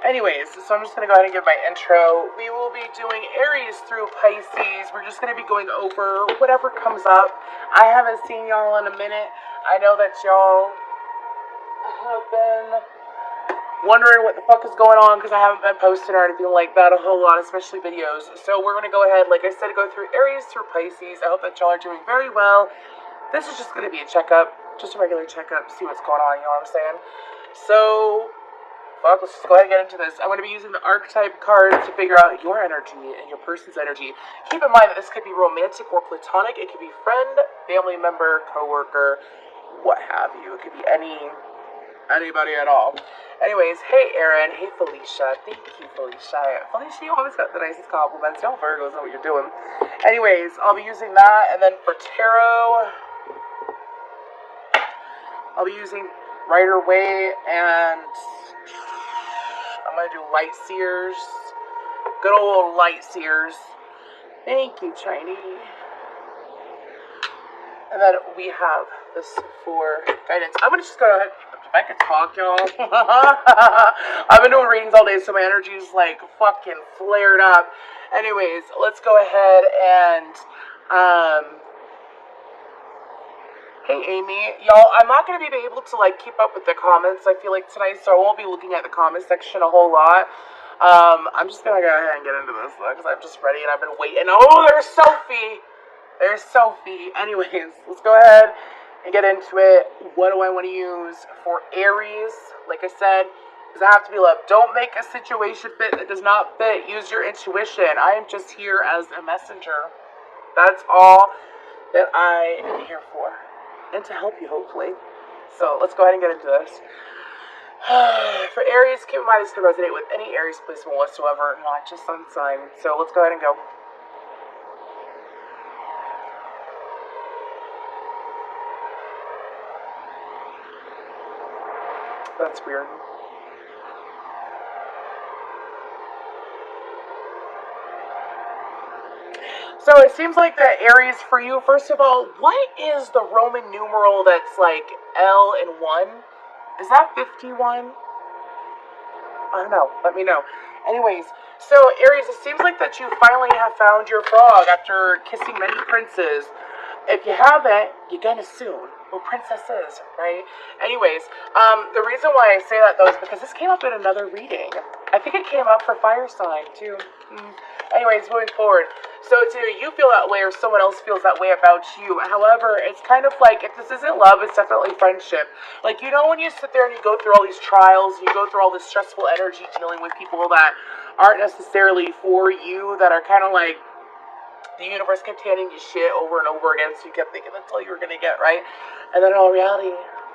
Anyways, so I'm just going to go ahead and give my intro. We will be doing Aries through Pisces. We're just going to be going over whatever comes up. I haven't seen y'all in a minute. I know that y'all have been wondering what the fuck is going on because I haven't been posting or anything like that a whole lot, especially videos. So we're going to go ahead, like I said, go through Aries through Pisces. I hope that y'all are doing very well. This is just going to be a checkup, just a regular checkup, see what's going on, you know what I'm saying? So, let's just go ahead and get into this. I'm going to be using the archetype cards to figure out your energy and your person's energy. Keep in mind that this could be romantic or platonic. It could be friend, family member, coworker, what have you. It could be anybody at all. Anyways, hey Aaron, hey Felicia. Thank you, Felicia. Felicia, you always got the nicest compliments. Y'all Virgos know what you're doing. Anyways, I'll be using that, and then for tarot, I'll be using Rider Waite, and I'm going to do Light Seers. Good old Light Seers. Thank you, Chinese. And then we have this for guidance. I'm going to just go ahead. If I could talk, y'all. I've been doing readings all day, so my energy is like fucking flared up. Anyways, let's go ahead and hey Amy, y'all, I'm not going to be able to like keep up with the comments, I feel like tonight, so I won't be looking at the comment section a whole lot. I'm just going to go ahead and get into this though, because I'm just ready and I've been waiting. Oh, there's Sophie! There's Sophie. Anyways, let's go ahead and get into it. What do I want to use for Aries? Like I said, does it have to be love? Don't make a situation fit that does not fit. Use your intuition. I am just here as a messenger. That's all that I am here for. And to help you, hopefully. So, let's go ahead and get into this. For Aries, keep in mind this can resonate with any Aries placement whatsoever, not just sun sign. So, let's go ahead and go. That's weird. So it seems like the Aries for you, first of all, what is the Roman numeral that's like L and 1? Is that 51? I don't know. Let me know. Anyways, so Aries, it seems like that you finally have found your frog after kissing many princes. If you haven't, you're gonna soon. Well, princesses, right? Anyways, the reason why I say that though is because this came up in another reading. I think it came up for fire sign too. Anyways, moving forward. So it's either you feel that way or someone else feels that way about you. However, it's kind of like, if this isn't love, it's definitely friendship. Like, you know when you sit there and you go through all these trials, you go through all this stressful energy dealing with people that aren't necessarily for you, that are kind of like, the universe kept handing you shit over and over again, so you kept thinking that's all you were going to get, right? And then in all reality,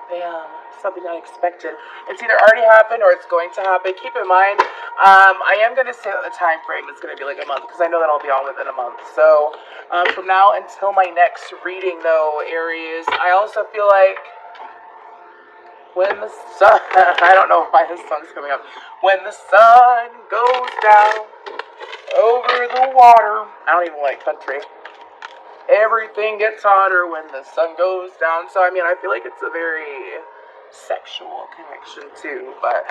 bam, something unexpected. It's either already happened or it's going to happen. Keep in mind, I am going to say that the time frame is going to be like a month, because I know that I'll be on within a month. So, from now until my next reading, though, Aries, I also feel like when the sun, I don't know why the sun's coming up, when the sun goes down over the water. I don't even like country. Everything gets hotter when the sun goes down. So, I mean, I feel like it's a very sexual connection, too. But,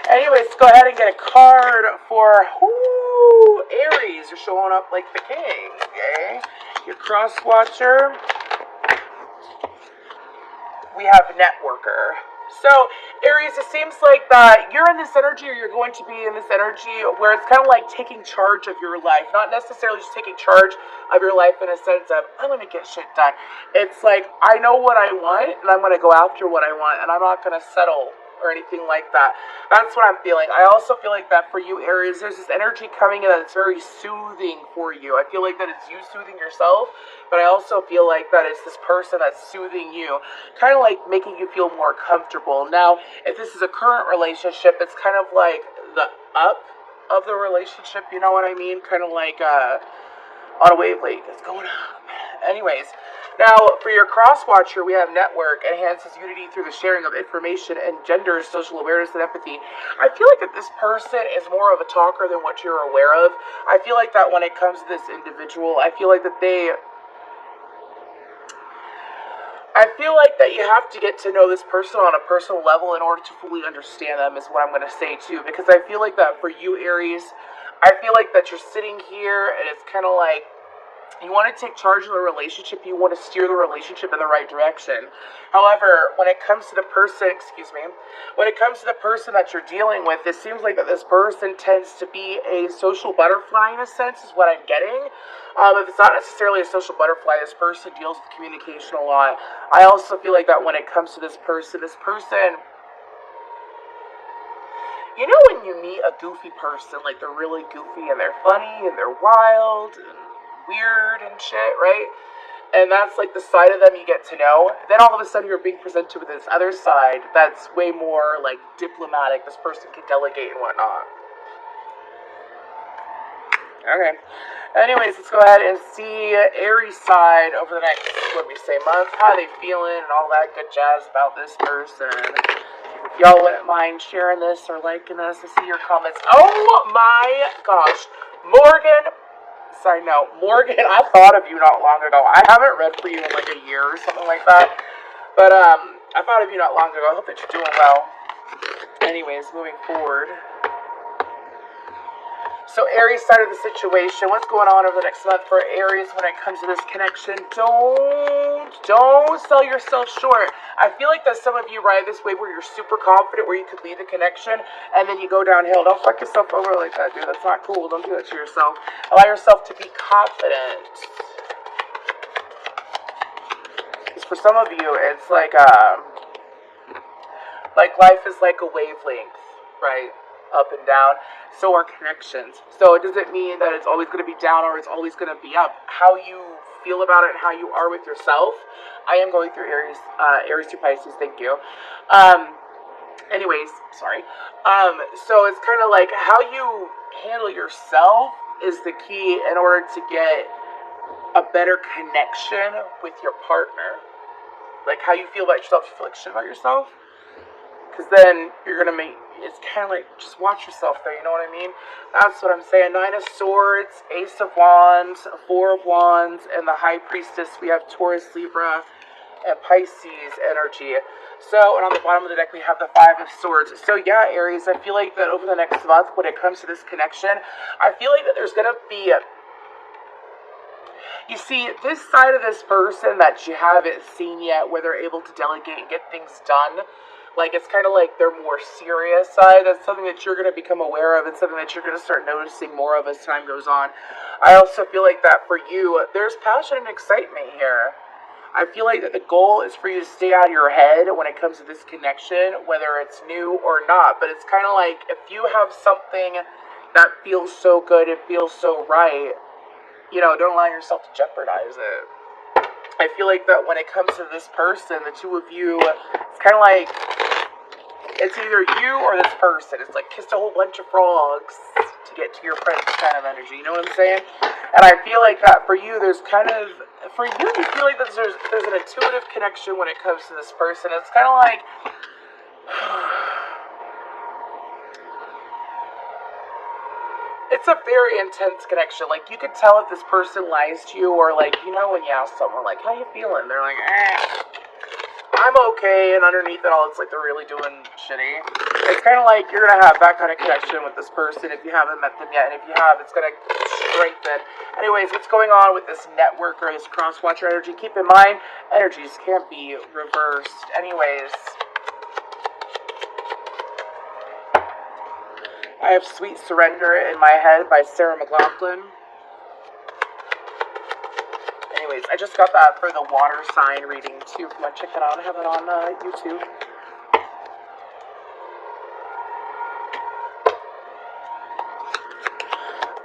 anyways, go ahead and get a card for, Aries. You're showing up like the king, okay? Your cross watcher. We have networker. So, Aries, it seems like that you're in this energy, or you're going to be in this energy where it's kind of like taking charge of your life. Not necessarily just taking charge of your life in a sense of, I'm going to get shit done. It's like, I know what I want, and I'm going to go after what I want, and I'm not going to settle or anything like that. That's what I'm feeling. I also feel like that for you, Aries, there's this energy coming in that's very soothing for you. I feel like that it's you soothing yourself, but I also feel like that it's this person that's soothing you, kind of like making you feel more comfortable. Now, if this is a current relationship, it's kind of like the up of the relationship, you know what I mean? Kind of like on a wavelength, it's going up. Anyways, now for your cross watcher, we have network, enhances unity through the sharing of information, and genders social awareness and empathy. I feel like that this person is more of a talker than what you're aware of. I feel like that when it comes to this individual, I feel like that I feel like that you have to get to know this person on a personal level in order to fully understand them, is what I'm going to say too. Because I feel like that for you, Aries, I feel like that you're sitting here and it's kind of like you want to take charge of the relationship. You want to steer the relationship in the right direction. However, when it comes to the person, when it comes to the person that you're dealing with, it seems like that this person tends to be a social butterfly in a sense, is what I'm getting. If it's not necessarily a social butterfly, this person deals with communication a lot. I also feel like that when it comes to this person, you know when you meet a goofy person, like they're really goofy and they're funny and they're wild and weird and shit, right? And that's like the side of them you get to know. Then all of a sudden you're being presented with this other side that's way more like diplomatic. This person can delegate and whatnot. Okay. Anyways, let's go ahead and see Aries side over the next, month. How are they feeling and all that good jazz about this person. If y'all wouldn't mind sharing this or liking this, I see your comments. Oh my gosh. Morgan, I thought of you not long ago. I haven't read for you in like a year or something like that. But I thought of you not long ago. I hope that you're doing well. Anyways, moving forward. So Aries side of the situation, what's going on over the next month for Aries when it comes to this connection? Don't sell yourself short. I feel like that some of you ride this way where you're super confident, where you could lead the connection, and then you go downhill. Don't fuck yourself over like that, dude. That's not cool. Don't do that to yourself. Allow yourself to be confident. Because for some of you, it's like life is like a wavelength, right? Up and down. So are connections. So it doesn't mean that it's always going to be down or it's always going to be up. How you feel about it and how you are with yourself. I am going through Aries through Pisces. Thank you. Anyways, sorry. So it's kind of like how you handle yourself is the key in order to get a better connection with your partner. Like how you feel about yourself. You feel like shit about yourself. Because then you're going to it's kind of like, just watch yourself there, you know what I mean? That's what I'm saying. 9 of Swords, Ace of Wands, 4 of Wands, and the High Priestess. We have Taurus, Libra, and Pisces energy. So, and on the bottom of the deck, we have the 5 of Swords. So, yeah, Aries, I feel like that over the next month, when it comes to this connection, I feel like that there's going to be you see, this side of this person that you haven't seen yet, where they're able to delegate and get things done, like, it's kind of like their more serious side. That's something that you're going to become aware of and something that you're going to start noticing more of as time goes on. I also feel like that for you, there's passion and excitement here. I feel like that the goal is for you to stay out of your head when it comes to this connection, whether it's new or not. But it's kind of like if you have something that feels so good, it feels so right, don't allow yourself to jeopardize it. I feel like that when it comes to this person, the two of you, it's kind of like it's either you or this person. It's like kissed a whole bunch of frogs to get to your prince kind of energy. You know what I'm saying? And I feel like that for you, you feel like that there's an intuitive connection when it comes to this person. It's kind of like it's a very intense connection. Like, you could tell if this person lies to you, or like, when you ask someone, like, how you feeling? They're like, I'm okay, and underneath it all, it's like they're really doing shitty. It's kind of like you're going to have that kind of connection with this person if you haven't met them yet, and if you have, it's going to strengthen. Anyways, what's going on with this network or this cross-watcher energy? Keep in mind, energies can't be reversed. Anyways, I have Sweet Surrender in my head by Sarah McLachlan. Anyways, I just got that for the water sign reading too. If you want to check that out, I have it on YouTube.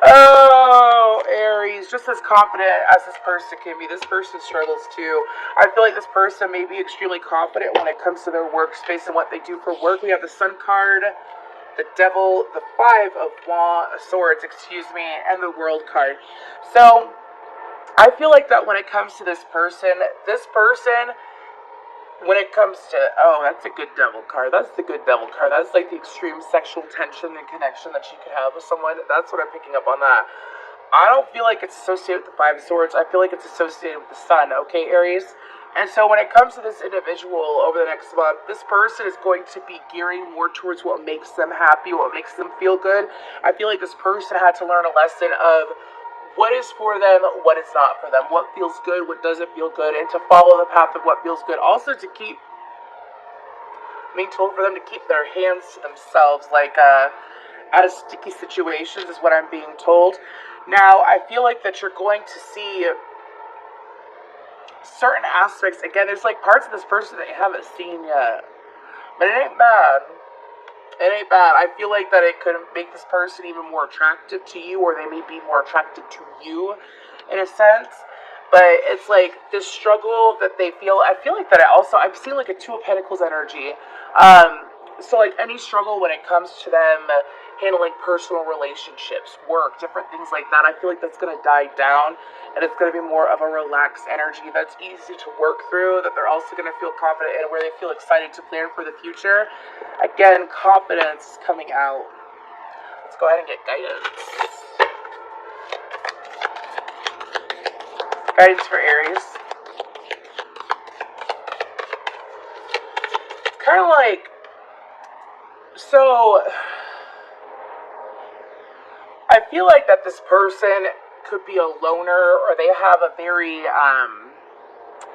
Oh, Aries, just as confident as this person can be, this person struggles too. I feel like this person may be extremely confident when it comes to their workspace and what they do for work. We have the Sun card, the Devil, the 5 of Swords, and the World card. So I feel like that when it comes to this person, when it comes to, that's a good Devil card. That's the good Devil card. That's like the extreme sexual tension and connection that you could have with someone. That's what I'm picking up on that. I don't feel like it's associated with the 5 of Swords. I feel like it's associated with the Sun, okay, Aries? And so when it comes to this individual over the next month, this person is going to be gearing more towards what makes them happy, what makes them feel good. I feel like this person had to learn a lesson of what is for them, what is not for them, what feels good, what doesn't feel good, and to follow the path of what feels good. Also to keep being told for them to keep their hands to themselves, like out of sticky situations is what I'm being told. Now, I feel like that you're going to see certain aspects. Again, there's like parts of this person that you haven't seen yet. But it ain't bad. It ain't bad. I feel like that it could make this person even more attractive to you, or they may be more attracted to you in a sense. But it's like this struggle that they feel. I feel like that I've seen like a Two of Pentacles energy. So like any struggle when it comes to them handling personal relationships, work, different things like that, I feel like that's going to die down, and it's going to be more of a relaxed energy that's easy to work through, that they're also going to feel confident in, where they feel excited to plan for the future. Again, confidence coming out. Let's go ahead and get guidance. Guidance for Aries. Kind of like, so I feel like that this person could be a loner, or they have a very,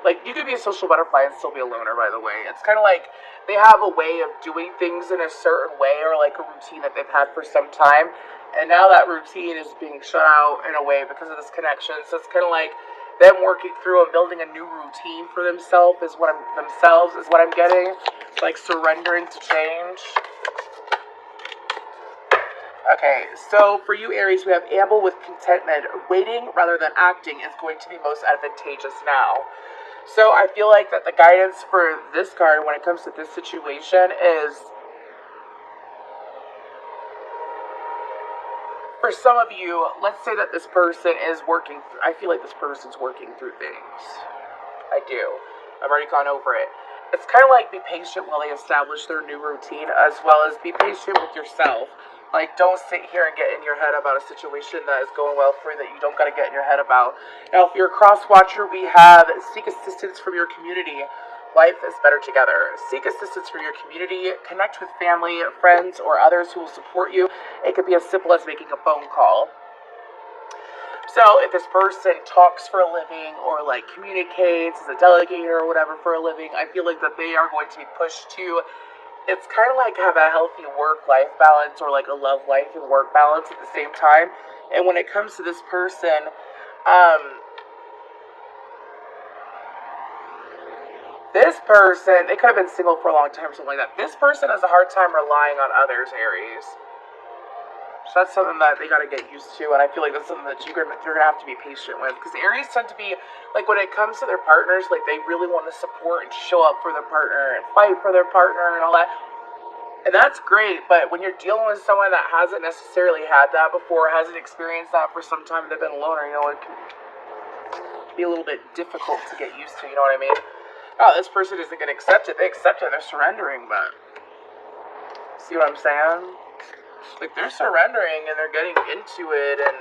like, you could be a social butterfly and still be a loner, by the way. It's kind of like they have a way of doing things in a certain way, or like a routine that they've had for some time, and now that routine is being shut out in a way because of this connection. So it's kind of like them working through and building a new routine for themselves is what I'm getting. It's like surrendering to change. Okay, so for you, Aries, we have amble with contentment. Waiting rather than acting is going to be most advantageous now. So I feel like that the guidance for this card when it comes to this situation is, for some of you, let's say that this person is working, I feel like this person's working through things. I do. I've already gone over it. It's kind of like be patient while they establish their new routine, as well as be patient with yourself. Like, don't sit here and get in your head about a situation that is going well for you that you don't got to get in your head about. Now, if you're a cross-watcher, we have seek assistance from your community. Life is better together. Seek assistance from your community. Connect with family, friends, or others who will support you. It could be as simple as making a phone call. So, if this person talks for a living, or like communicates as a delegator or whatever for a living, I feel like that they are going to be pushed to, it's kind of like have a healthy work-life balance, or like a love life and work balance at the same time. And when it comes to this person, they could have been single for a long time or something like that. This person has a hard time relying on others, Aries. So that's something that they got to get used to, and I feel like that's something that you're going to have to be patient with. Because Aries tend to be, like, when it comes to their partners, like, they really want to support and show up for their partner and fight for their partner and all that. And that's great, but when you're dealing with someone that hasn't necessarily had that before, hasn't experienced that for some time, they've been a loner, it can be a little bit difficult to get used to, you know what I mean? Oh, this person isn't going to accept it. They accept it, they're surrendering, but see what I'm saying? Like, they're surrendering and they're getting into it and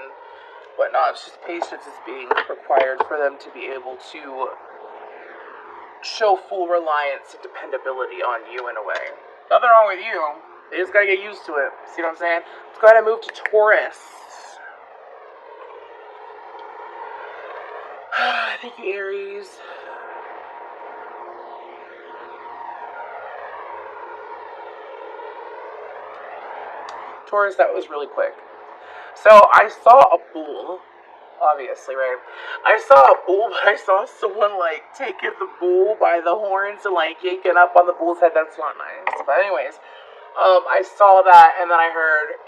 whatnot. It's just patience is being required for them to be able to show full reliance and dependability on you in a way. Nothing wrong with you. They just gotta get used to it. See what I'm saying? Let's go ahead and move to Taurus. Thank you, Aries. Taurus, that was really quick. So I saw a bull, obviously, right? I saw a bull, but I saw someone like taking the bull by the horns and like yanking up on the bull's head. That's not nice. But anyways, I saw that, and then I heard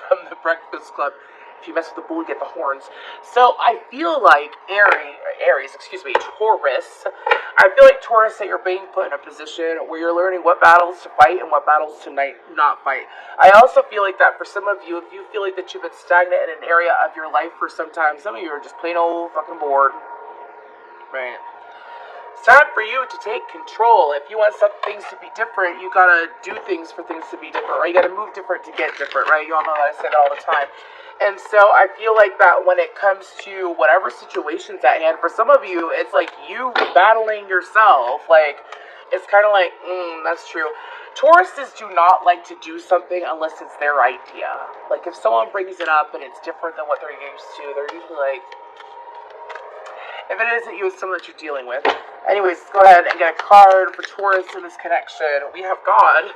from the Breakfast Club, if you mess with the bull, you get the horns. So I feel like Taurus. I feel like Taurus, that you're being put in a position where you're learning what battles to fight and what battles to not fight. I also feel like that for some of you, if you feel like that you've been stagnant in an area of your life for some time, some of you are just plain old fucking bored, right? It's time for you to take control. If you want some things to be different, you gotta do things for things to be different, right? You gotta move different to get different, right? You all know that I say that all the time. And so I feel like that when it comes to whatever situation's at hand, for some of you, it's like you battling yourself. Like, it's kind of like, that's true. Tauruses do not like to do something unless it's their idea. Like, if someone brings it up and it's different than what they're used to, they're usually like, if it isn't you, it's someone that you're dealing with. Anyways, let's go ahead and get a card for Taurus in this connection. We have God.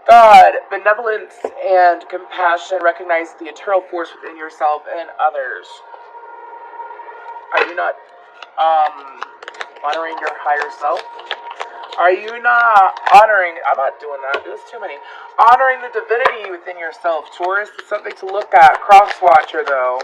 God, benevolence and compassion, recognize the eternal force within yourself and others. Are you not honoring your higher self? Are you not honoring, I'm not doing that, there's too many. Honoring the divinity within yourself. Taurus is something to look at. Crosswatcher, though.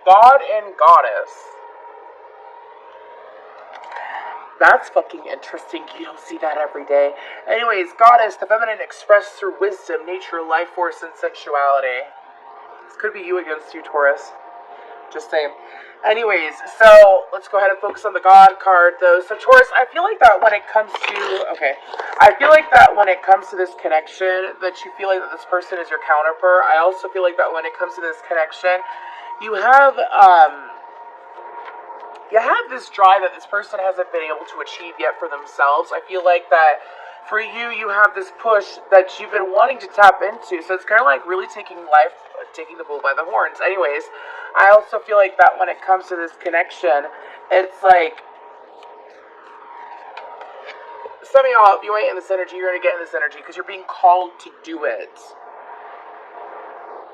God and Goddess. That's fucking interesting. You don't see that every day. Anyways, Goddess, the feminine expressed through wisdom, nature, life force, and sensuality. This could be you against you, Taurus. Just saying. Anyways, so let's go ahead and focus on the God card, though. So, Taurus, I feel like that when it comes to... Okay. I feel like that when it comes to this connection, that you feel like that this person is your counterpart. I also feel like that when it comes to this connection, you have this drive that this person hasn't been able to achieve yet for themselves. I feel like that for you, you have this push that you've been wanting to tap into. So it's kind of like really taking the bull by the horns. Anyways, I also feel like that when it comes to this connection, it's like, some of y'all, if you ain't in this energy, you're going to get in this energy because you're being called to do it.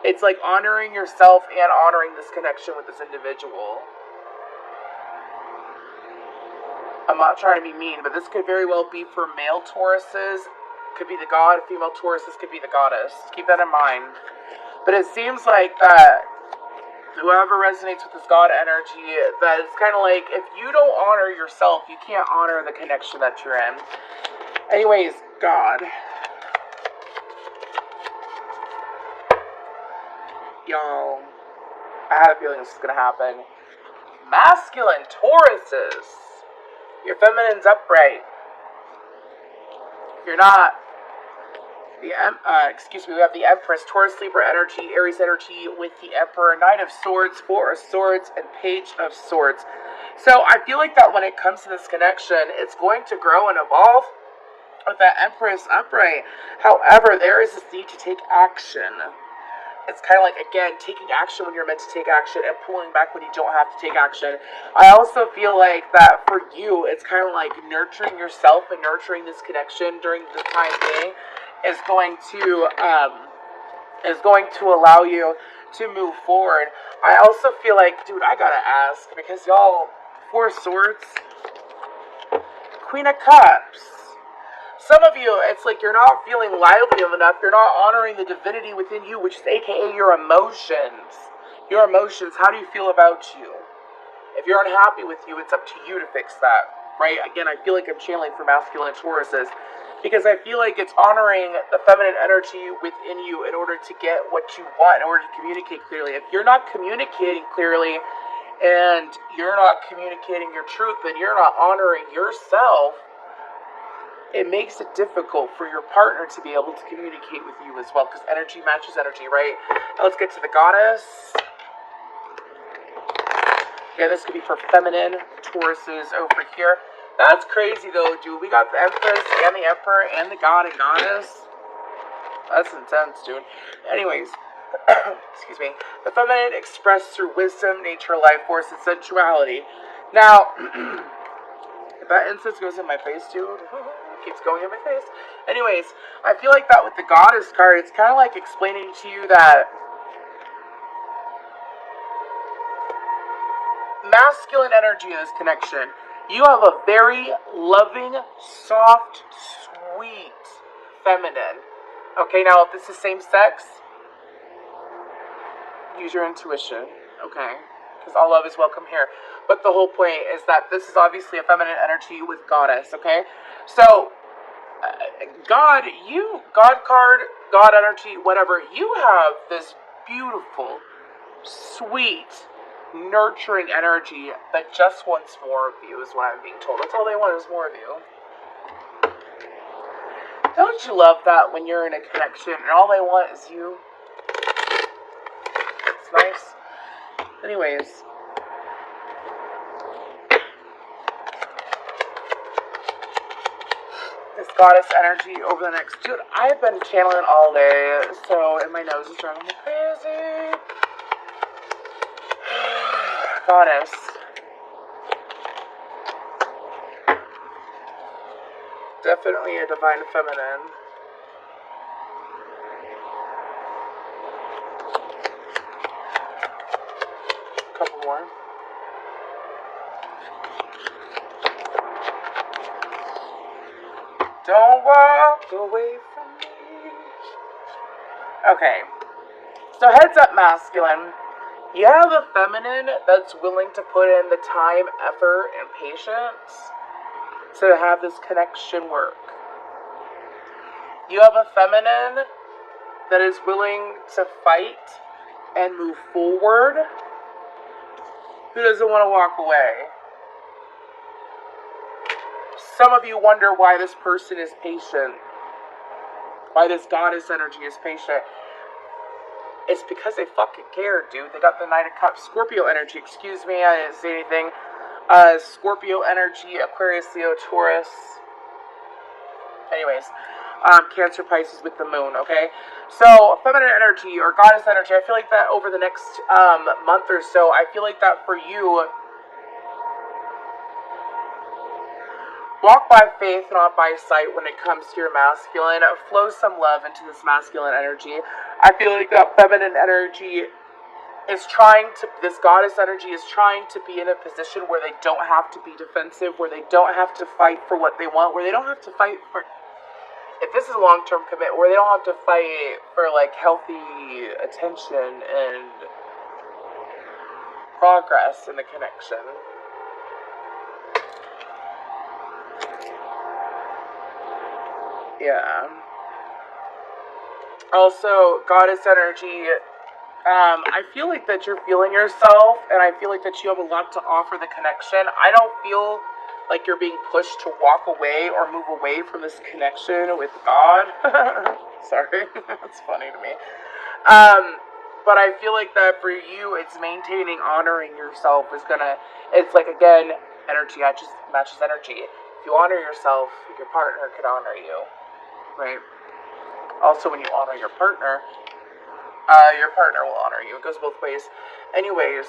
It's like honoring yourself and honoring this connection with this individual. I'm not trying to be mean, but this could very well be for male Tauruses. Could be the God. Female Tauruses could be the Goddess. Keep that in mind. But it seems like that whoever resonates with this God energy, that it's kind of like, if you don't honor yourself, you can't honor the connection that you're in. Anyways, God. Y'all, I had a feeling this was going to happen. Masculine Tauruses. Your feminine's upright. You're not. We have the Empress, Taurus, Libra energy, Aries energy with the Emperor, Knight of Swords, Four of Swords, and Page of Swords. So I feel like that when it comes to this connection, it's going to grow and evolve with that Empress upright. However, there is this need to take action. It's kind of like, again, taking action when you're meant to take action and pulling back when you don't have to take action. I also feel like that for you, it's kind of like nurturing yourself and nurturing this connection during the time being is going to allow you to move forward. I also feel like, dude, I gotta ask, because y'all, Four Swords, Queen of Cups. Some of you, it's like you're not feeling lively enough. You're not honoring the divinity within you, which is aka your emotions. Your emotions. How do you feel about you? If you're unhappy with you, it's up to you to fix that, right? Again, I feel like I'm channeling for masculine Tauruses because I feel like it's honoring the feminine energy within you in order to get what you want, in order to communicate clearly. If you're not communicating clearly and you're not communicating your truth, then you're not honoring yourself. It makes it difficult for your partner to be able to communicate with you as well, because energy matches energy, right? Now let's get to the Goddess. Yeah, this could be for feminine Tauruses over here. That's crazy, though, dude. We got the Empress and the Emperor and the God and Goddess. That's intense, dude. Anyways, excuse me. The feminine expressed through wisdom, nature, life force, and sensuality. Now, if that incense goes in my face, dude, keeps going in my face. Anyways, I feel like that with the Goddess card, it's kind of like explaining to you that masculine energy in this connection, you have a very loving, soft, sweet feminine. Okay, now if this is same sex, use your intuition, okay? Because all love is welcome here. But the whole point is that this is obviously a feminine energy with Goddess, okay? So, God card, God energy, whatever, you have this beautiful, sweet, nurturing energy that just wants more of you, is what I'm being told. That's all they want, is more of you. Don't you love that when you're in a connection and all they want is you? It's nice. Anyways. This goddess energy over the next... Dude, I've been channeling all day, so... And my nose is driving me crazy. Goddess. Definitely a divine feminine. Couple more. Don't walk away from me. Okay. So heads up, masculine. You have a feminine that's willing to put in the time, effort, and patience to have this connection work. You have a feminine that is willing to fight and move forward, who doesn't want to walk away. Some of you wonder why this person is patient, why this goddess energy is patient. It's because they fucking care, dude. They got the Knight of Cups, Scorpio energy. Excuse me, I didn't say anything. Scorpio energy, Aquarius, Leo, Taurus. Anyways, Cancer, Pisces with the moon, okay? So, feminine energy or goddess energy, I feel like that over the next month or so, I feel like that for you, walk by faith, not by sight when it comes to your masculine. Flow some love into this masculine energy. I feel like that feminine energy is trying to, this goddess energy is trying to be in a position where they don't have to be defensive, where they don't have to fight for what they want, where they don't have to fight for, if this is a long-term commitment, where they don't have to fight for, like, healthy attention and progress in the connection. Yeah. Also, goddess energy, I feel like that you're feeling yourself, and I feel like that you have a lot to offer the connection. I don't feel like you're being pushed to walk away or move away from this connection with God. Sorry, that's funny to me. But I feel like that for you, it's maintaining, honoring yourself is gonna, it's like, again, energy matches energy. If you honor yourself, your partner can honor you, right? Also, when you honor your partner will honor you. It goes both ways. Anyways,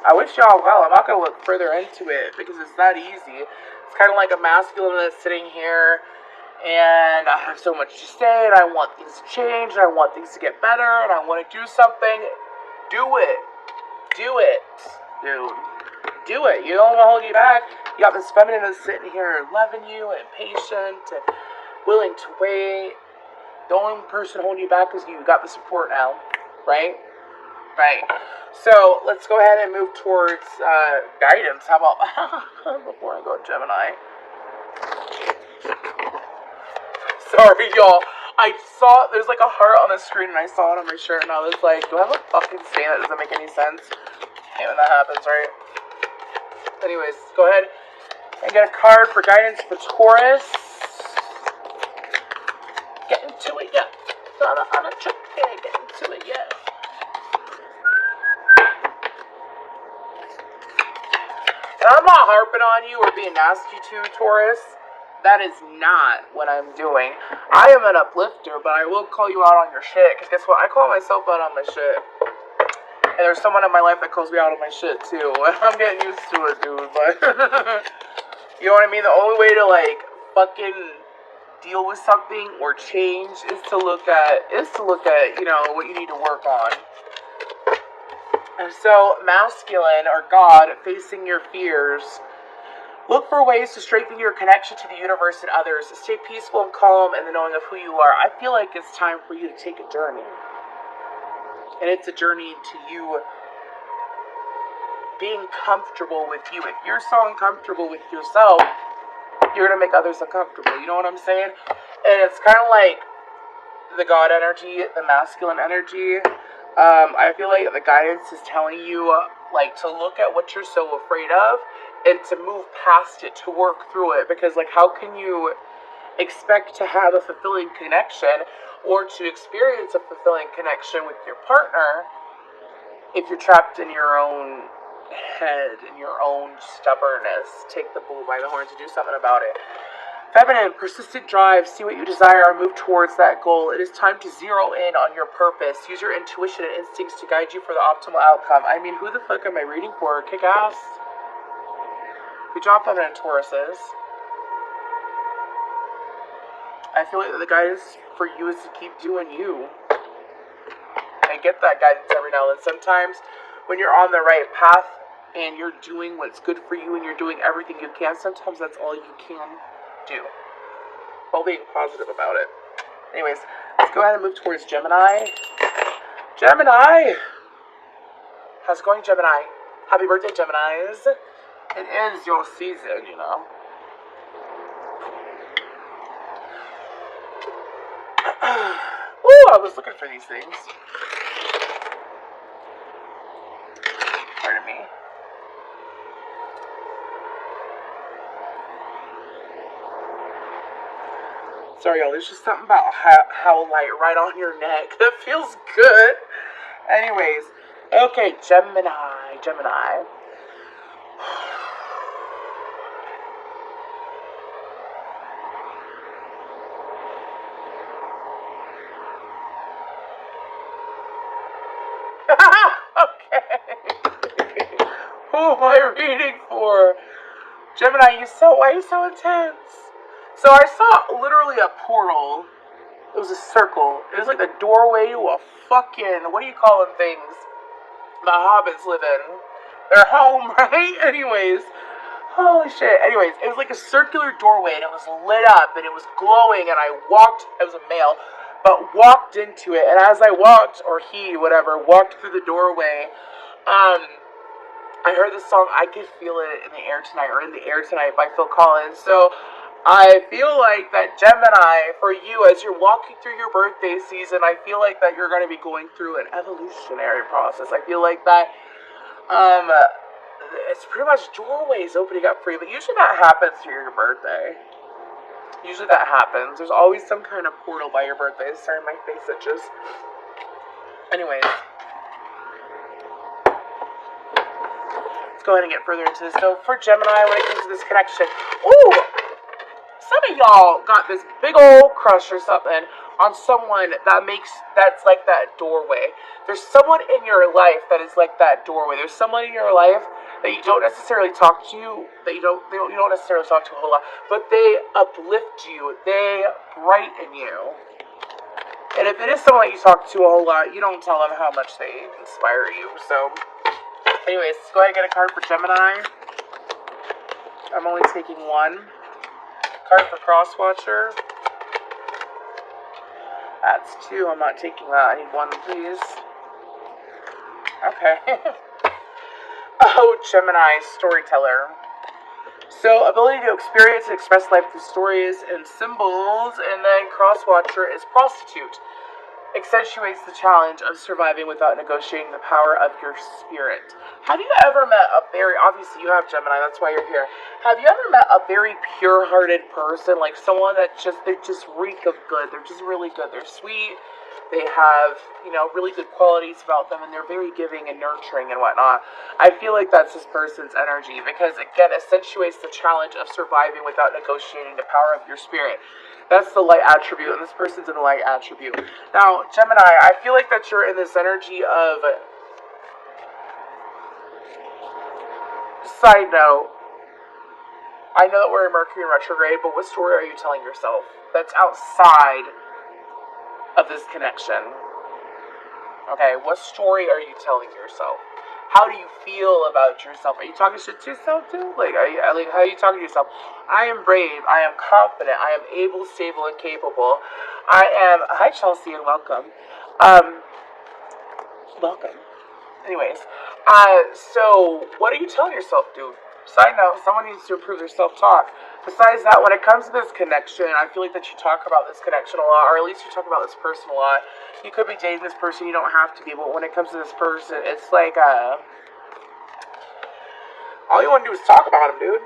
I wish y'all well. I'm not going to look further into it because it's that easy. It's kind of like a masculine that's sitting here and I have so much to say and I want things to change and I want things to get better and I want to do something. Do it. Do it, dude. Do it. You don't want to hold you back. You got this feminine that's sitting here loving you and patient and willing to wait. The only person holding you back is you. You got the support now, right? Right. So let's go ahead and move towards guidance. How about before I go Gemini? Sorry, y'all. I saw there's like a heart on the screen, and I saw it on my shirt, and I was like, "Do I have a fucking stain that doesn't make any sense?" Hey, when that happens, right? Anyways, go ahead and get a card for guidance for Taurus. Get into it, yeah. On a trip, yeah. Get into it, yeah. And I'm not harping on you or being nasty to Taurus. That is not what I'm doing. I am an uplifter, but I will call you out on your shit. Because guess what? I call myself out on my shit. And there's someone in my life that calls me out on my shit, too. I'm getting used to it, dude. But you know what I mean? The only way to, like, fucking deal with something or change is to look at, you know, what you need to work on. And so, masculine, or God, facing your fears, look for ways to strengthen your connection to the universe and others. Stay peaceful and calm in the knowing of who you are. I feel like it's time for you to take a journey. And it's a journey to you being comfortable with you. If you're so uncomfortable with yourself, you're going to make others uncomfortable. You know what I'm saying? And it's kind of like the God energy, the masculine energy. I feel like the guidance is telling you, like, to look at what you're so afraid of and to move past it, to work through it. Because, like, how can you expect to have a fulfilling connection or to experience a fulfilling connection with your partner if you're trapped in your own head and your own stubbornness? Take the bull by the horns and do something about it. Feminine, persistent drive, see what you desire and move towards that goal. It is time to zero in on your purpose. Use your intuition and instincts to guide you for the optimal outcome. I mean, who the fuck am I reading for? Kick ass. Good job, feminine Tauruses. I feel like the guidance for you is to keep doing you. I get that guidance every now and then. Sometimes when you're on the right path and you're doing what's good for you and you're doing everything you can, sometimes that's all you can do, while being positive about it. Anyways, let's go ahead and move towards Gemini. Gemini! How's it going, Gemini? Happy birthday, Geminis. It is your season, you know. Ooh, I was looking for these things. Pardon me. Sorry, y'all. There's just something about how light right on your neck that feels good. Anyways, okay, Gemini. Okay. Who am I reading for? Gemini, why are you so intense? So I saw literally a portal. It was a circle. It was like the doorway to a fucking, what do you call them things the hobbits live in? Their home, right? Anyways. Holy shit. Anyways, it was like a circular doorway and it was lit up and it was glowing and I was a male, but walked into it. And as I walked, or he, whatever, walked through the doorway, I heard the song I Can Feel It in the Air Tonight by Phil Collins. So I feel like that Gemini, for you, as you're walking through your birthday season, I feel like that you're going to be going through an evolutionary process. I feel like that it's pretty much doorways opening up for you, but usually that happens through your birthday. Usually that happens. There's always some kind of portal by your birthday. Sorry, my face itches. Anyways. Let's go ahead and get further into this. So, for Gemini, when it comes to this connection, ooh! Some of y'all got this big old crush or something on someone that's like that doorway. There's someone in your life that is like that doorway. There's someone in your life that you don't necessarily talk to, that you don't necessarily talk to a whole lot, but they uplift you, they brighten you. And if it is someone that you talk to a whole lot, you don't tell them how much they inspire you. So, anyways, let's go ahead and get a card for Gemini. I'm only taking one. Card for Crosswatcher. That's two. I'm not taking that. I need one, please. Okay. Oh, Gemini, storyteller. So, ability to experience and express life through stories and symbols. And then Crosswatcher is prostitute. Accentuates the challenge of surviving without negotiating the power of your spirit. Have you ever met obviously you have Gemini, that's why you're here. Have you ever met a very pure-hearted person, like someone that they just reek of good, they're just really good, they're sweet, they have, really good qualities about them, and they're very giving and nurturing and whatnot. I feel like that's this person's energy, because, again, accentuates the challenge of surviving without negotiating the power of your spirit. That's the light attribute, and this person's in the light attribute. Now, Gemini, I feel like that you're in this energy of... Side note, I know that we're in Mercury in retrograde, but what story are you telling yourself that's outside of this connection? Okay, what story are you telling yourself? How do you feel about yourself? Are you talking shit to yourself too? How are you talking to yourself? I am brave. I am confident. I am able, stable, and capable. Hi Chelsea, and welcome. Welcome. Anyways, so what are you telling yourself, dude? Side note, someone needs to improve their self-talk. Besides that, when it comes to this connection, I feel like that you talk about this connection a lot, or at least you talk about this person a lot. You could be dating this person, you don't have to be, but when it comes to this person, it's like, all you want to do is talk about them, dude.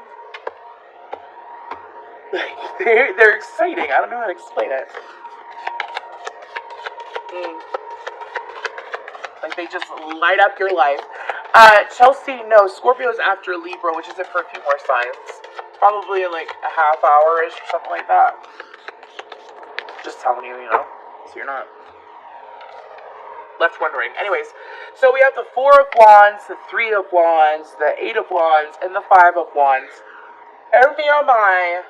They're exciting. I don't know how to explain it. Like, they just light up your life. Chelsea, no, Scorpio's after Libra, which is it for a few more signs. Probably in like a half hour-ish or something like that. Just telling you, so you're not left wondering. Anyways, so we have the 4 of Wands, the 3 of Wands, the 8 of Wands, and the 5 of Wands. And they are my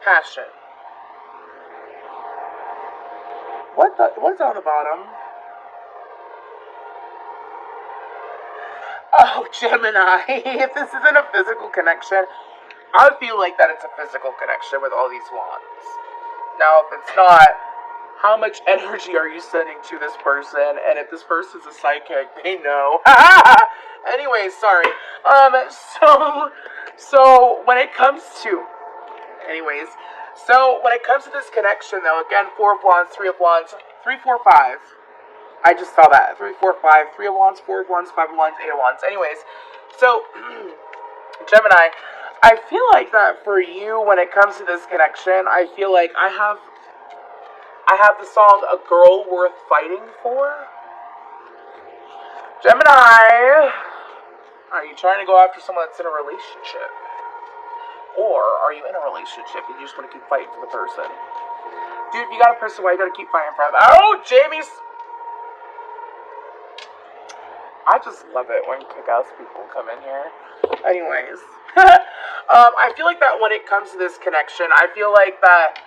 passion. What's on the bottom? Oh, Gemini, if this isn't a physical connection, I feel like that it's a physical connection with all these wands. Now, if it's not, how much energy are you sending to this person? And if this person's a psychic, they know. Anyways, sorry. So when it comes to this connection, though, again, 4 of Wands, 3 of Wands, 3, 4, 5. I just saw that. 3, 4, 5, 3 of Wands, 4 of Wands, 5 of Wands, 8 of Wands. Anyways, so, Gemini, I feel like that for you, when it comes to this connection, I feel like I have the song, A Girl Worth Fighting For. Gemini, are you trying to go after someone that's in a relationship? Or are you in a relationship and you just want to keep fighting for the person? Dude, if you got a person, why you gotta keep fighting for them? Oh, Jamie's... I just love it when kick-ass people come in here. Anyways. I feel like that when it comes to this connection, I feel like that,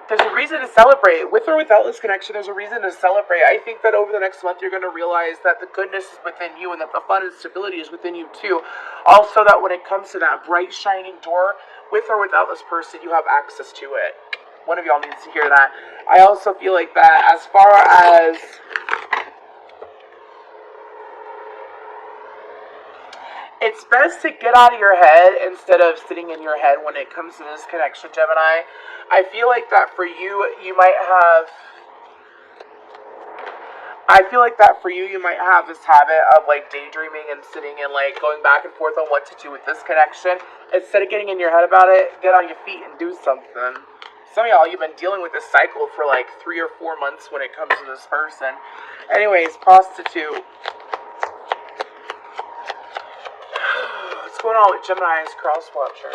there's a reason to celebrate. With or without this connection, there's a reason to celebrate. I think that over the next month, you're going to realize that the goodness is within you and that the fun and stability is within you, too. Also, that when it comes to that bright, shining door, with or without this person, you have access to it. One of y'all needs to hear that. I also feel like that as far as... it's best to get out of your head instead of sitting in your head when it comes to this connection, Gemini. I feel like that for you, you might have this habit of like daydreaming and sitting and like going back and forth on what to do with this connection. Instead of getting in your head about it, get on your feet and do something. Some of y'all, you've been dealing with this cycle for like 3 or 4 months when it comes to this person. Anyways, prostitute. What's going on with Gemini's cross-watcher?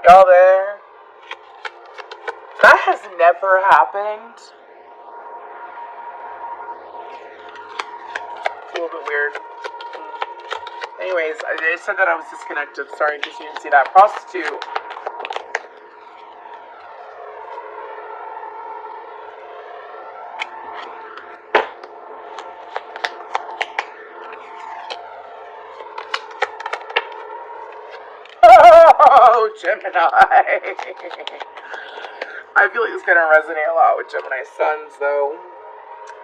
Y'all there? That has never happened. It's a little bit weird. Anyways, I said that I was disconnected. Sorry, just you didn't see that. Prostitute. Oh, Gemini. I feel like it's going to resonate a lot with Gemini suns, though,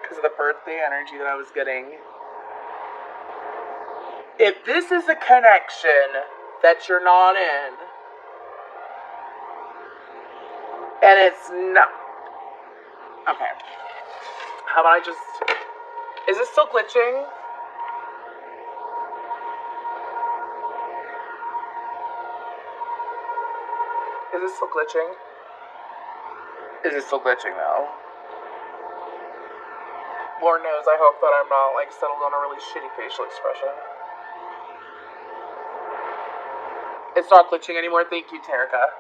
because of the birthday energy that I was getting. If this is a connection that you're not in, and it's not... Okay. How about I just... Is it still glitching? Is it still glitching? Is it still glitching now? Lord knows, I hope that I'm not, like, settled on a really shitty facial expression. It's not glitching anymore. Thank you, Terica.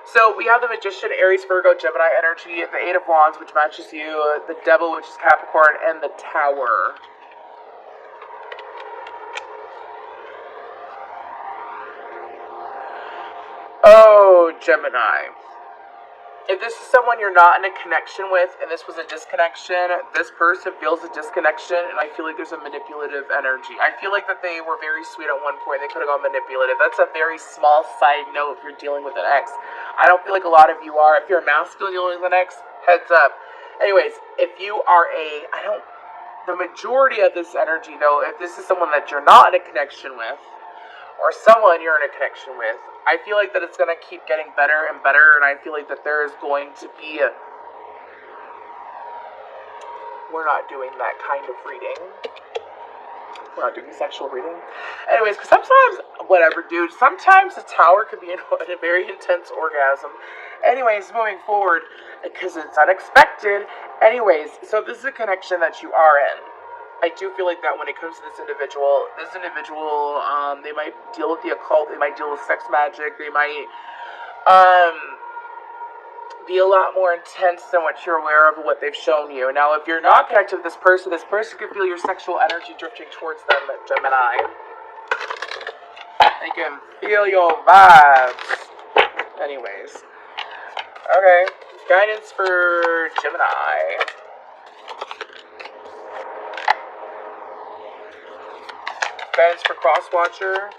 So, we have the Magician, Aries, Virgo, Gemini energy, the 8 of Wands, which matches you, the Devil, which is Capricorn, and the Tower. Oh, Gemini. If this is someone you're not in a connection with, and this was a disconnection, this person feels a disconnection, and I feel like there's a manipulative energy. I feel like that they were very sweet at one point. They could have gone manipulative. That's a very small side note if you're dealing with an ex. I don't feel like a lot of you are. If you're a masculine dealing with an ex, heads up. Anyways, if you are the majority of this energy, though, if this is someone that you're not in a connection with, or someone you're in a connection with, I feel like that it's going to keep getting better and better, and I feel like that there is going to be we're not doing that kind of reading. We're not doing sexual reading. Anyways, because sometimes, whatever, dude, sometimes the tower could be in a very intense orgasm. Anyways, moving forward, because it's unexpected. Anyways, so this is a connection that you are in. I do feel like that when it comes to this individual, they might deal with the occult, they might deal with sex magic, they might, be a lot more intense than what you're aware of what they've shown you. Now, if you're not connected with this person can feel your sexual energy drifting towards them, Gemini. They can feel your vibes. Anyways. Okay. Guidance for Gemini. Guidance for Crosswatcher.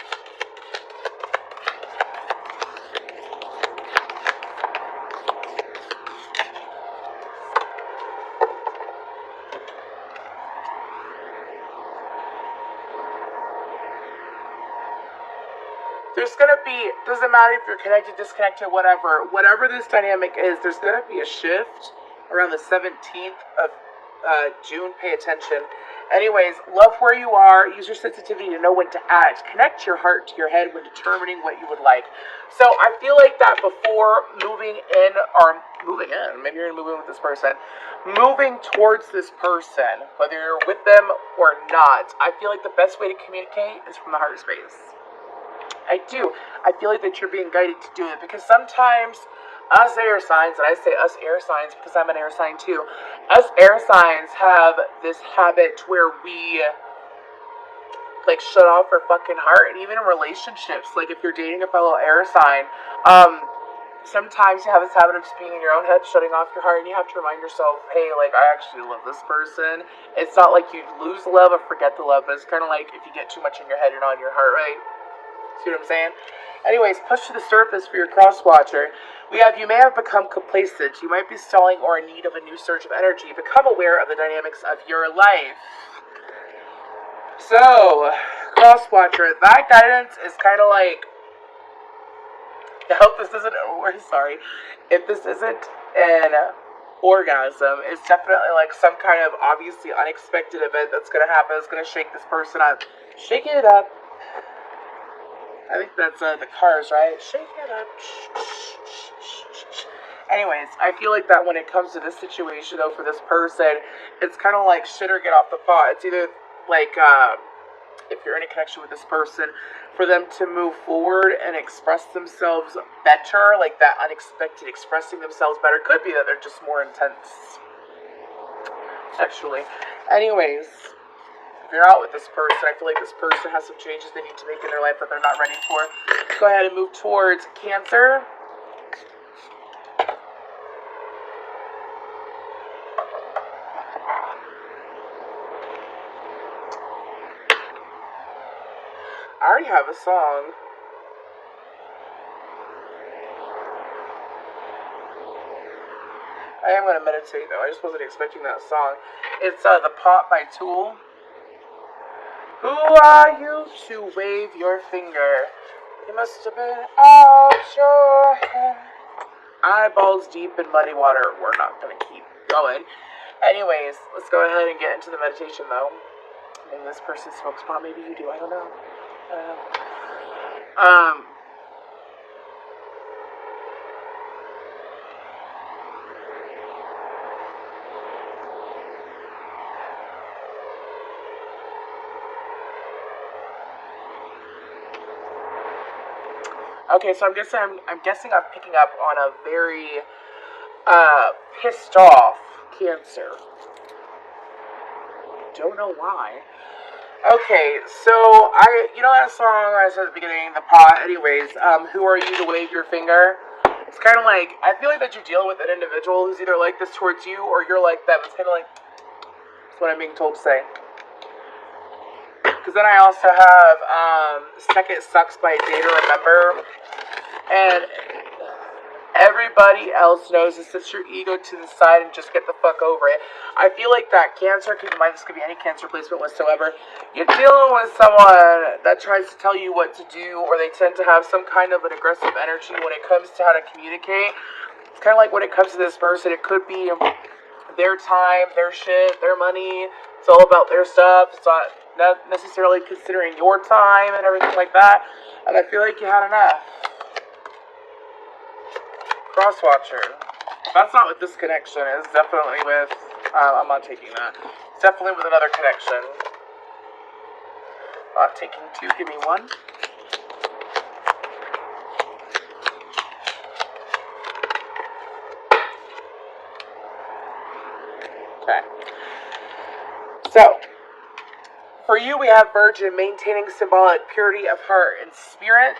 There's going to be, doesn't matter if you're connected, disconnected, whatever this dynamic is, there's going to be a shift around the 17th of June. Pay attention. Anyways, love where you are. Use your sensitivity to know when to act. Connect your heart to your head when determining what you would like. So I feel like that before moving in, maybe you're going to move in with this person, moving towards this person, whether you're with them or not, I feel like the best way to communicate is from the heart space. I do. I feel like that you're being guided to do it, because sometimes us air signs, and I say us air signs because I'm an air sign too, us air signs have this habit where we like shut off our fucking heart. And even in relationships, like if you're dating a fellow air sign, sometimes you have this habit of just being in your own head, shutting off your heart, and you have to remind yourself, hey, like, I actually love this person. It's not like you lose the love or forget the love, but it's kind of like if you get too much in your head, you're not in your heart, right? See what I'm saying? Anyways, push to the surface for your cross-watcher. We have, you may have become complacent. You might be stalling or in need of a new surge of energy. Become aware of the dynamics of your life. So, cross-watcher, that guidance is kind of like, I hope this isn't, if this isn't an orgasm, it's definitely like some kind of obviously unexpected event that's going to happen. It's going to shake this person up. Shake it up. I think that's the Cars, right? Shake it up. Anyways, I feel like that when it comes to this situation, though, for this person, it's kind of like shit or get off the pot. It's either like, if you're in a connection with this person, for them to move forward and express themselves better, like that unexpected expressing themselves better, could be that they're just more intense sexually. Anyways, if you're out with this person, I feel like this person has some changes they need to make in their life that they're not ready for. Go ahead and move towards Cancer. I already have a song. I am going to meditate, though. I just wasn't expecting that song. It's The Pot by Tool. Who are you to wave your finger? You must have been out your head. Eyeballs deep in muddy water. We're not going to keep going. Anyways, let's go ahead and get into the meditation, though. Maybe this person smokes pot. Maybe you do. I don't know. Okay, so I'm guessing I'm picking up on a very pissed off Cancer. Don't know why. Okay, so you know that song I said at the beginning, The Pot. Anyways, who are you to wave your finger? It's kind of like, I feel like that you're dealing with an individual who's either like this towards you or you're like them. It's kind of like, that's what I'm being told to say. Because then I also have Second Sucks by Day to Remember. And everybody else knows is set your ego to the side and just get the fuck over it. I feel like that Cancer, keep in mind this could be any Cancer placement whatsoever, you're dealing with someone that tries to tell you what to do, or they tend to have some kind of an aggressive energy when it comes to how to communicate. It's kind of like when it comes to this person, it could be their time, their shit, their money. It's all about their stuff. It's not necessarily considering your time and everything like that. And I feel like you had enough. Crosswatcher. That's not what this connection is. Definitely with... I'm not taking that. It's definitely with another connection. Not taking two. Give me one. Okay. So, for you, we have Virgin, maintaining symbolic purity of heart and spirit.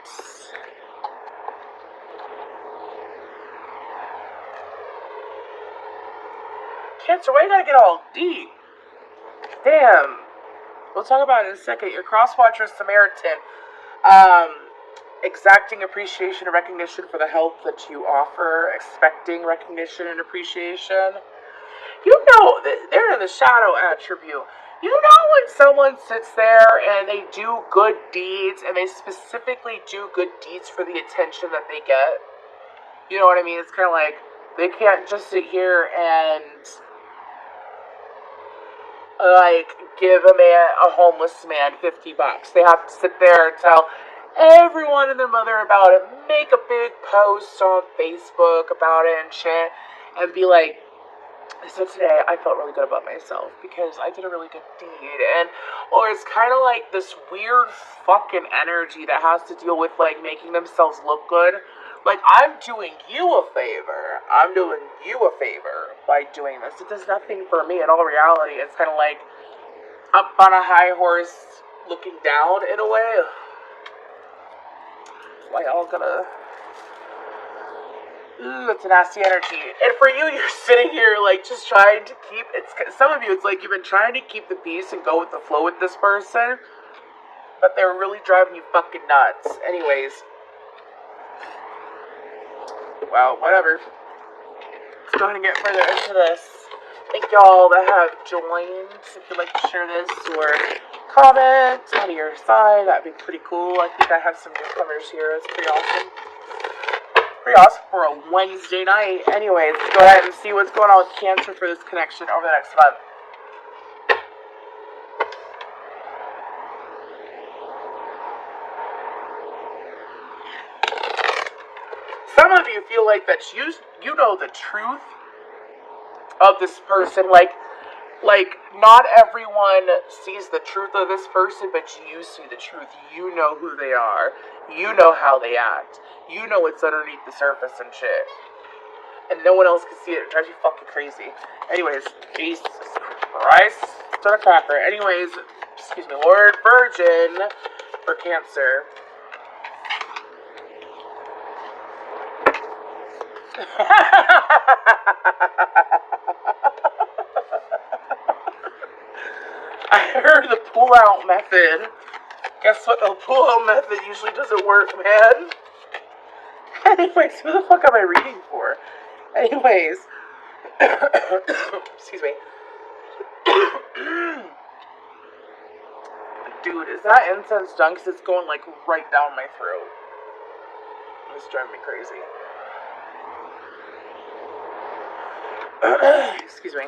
Cancer, why you gotta get all deep? Damn. We'll talk about it in a second. Your crosswatcher Samaritan. Exacting appreciation and recognition for the help that you offer. Expecting recognition and appreciation. You know, they're in the shadow attribute. You know when someone sits there and they do good deeds, and they specifically do good deeds for the attention that they get? You know what I mean? It's kind of like, they can't just sit here and like give a homeless man $50. They have to sit there and tell everyone and their mother about it, make a big post on Facebook about it and shit, and be like, so today I felt really good about myself because I did a really good deed. And or it's kind of like this weird fucking energy that has to deal with like making themselves look good. Like, I'm doing you a favor. I'm doing you a favor by doing this. It does nothing for me. In all reality, it's kind of like up on a high horse looking down in a way. Why y'all gonna... Ooh, it's a nasty energy. And for you, you're sitting here, like, just trying to keep... Some of you, it's like you've been trying to keep the peace and go with the flow with this person, but they're really driving you fucking nuts. Anyways... Well, whatever. Let's go ahead and get further into this. Thank y'all that have joined. If you'd like to share this or comment on your side, that'd be pretty cool. I think I have some newcomers here. It's pretty awesome. Pretty awesome for a Wednesday night. Anyways, let's go ahead and see what's going on with Cancer for this connection over the next month. Some of you feel like that you know the truth of this person. Like not everyone sees the truth of this person, but you see the truth. You know who they are. You know how they act. You know what's underneath the surface and shit. And no one else can see it. It drives you fucking crazy. Anyways, Jesus Christ. Son of a cracker. Anyways, excuse me, Lord Virgin for Cancer. I heard the pull-out method. Guess what? The pull-out method usually doesn't work, man. Anyways, who the fuck am I reading for? Anyways. Excuse me. Dude, is that incense done? Because it's going, like, right down my throat. It's driving me crazy. Excuse me.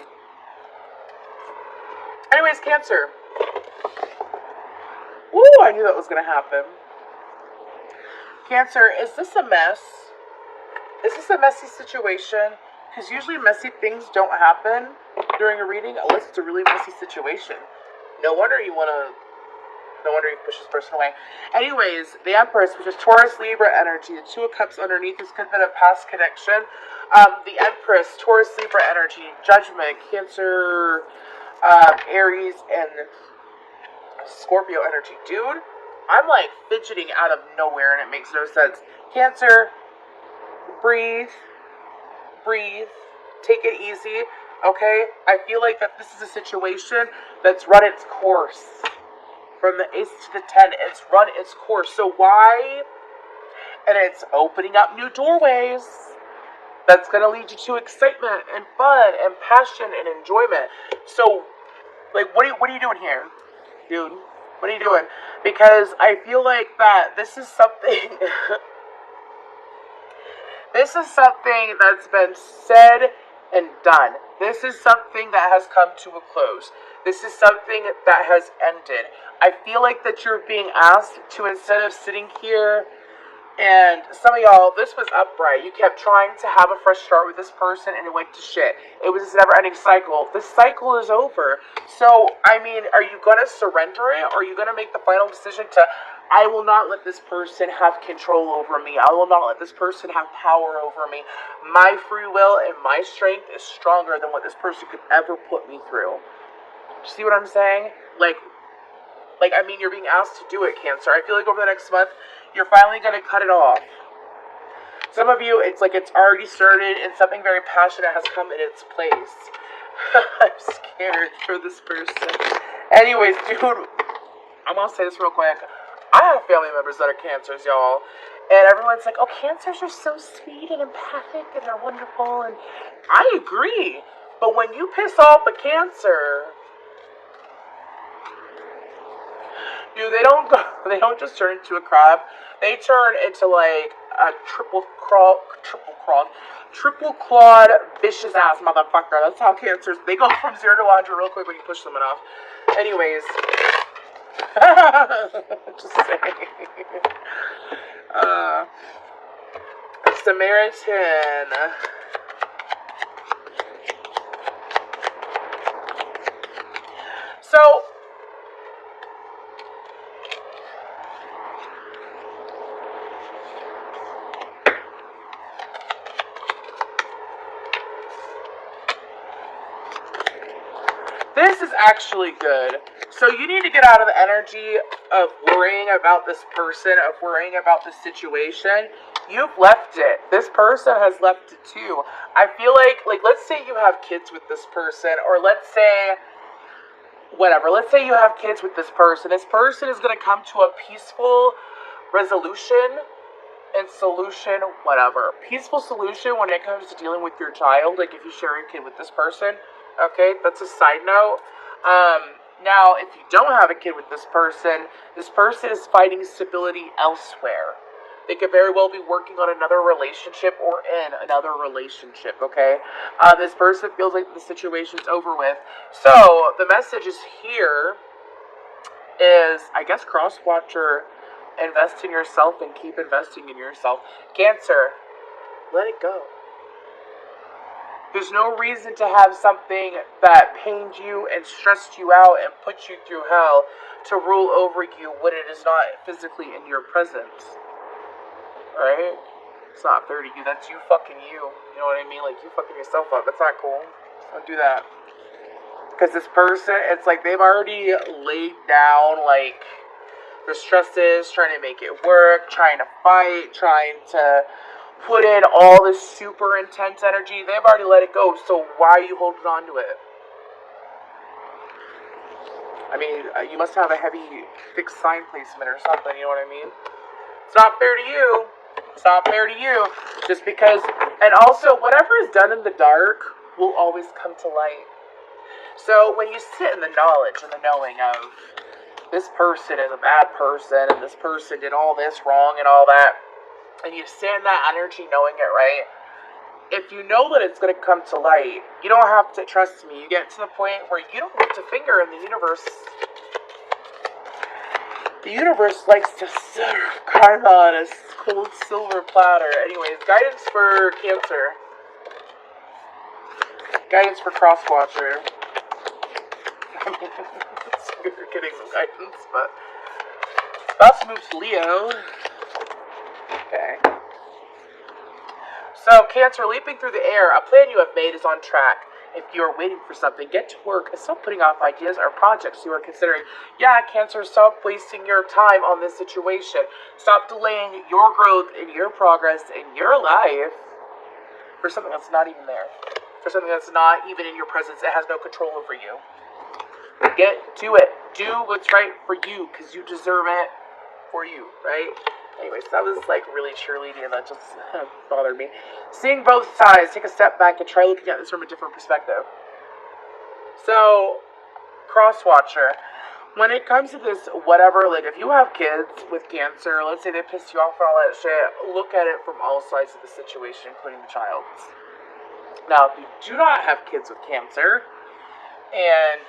Anyways, Cancer. Woo, I knew that was going to happen. Cancer, is this a mess? Is this a messy situation? Because usually messy things don't happen during a reading unless it's a really messy situation. No wonder you push this person away. Anyways, the Empress, which is Taurus, Libra energy. The Two of Cups underneath this could have been a past connection. The Empress, Taurus, Libra energy. Judgment, Cancer, Aries, and Scorpio energy. Dude, I'm like fidgeting out of nowhere and it makes no sense. Cancer, breathe. Take it easy, okay? I feel like that this is a situation that's run its course. From the Ace to the 10, it's run its course. So why? And it's opening up new doorways. That's going to lead you to excitement and fun and passion and enjoyment. So, like, what are you doing here, dude? What are you doing? Because I feel like that this is something. This is something that's been said and done. This is something that has come to a close. This is something that has ended. I feel like that you're being asked to, instead of sitting here, and some of y'all, this was upright. You kept trying to have a fresh start with this person and it went to shit. It was this never-ending cycle. This cycle is over. So, I mean, are you going to surrender it? Or are you going to make the final decision to, I will not let this person have control over me. I will not let this person have power over me. My free will and my strength is stronger than what this person could ever put me through. See what I'm saying? I mean, you're being asked to do it, Cancer. I feel like over the next month, you're finally going to cut it off. Some of you, it's like it's already started and something very passionate has come in its place. I'm scared for this person. Anyways, dude, I'm going to say this real quick. I have family members that are Cancers, y'all. And everyone's like, oh, Cancers are so sweet and empathic and they're wonderful. And I agree. But when you piss off a Cancer, dude, they don't just turn into a crab. They turn into like a triple clawed, vicious ass motherfucker. That's how Cancers, they go from 0 to 100 real quick when you push them enough. Anyways, just saying. Samaritan. So, this is actually good. So you need to get out of the energy of worrying about this person, of worrying about the situation. You've left it. This person has left it too. I feel like let's say you have kids with this person, or let's say, whatever, let's say you have kids with this person. This person is going to come to a peaceful resolution and solution, whatever. Peaceful solution when it comes to dealing with your child, like if you share your kid with this person. Okay, that's a side note. Now, if you don't have a kid with this person is fighting stability elsewhere. They could very well be working on another relationship or in another relationship, okay? This person feels like the situation's over with. So, the message is here is, I guess, cross-watcher, invest in yourself and keep investing in yourself. Cancer, let it go. There's no reason to have something that pained you and stressed you out and put you through hell to rule over you when it is not physically in your presence. Right? It's not fair to you. That's you fucking you. You know what I mean? Like, you fucking yourself up. That's not cool. Don't do that. Because this person, it's like they've already laid down, like, the stresses, trying to make it work, trying to fight, trying to put in all this super intense energy. They've already let it go, so why are you holding on to it? I mean, you must have a heavy fixed sign placement or something, you know what I mean? It's not fair to you. It's not fair to you. Just because, and also, whatever is done in the dark will always come to light. So, when you sit in the knowledge and the knowing of this person is a bad person, and this person did all this wrong and all that, and you sit in that energy knowing it, right? If you know that it's going to come to light, you don't have to, trust me, you get to the point where you don't lift a finger in the universe. The universe likes to serve karma on a cold silver platter. Anyways, guidance for Cancer. Guidance for Crosswatcher. I mean, you're getting some guidance, but about to move to Leo. Okay. So, Cancer, leaping through the air, a plan you have made is on track. If you are waiting for something, get to work and stop putting off ideas or projects you are considering. Yeah, Cancer, stop wasting your time on this situation. Stop delaying your growth and your progress in your life for something that's not even there. For something that's not even in your presence. It has no control over you. Get to it. Do what's right for you, because you deserve it for you, right? Anyways, that was like really cheerleading, and that just bothered me. Seeing both sides, take a step back and try looking at this from a different perspective. So, cross-watcher. When it comes to this, whatever, like, if you have kids with cancer, let's say they piss you off and all that shit, look at it from all sides of the situation, including the child's. Now, if you do not have kids with cancer, and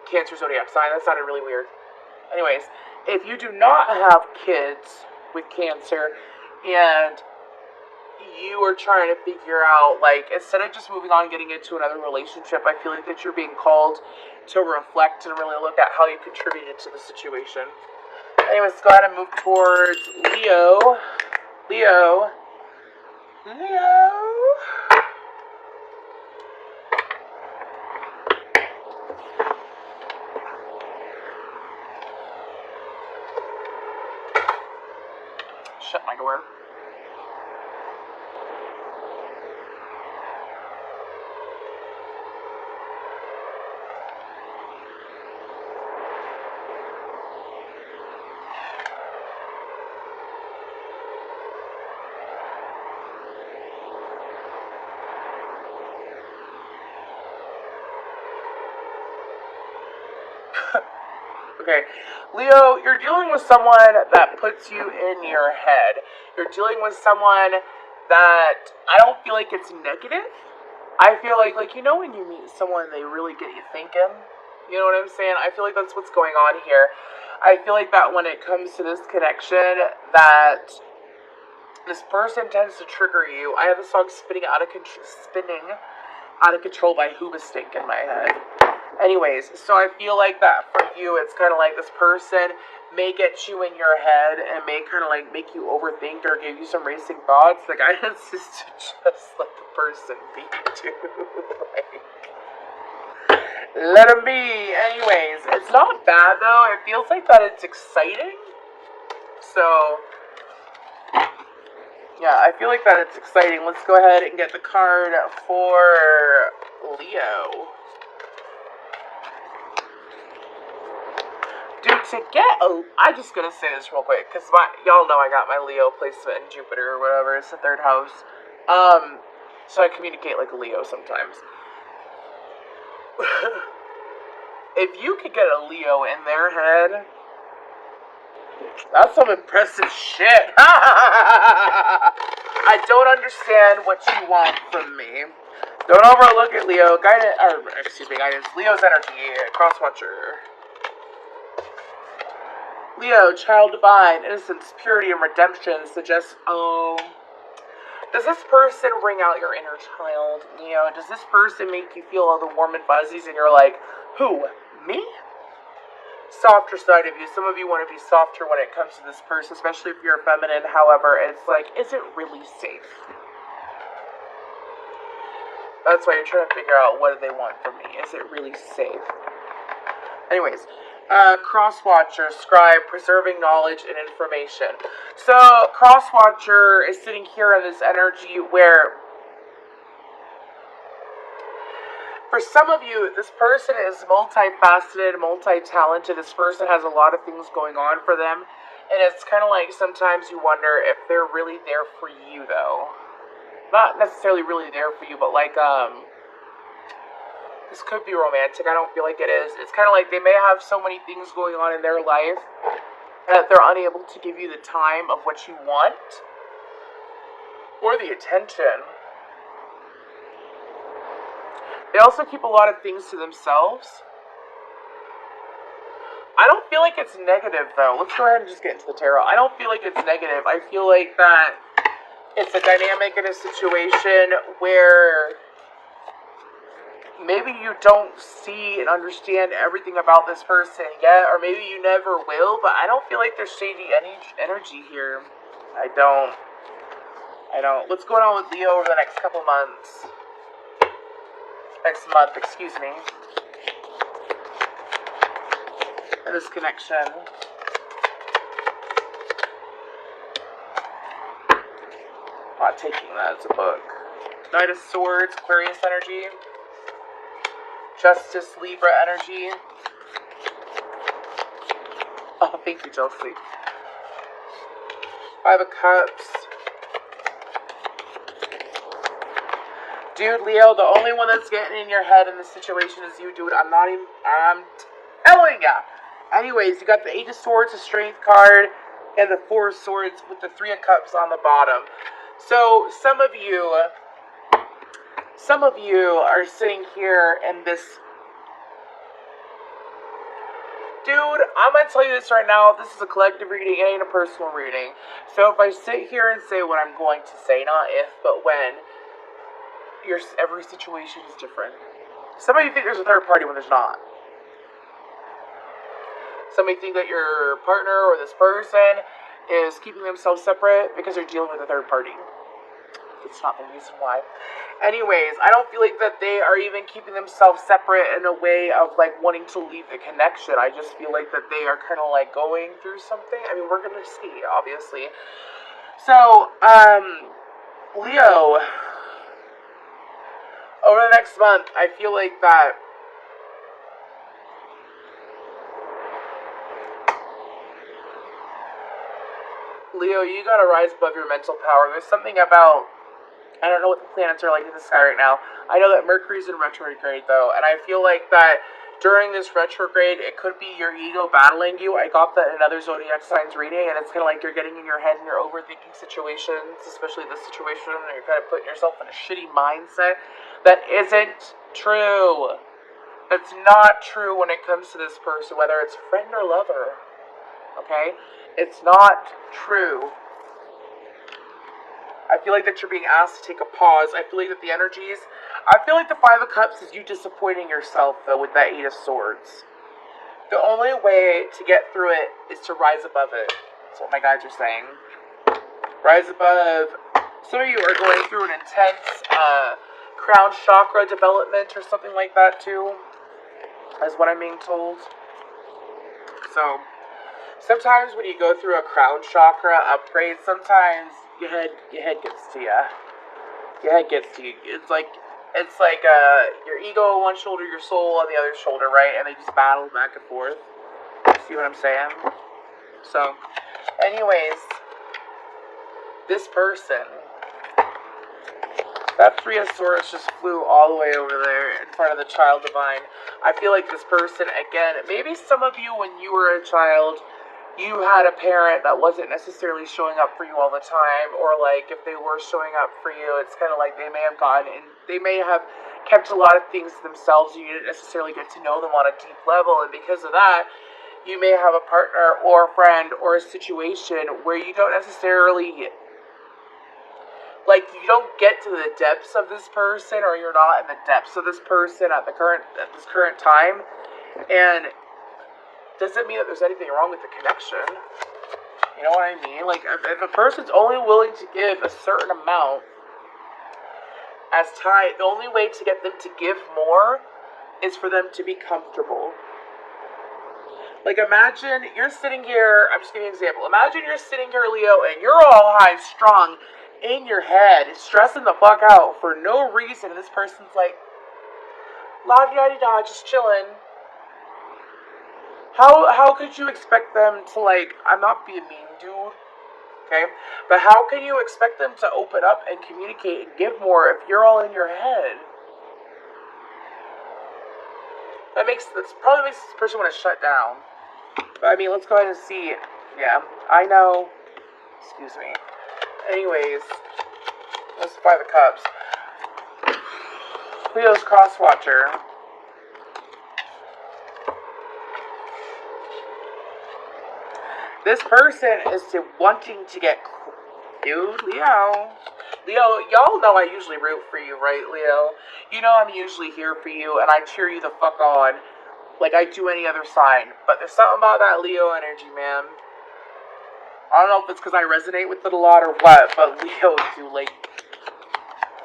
cancer zodiac sign, that sounded really weird. Anyways, if you do not have kids with cancer, and you are trying to figure out, like, instead of just moving on and getting into another relationship, I feel like that you're being called to reflect and really look at how you contributed to the situation. Anyways, let's go ahead and move towards Leo. Leo. Shut my door. Okay, Leo, you're dealing with someone that puts you in your head. You're dealing with someone that I don't feel like it's negative. I feel like you know when you meet someone, they really get you thinking. You know what I'm saying? I feel like that's what's going on here. I feel like that when it comes to this connection, that this person tends to trigger you. I have the song spinning out of control by Hoobastank in my head. Anyways, so I feel like that for you, it's kind of like this person may get you in your head and may kind of like make you overthink or give you some racing thoughts. The guidance is to just let the person be, too. Let them be. Anyways, it's not bad though. It feels like that it's exciting. So, yeah, I feel like that it's exciting. Let's go ahead and get the card for Leo. Dude, I'm just gonna say this real quick, because y'all know I got my Leo placement in Jupiter or whatever, it's the 3rd house. So I communicate like a Leo sometimes. If you could get a Leo in their head, that's some impressive shit. I don't understand what you want from me. Don't overlook it, Leo. Guidance. Leo's energy, crosswatcher. Leo, child divine, innocence, purity, and redemption suggests, does this person bring out your inner child? Leo, does this person make you feel all the warm and fuzzies and you're like, who, me? Softer side of you. Some of you want to be softer when it comes to this person, especially if you're feminine. However, it's like, is it really safe? That's why you're trying to figure out what do they want from me. Is it really safe? Anyways. Crosswatcher, scribe, preserving knowledge and information. So, Crosswatcher is sitting here in this energy where, for some of you, this person is multifaceted, multi-talented. This person has a lot of things going on for them. And it's kind of like sometimes you wonder if they're really there for you, though. Not necessarily really there for you, but like, this could be romantic. I don't feel like it is. It's kind of like they may have so many things going on in their life that they're unable to give you the time of what you want or the attention. They also keep a lot of things to themselves. I don't feel like it's negative, though. Let's go ahead and just get into the tarot. I don't feel like it's negative. I feel like that it's a dynamic in a situation where maybe you don't see and understand everything about this person yet, or maybe you never will, but I don't feel like there's shady energy here. I don't. What's going on with Leo over the next couple months? Next month, excuse me. And this connection. Not taking that as a book. Knight of Swords, Aquarius energy. Justice, Libra energy. Oh, thank you, Chelsea. Five of Cups. Dude, Leo, the only one that's getting in your head in this situation is you, dude. I'm telling ya. Anyways, you got the Eight of Swords, the Strength card, and the Four of Swords with the Three of Cups on the bottom. So, some of you are sitting here in this... Dude, I'm going to tell you this right now. This is a collective reading. It ain't a personal reading. So if I sit here and say what I'm going to say, not if, but when, every situation is different. Some of you think there's a third party when there's not. Some of you think that your partner or this person is keeping themselves separate because they're dealing with a third party. It's not the reason why. Anyways, I don't feel like that they are even keeping themselves separate in a way of like wanting to leave the connection. I just feel like that they are kind of like going through something. I mean, we're going to see, obviously. So, Leo, over the next month, I feel like that Leo, you gotta rise above your mental power. There's something about, I don't know what the planets are like in the sky right now. I know that Mercury's in retrograde, though, and I feel like that during this retrograde, it could be your ego battling you. I got that in another zodiac signs reading, and it's kind of like you're getting in your head and you're overthinking situations, especially this situation, and you're kind of putting yourself in a shitty mindset that isn't true. It's not true when it comes to this person, whether it's friend or lover. Okay? It's not true. I feel like that you're being asked to take a pause. I feel like that the energies... I feel like the Five of Cups is you disappointing yourself, though, with that Eight of Swords. The only way to get through it is to rise above it. That's what my guides are saying. Rise above. Some of you are going through an intense crown chakra development or something like that, too. Is what I'm being told. So... sometimes when you go through a crown chakra upgrade, sometimes your head gets to you. Your head gets to you. It's like your ego on one shoulder, your soul on the other shoulder, right? And they just battle back and forth. See what I'm saying? So, anyways, this person, that Three of Swords just flew all the way over there in front of the Child Divine. I feel like this person, again, maybe some of you when you were a child, you had a parent that wasn't necessarily showing up for you all the time, or like if they were showing up for you, it's kind of like they may have gone and they may have kept a lot of things to themselves and you didn't necessarily get to know them on a deep level, and because of that, you may have a partner or a friend or a situation where you don't necessarily, like, you don't get to the depths of this person, or you're not in the depths of this person at this current time, and doesn't mean that there's anything wrong with the connection. You know what I mean? Like, if a person's only willing to give a certain amount as time, the only way to get them to give more is for them to be comfortable. Like, imagine you're sitting here, I'm just giving you an example. Imagine you're sitting here, Leo, and you're all high strung in your head, stressing the fuck out for no reason, and this person's like, la-di-da-di-da, just chilling. How could you expect them to, like, I'm not being mean, dude, okay? But how can you expect them to open up and communicate and give more if you're all in your head? That probably makes this person want to shut down. But, I mean, let's go ahead and see. Yeah, I know. Excuse me. Anyways, let's Five of Cups. Leo's Crosswatcher. This person is wanting to get... Dude, Leo, y'all know I usually root for you, right, Leo? You know I'm usually here for you, and I cheer you the fuck on, like I do any other sign. But there's something about that Leo energy, man. I don't know if it's because I resonate with it a lot or what, but Leo, dude, like...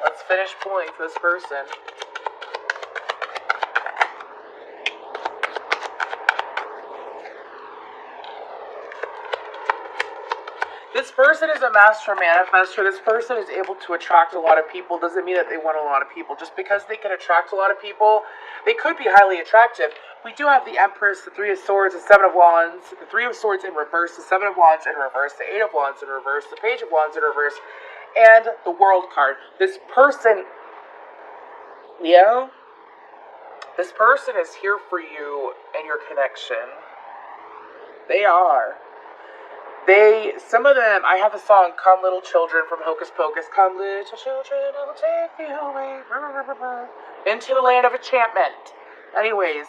Let's finish pulling for this person. This person is a master manifestor. This person is able to attract a lot of people. Doesn't mean that they want a lot of people. Just because they can attract a lot of people, they could be highly attractive. We do have the Empress, the Three of Swords, the Seven of Wands, the Three of Swords in reverse, the Seven of Wands in reverse, the Eight of Wands in reverse, the Page of Wands in reverse, and the World card. This person, Leo, this person is here for you and your connection. They are. Some of them, I have a song, Come Little Children from Hocus Pocus. Come little children, I'll take you away. Into the land of enchantment. Anyways,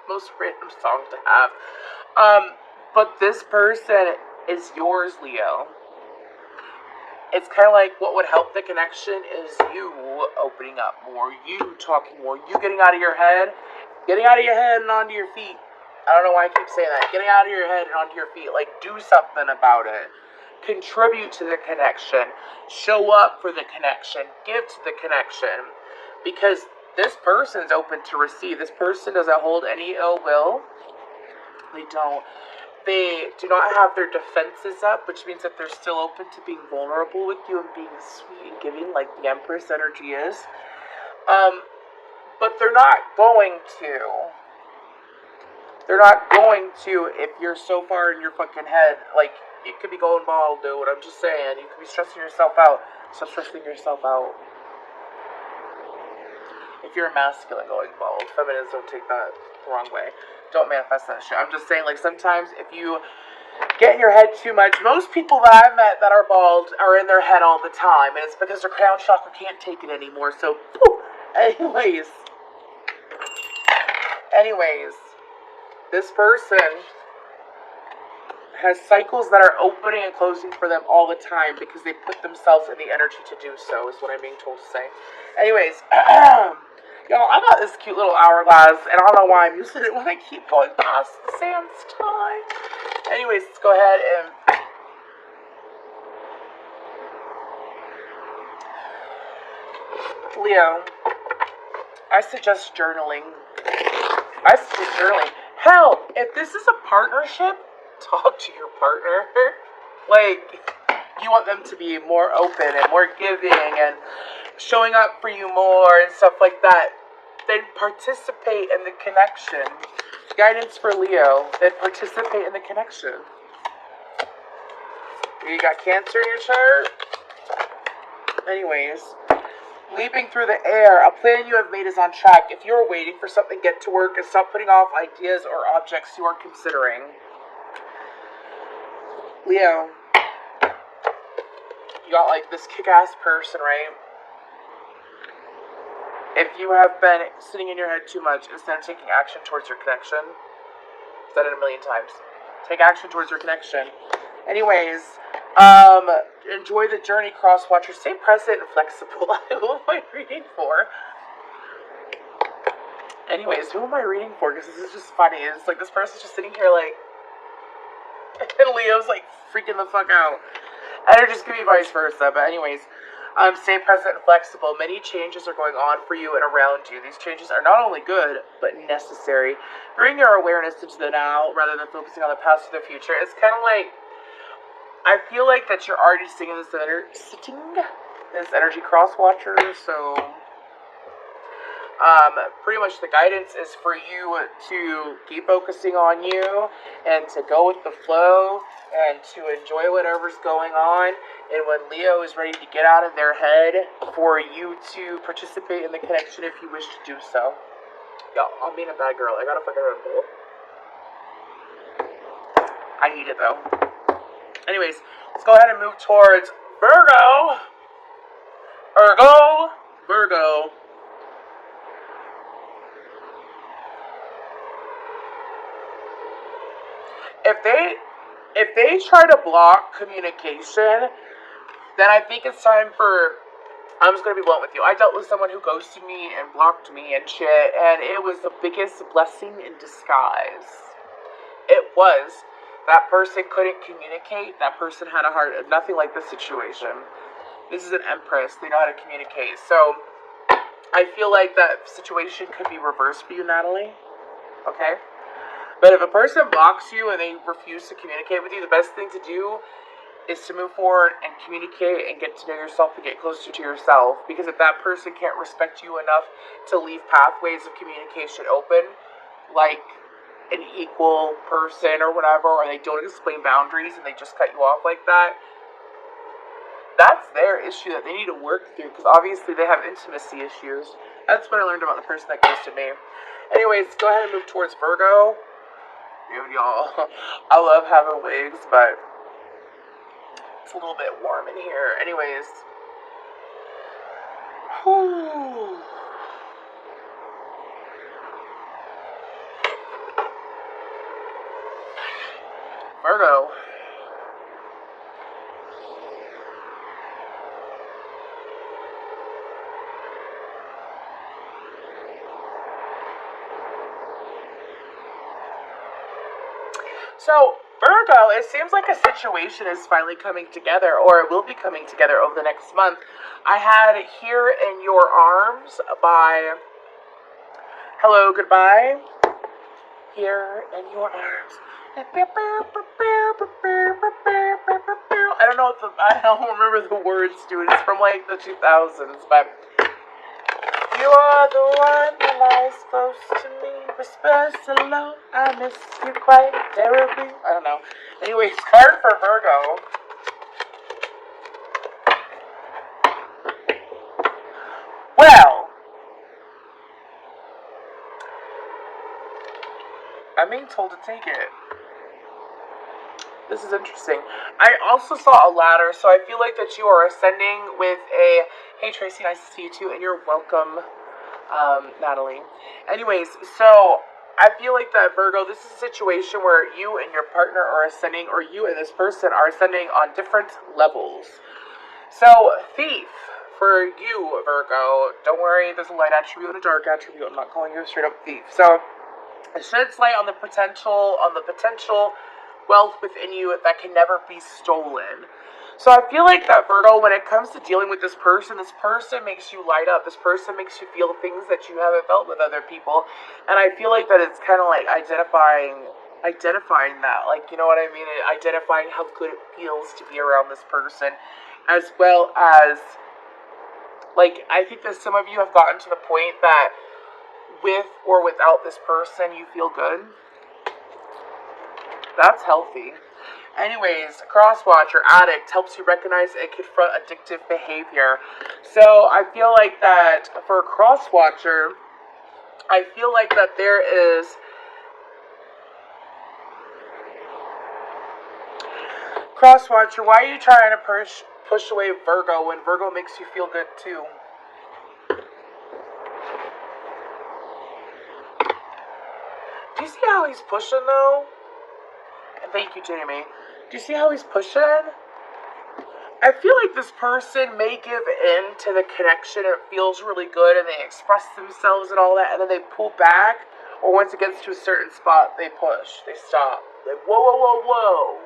most random song to have. But this person is yours, Leo. It's kind of like what would help the connection is you opening up more, you talking more, you getting out of your head and onto your feet. I don't know why I keep saying that. Getting out of your head and onto your feet. Like, do something about it. Contribute to the connection. Show up for the connection. Give to the connection. Because this person's open to receive. This person doesn't hold any ill will. They don't. They do not have their defenses up, which means that they're still open to being vulnerable with you and being sweet and giving, like the Empress energy is. But they're not going to. They're not going to if you're so far in your fucking head. Like, you could be going bald, dude. I'm just saying. You could be stressing yourself out. Stop stressing yourself out. If you're a masculine going bald, feminists don't take that the wrong way. Don't manifest that shit. I'm just saying, like, sometimes if you get in your head too much, most people that I've met that are bald are in their head all the time. And it's because their crown chakra can't take it anymore. So, anyways. This person has cycles that are opening and closing for them all the time because they put themselves in the energy to do so, is what I'm being told to say. Anyways, y'all, I got this cute little hourglass, and I don't know why I'm using it when I keep going past the Sam's time. Anyways, let's go ahead and... Leo, I suggest journaling. Hell, if this is a partnership, talk to your partner. Like, you want them to be more open and more giving and showing up for you more and stuff like that. Then participate in the connection. Guidance for Leo, then participate in the connection. You got Cancer in your chart? Anyways, leaping through the air, a plan you have made is on track. If you are waiting for something, get to work and stop putting off ideas or objects you are considering. Leo, you got like this kick-ass person, right? If you have been sitting in your head too much, instead of taking action towards your connection, I've said it a million times, take action towards your connection. Anyways, enjoy the journey, cross-watcher. Stay present and flexible. Who am I reading for? Anyways, who am I reading for? Because this is just funny. It's like this person's just sitting here like... And Leo's like freaking the fuck out. And it just could be vice versa. But anyways, stay present and flexible. Many changes are going on for you and around you. These changes are not only good, but necessary. Bring your awareness into the now rather than focusing on the past or the future. It's kind of like... I feel like that you're already sitting this energy cross watcher, so pretty much the guidance is for you to keep focusing on you and to go with the flow and to enjoy whatever's going on. And when Leo is ready to get out of their head, for you to participate in the connection if you wish to do so. Yo, I'm being a bad girl. I gotta fucking Red Bull. I need it though. Anyways, let's go ahead and move towards Virgo. Virgo. If they try to block communication, then I think it's time for... I'm just going to be blunt with you. I dealt with someone who ghosted me and blocked me and shit, and it was the biggest blessing in disguise. It was. That person couldn't communicate. That person had a heart. Nothing like this situation. This is an Empress. They know how to communicate. So, I feel like that situation could be reversed for you, Natalie. Okay? But if a person blocks you and they refuse to communicate with you, the best thing to do is to move forward and communicate and get to know yourself and get closer to yourself. Because if that person can't respect you enough to leave pathways of communication open, like an equal person or whatever, or they don't explain boundaries and they just cut you off like that, that's their issue that they need to work through, because obviously they have intimacy issues. That's what I learned about the person that ghosted me. Anyways, go ahead and move towards Virgo. Dude, y'all, I love having wigs, but it's a little bit warm in here. Anyways. Whew. Virgo. So, Virgo, it seems like a situation is finally coming together, or it will be coming together over the next month. I had Here in Your Arms by Hello, Goodbye. Here in Your Arms. I don't remember the words, dude. It's from like the 2000s, but you are the one that lies close to me, whispers hello, I miss you quite terribly. I don't know. Anyways, card for Virgo. Well, I'm being told to take it. This is interesting. I also saw a ladder, so I feel like that you are ascending with a, hey Tracy, nice to see you too, and you're welcome, Natalie. Anyways, so I feel like that, Virgo, this is a situation where you and your partner are ascending, or you and this person are ascending on different levels. So, Thief, for you, Virgo, don't worry, there's a light attribute and a dark attribute. I'm not calling you a straight up thief. So, it sheds light on the potential wealth within you that can never be stolen. So I feel like that, Virgo, when it comes to dealing with this person makes you light up. This person makes you feel things that you haven't felt with other people. And I feel like that it's kind of like identifying that, like, you know what I mean? Identifying how good it feels to be around this person, as well as, like, I think that some of you have gotten to the point that with or without this person, you feel good. That's healthy. Anyways, Crosswatcher, Addict, helps you recognize and confront addictive behavior. So, I feel like that for Crosswatcher, I feel like that there is Crosswatcher, why are you trying to push away Virgo when Virgo makes you feel good too? Do you see how he's pushing though? And thank you, Jamie. Do you see how he's pushing? I feel like this person may give in to the connection. It feels really good and they express themselves and all that, and then they pull back, or once it gets to a certain spot, they push. They stop. Like, whoa, whoa, whoa, whoa.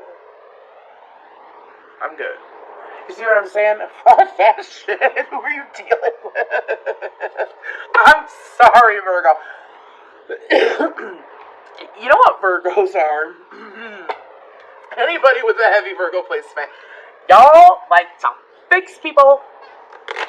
I'm good. You see what I'm saying? Fuck that shit. Who are you dealing with? I'm sorry, Virgo. You know what Virgos are? Anybody with a heavy Virgo placement, y'all like to fix people.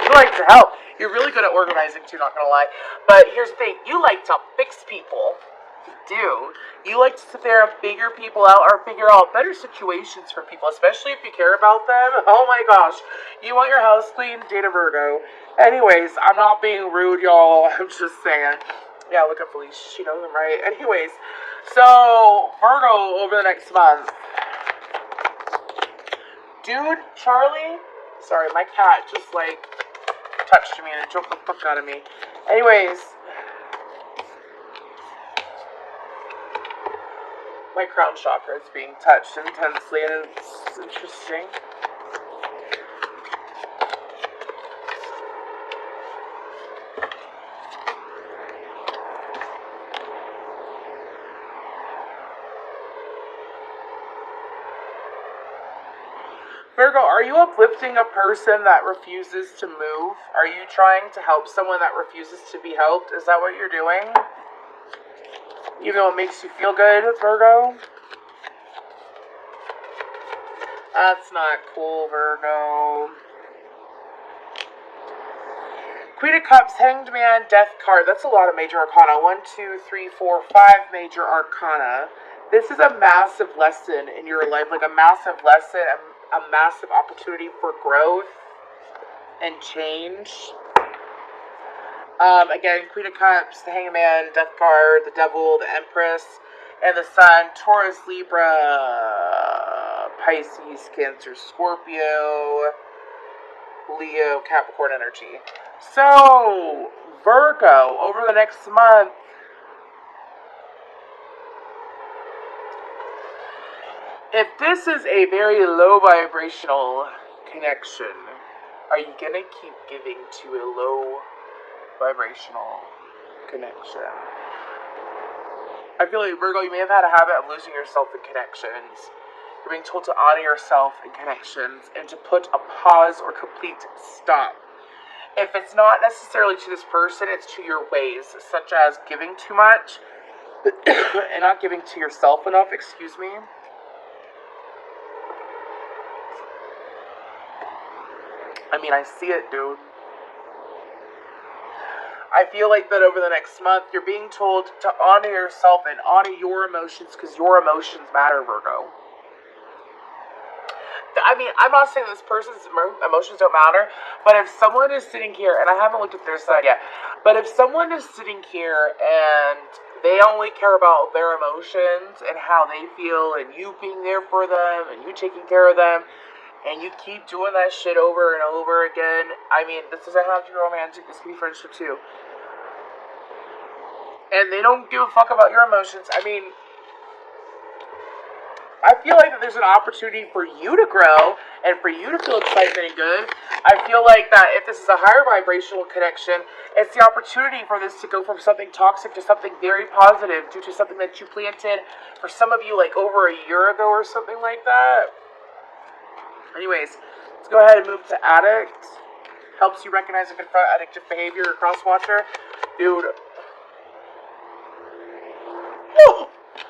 You like to help. You're really good at organizing too, not gonna lie. But here's the thing, you like to fix people. You do. You like to sit there and figure people out, or figure out better situations for people, especially if you care about them. Oh my gosh. You want your house clean, date a Virgo. Anyways, I'm not being rude, y'all. I'm just saying. Yeah, look at Felicia. She knows them, right? Anyways, so Virgo over the next month. Dude, Charlie. Sorry, my cat just like touched me and it joked the fuck out of me. Anyways, my crown chakra is being touched intensely and it's interesting. Virgo, are you uplifting a person that refuses to move? Are you trying to help someone that refuses to be helped? Is that what you're doing? Even though it makes you feel good, Virgo? That's not cool, Virgo. Queen of Cups, Hanged Man, Death card. That's a lot of major arcana. 1, 2, 3, 4, 5 major arcana. This is a massive lesson in your life, like a massive lesson, a massive opportunity for growth and change. Again, Queen of Cups, the Hanged Man, Death card, the Devil, the Empress, and the Sun. Taurus, Libra, Pisces, Cancer, Scorpio, Leo, Capricorn energy. So, Virgo, over the next month, if this is a very low vibrational connection, are you going to keep giving to a low vibrational connection? I feel like, Virgo, you may have had a habit of losing yourself in connections. You're being told to honor yourself in connections and to put a pause or complete stop. If it's not necessarily to this person, it's to your ways, such as giving too much and not giving to yourself enough, excuse me. I mean, I see it, dude. I feel like that over the next month, you're being told to honor yourself and honor your emotions because your emotions matter, Virgo. I mean, I'm not saying this person's emotions don't matter, but if someone is sitting here, and I haven't looked at their side yet, but if someone is sitting here and they only care about their emotions and how they feel and you being there for them and you taking care of them, and you keep doing that shit over and over again, I mean, this doesn't have to be romantic, this can be friendship too. And they don't give a fuck about your emotions. I mean, I feel like that there's an opportunity for you to grow and for you to feel excitement and good. I feel like that if this is a higher vibrational connection, it's the opportunity for this to go from something toxic to something very positive due to something that you planted for some of you like over a year ago or something like that. Anyways, let's go ahead and move to Addict. Helps you recognize and confront addictive behavior or crosswatcher. Dude.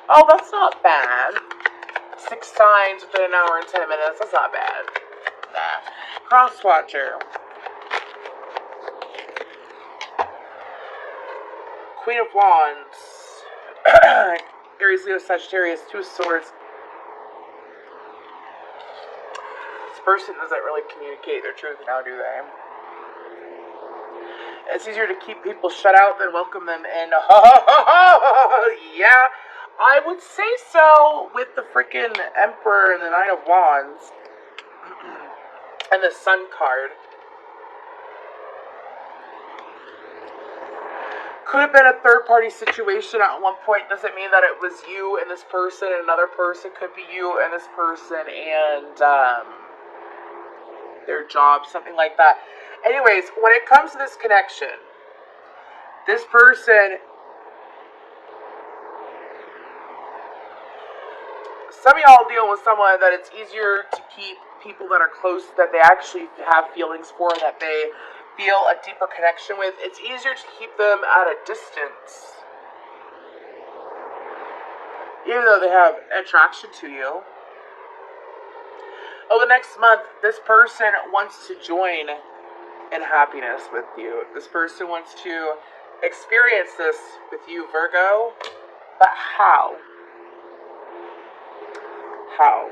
Oh, that's not bad. 6 signs within an hour and 10 minutes. That's not bad. Nah. Crosswatcher. Queen of Wands. Aries, Leo, Sagittarius. 2 swords. This person doesn't really communicate their truth now, do they? It's easier to keep people shut out than welcome them in. Yeah. I would say so with the freaking Emperor and the Knight of Wands and the Sun card. Could have been a third-party situation at one point. Doesn't mean that it was you and this person and another person. Could be you and this person and their job, something like that. Anyways, when it comes to this connection, this person... Some of y'all deal with someone that it's easier to keep people that are close, that they actually have feelings for, that they feel a deeper connection with. It's easier to keep them at a distance, even though they have attraction to you. Over the next month, this person wants to join in happiness with you. This person wants to experience this with you, Virgo. But how? How?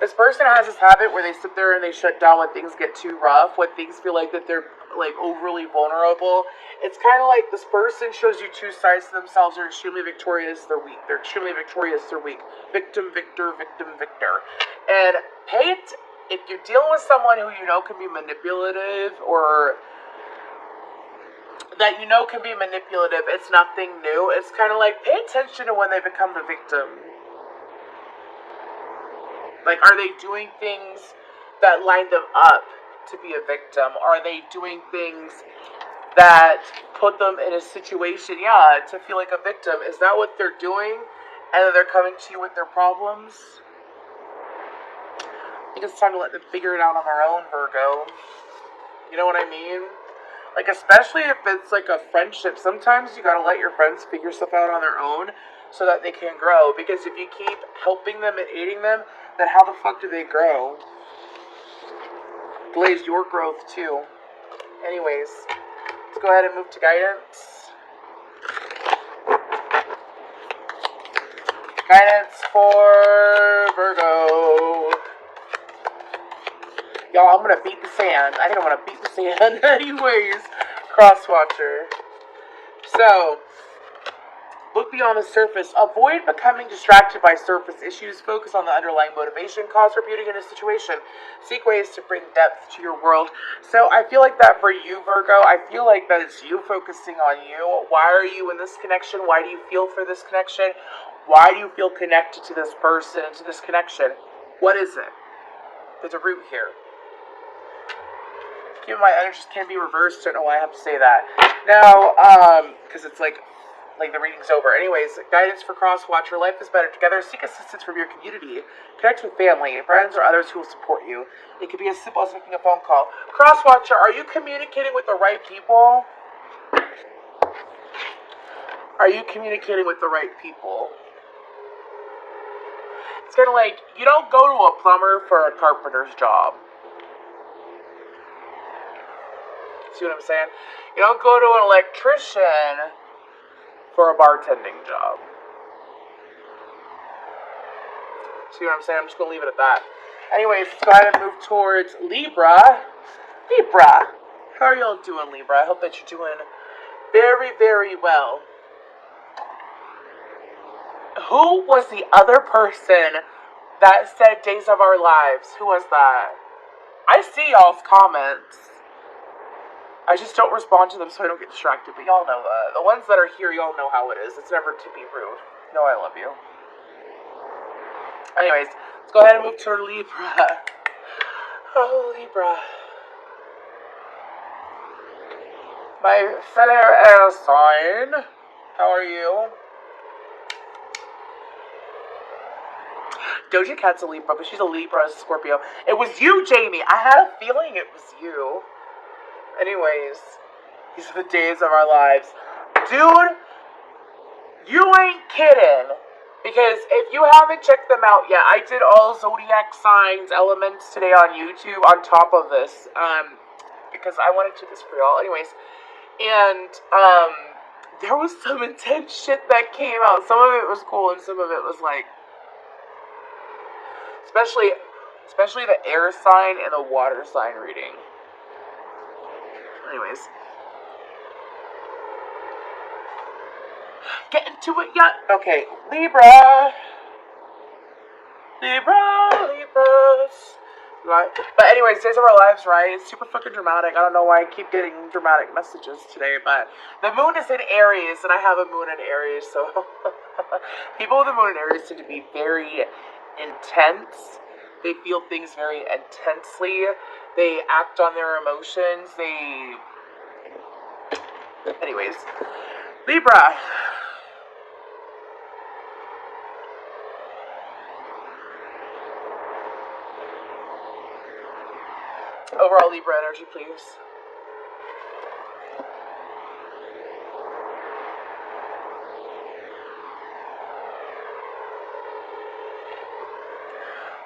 This person has this habit where they sit there and they shut down when things get too rough, when things feel like that they're like overly vulnerable. It's kind of like this person shows you 2 sides to themselves. They're extremely victorious, they're weak. They're extremely victorious, they're weak. Victim, victor, victim, victor. And if you're dealing with someone who you know can be manipulative or that you know can be manipulative, it's nothing new. It's kind of like, pay attention to when they become the victim. Like, are they doing things that line them up to be a victim? Are they doing things that put them in a situation, to feel like a victim? Is that what they're doing? And then they're coming to you with their problems? I think it's time to let them figure it out on their own, Virgo. You know what I mean? Like, especially if it's like a friendship, sometimes you gotta let your friends figure stuff out on their own. so that they can grow. Because if you keep helping them and aiding them, then how the fuck do they grow? Delays your growth too. Anyways, let's go ahead and move to guidance. Guidance for Virgo. Y'all, I'm gonna beat the sand. I think I'm gonna beat the sand. Anyways, Crosswatcher. So, look beyond the surface. Avoid becoming distracted by surface issues. Focus on the underlying motivation, cause for beauty in a situation. Seek ways to bring depth to your world. So I feel like that for you, Virgo. I feel like that it's you focusing on you. Why are you in this connection? Why do you feel for this connection? Why do you feel connected to this person and to this connection? What is it? There's a root here. Keep in mind, energies can be reversed. Don't know why I have to say that. Now, because it's like the reading's over. Anyways, guidance for Crosswatcher. Life is better together. Seek assistance from your community. Connect with family, friends, or others who will support you. It could be as simple as making a phone call. Crosswatcher, are you communicating with the right people? Are you communicating with the right people? It's kind of like, you don't go to a plumber for a carpenter's job. See what I'm saying? You don't go to an electrician for a bartending job. See what I'm saying? I'm just going to leave it at that. Anyways, let's go ahead and move towards Libra. Libra. How are y'all doing, Libra? I hope that you're doing very, very well. Who was the other person that said Days of Our Lives? Who was that? I see y'all's comments. I just don't respond to them so I don't get distracted, but y'all know that. The ones that are here, y'all know how it is. It's never to be rude. You know I love you. Anyways, let's go ahead and move to Libra. Oh, Libra. My fellow air sign. How are you? Doja Cat's a Libra, but she's a Libra as a Scorpio. It was you, Jamie. I had a feeling it was you. Anyways, these are the days of our lives. Dude, you ain't kidding. Because if you haven't checked them out yet, I did all zodiac signs, elements today on YouTube on top of this. Because I wanted to do this for y'all. Anyways, and there was some intense shit that came out. Some of it was cool and some of it was like, especially the air sign and the water sign reading. Anyways. Get into it yet? Okay, Libra. Libras. Right. But anyways, Days of Our Lives, right? It's super fucking dramatic. I don't know why I keep getting dramatic messages today, but the moon is in Aries, and I have a moon in Aries, so people with the moon in Aries tend to be very intense. They feel things very intensely. They act on their emotions. Anyways. Libra. Overall Libra energy, please.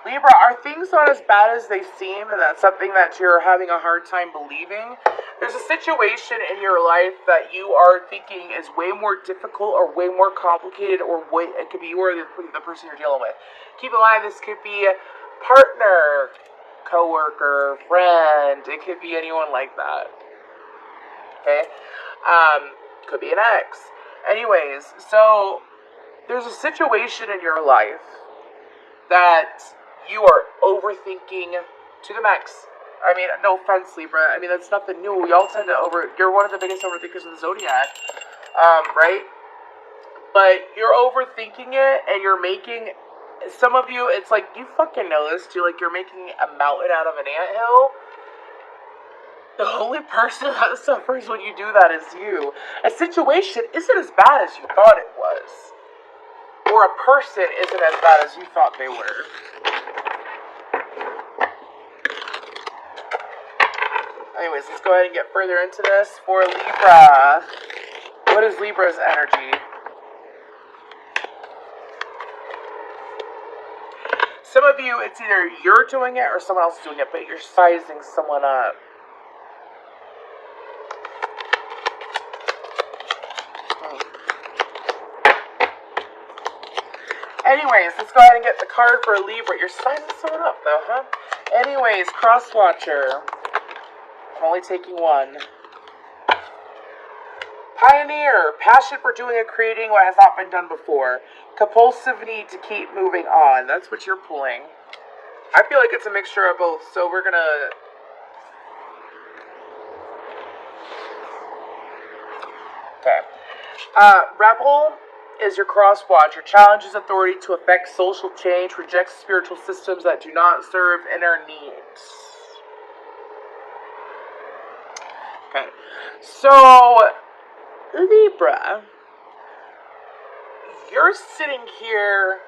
Libra, are things not as bad as they seem, and that's something that you're having a hard time believing? There's a situation in your life that you are thinking is way more difficult or way more complicated, or it could be you or the person you're dealing with. Keep in mind, this could be a partner, coworker, friend. It could be anyone like that. Okay? Could be an ex. Anyways, so there's a situation in your life that you are overthinking to the max. I mean, no offense, Libra. I mean, that's nothing new. Y'all tend to you're one of the biggest overthinkers in the zodiac, right? But you're overthinking it, and you're making, some of you, it's like, you fucking know this too, like you're making a mountain out of an anthill. The only person that suffers when you do that is you. A situation isn't as bad as you thought it was. Or a person isn't as bad as you thought they were. Anyways, let's go ahead and get further into this. For Libra, what is Libra's energy? Some of you, it's either you're doing it or someone else is doing it, but you're sizing someone up. Anyways, let's go ahead and get the card for Libra. You're sizing someone up, though, huh? Anyways, Cross Watcher. I'm only taking one. Pioneer. Passion for doing and creating what has not been done before. Compulsive need to keep moving on. That's what you're pulling. I feel like it's a mixture of both, so we're gonna... Okay. Rebel is your cross watcher. Challenges authority to effect social change. Rejects spiritual systems that do not serve inner needs. Okay. So, Libra, you're sitting here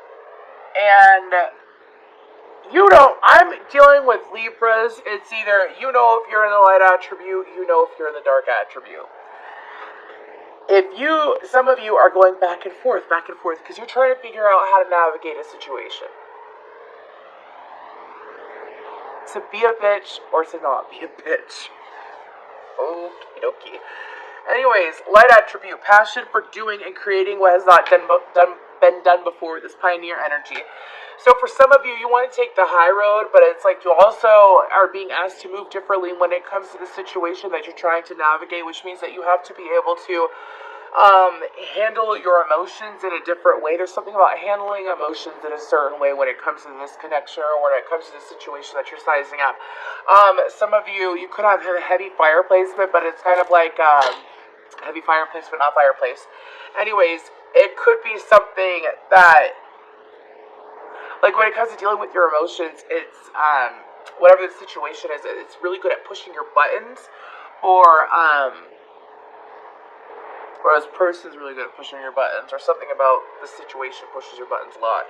and I'm dealing with Libras. It's either you know if you're in the light attribute, you know if you're in the dark attribute. Some of you are going back and forth, because you're trying to figure out how to navigate a situation. To be a bitch or to not be a bitch. Okie dokie. Anyways, light attribute, passion for doing and creating what has not been done before, this pioneer energy. So for some of you, you want to take the high road, but it's like you also are being asked to move differently when it comes to the situation that you're trying to navigate, which means that you have to be able to handle your emotions in a different way. There's something about handling emotions in a certain way when it comes to this connection or when it comes to the situation that you're sizing up. Some of you could have a heavy fire placement, but it's kind of like heavy fire placement, not fireplace. Anyways, it could be something that, like when it comes to dealing with your emotions, it's whatever the situation is, it's really good at pushing your buttons, or this person's really good at pushing your buttons, or something about the situation pushes your buttons a lot.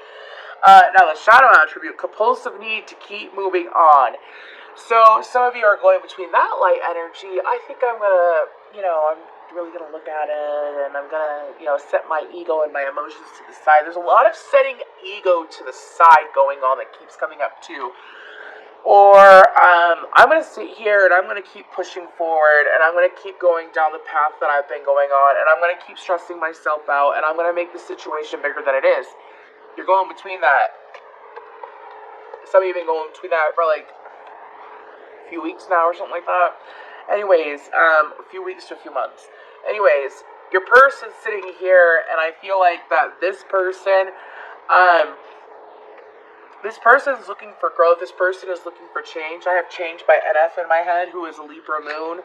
Now the shadow attribute, compulsive need to keep moving on. So some of you are going between that light energy. I think I'm gonna, I'm really gonna look at it, and I'm gonna, set my ego and my emotions to the side. There's a lot of setting ego to the side going on that keeps coming up too. Or I'm going to sit here and I'm going to keep pushing forward, and I'm going to keep going down the path that I've been going on, and I'm going to keep stressing myself out, and I'm going to make the situation bigger than it is. You're going between that. Some of you have been going between that for like a few weeks now or something like that. Anyways, a few weeks to a few months. Anyways, your person's sitting here, and I feel like that this person is looking for growth. This person is looking for change. I have change by NF in my head, who is a Libra moon.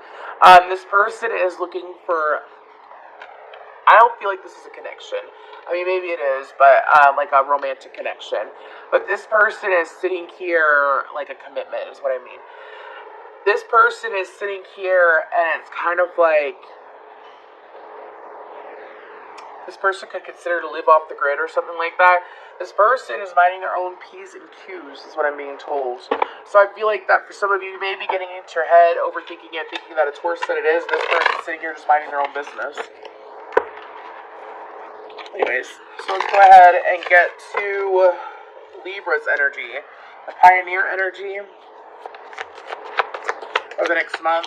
This person is looking for... I don't feel like this is a connection. I mean, maybe it is, but like a romantic connection. But this person is sitting here like a commitment is what I mean. This person is sitting here, and it's kind of like... This person could consider to live off the grid or something like that. This person is minding their own P's and Q's, is what I'm being told. So I feel like that for some of you, you may be getting into your head, overthinking it, thinking that it's worse than it is. This person's sitting here just minding their own business. Anyways, so let's go ahead and get to Libra's energy. The pioneer energy over the next month.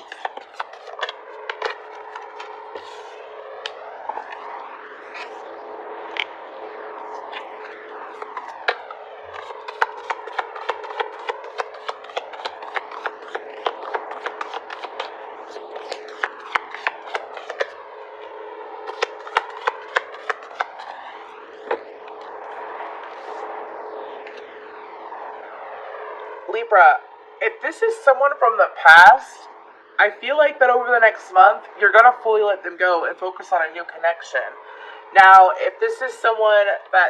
Libra, if this is someone from the past, I feel like that over the next month, you're going to fully let them go and focus on a new connection. Now, if this is someone that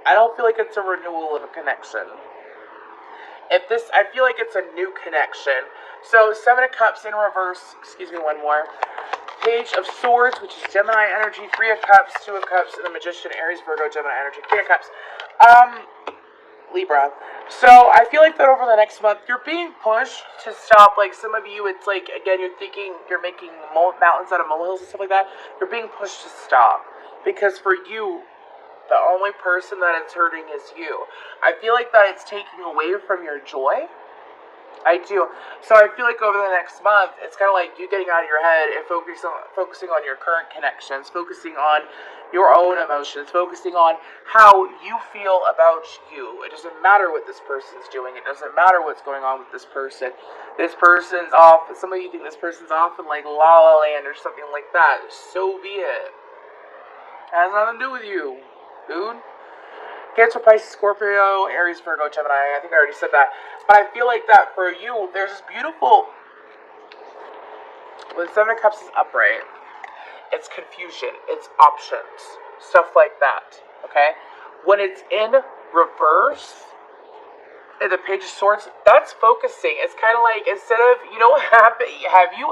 I don't feel like it's a renewal of a connection. I feel like it's a new connection. So, 7 of Cups in reverse, excuse me, one more. Page of Swords, which is Gemini energy, 3 of Cups, 2 of Cups, and the Magician, Aries, Virgo, Gemini energy, 3 of Cups. Libra. So I feel like that over the next month, you're being pushed to stop. Like some of you, it's like, again, you're thinking you're making mountains out of molehills and stuff like that. You're being pushed to stop. Because for you, The only person that it's hurting is you. I feel like that it's taking away from your joy. I do. So I feel like over the next month, it's kind of like you getting out of your head and focusing on your current connections, focusing on your own emotions, focusing on how you feel about you. It doesn't matter what this person's doing. It doesn't matter what's going on with this person. This person's off. Some of you think this person's off in like La La Land or something like that. So be it. It has nothing to do with you, dude. Cancer, Pisces, Scorpio, Aries, Virgo, Gemini. I think I already said that. But I feel like that for you, there's this beautiful... When Seven of Cups is upright, it's confusion, it's options, stuff like that, okay? When it's in reverse, in the Page of Swords, that's focusing. It's kind of like, instead of, you know what happened? Have you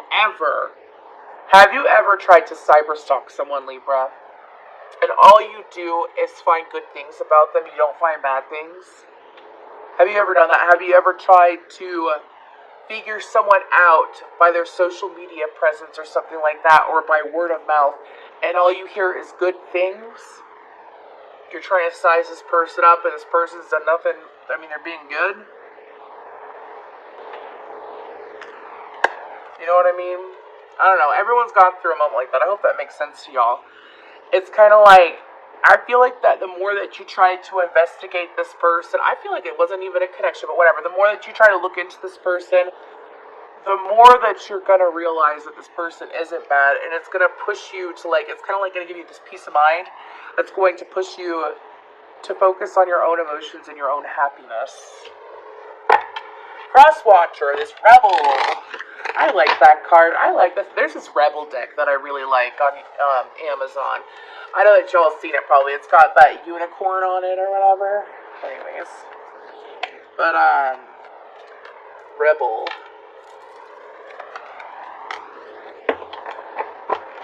ever tried to cyberstalk someone, Libra? And all you do is find good things about them, you don't find bad things? Have you ever done that? Have you ever tried to figure someone out by their social media presence or something like that, or by word of mouth, and all you hear is good things? You're trying to size this person up, and this person's done nothing. I mean, they're being good. You know what I mean? I don't know. Everyone's gone through a moment like that. I hope that makes sense to y'all. It's kind of like, I feel like that the more that you try to investigate this person, I feel like it wasn't even a connection, but whatever. The more that you try to look into this person, the more that you're going to realize that this person isn't bad, and it's going to push you to, like, it's kind of like going to give you this peace of mind that's going to push you to focus on your own emotions and your own happiness. Crosswatcher, this Rebel. I like that card. I like this. There's this Rebel deck that I really like on Amazon. I know that y'all have seen it probably. It's got that unicorn on it or whatever. Anyways. But, Rebel.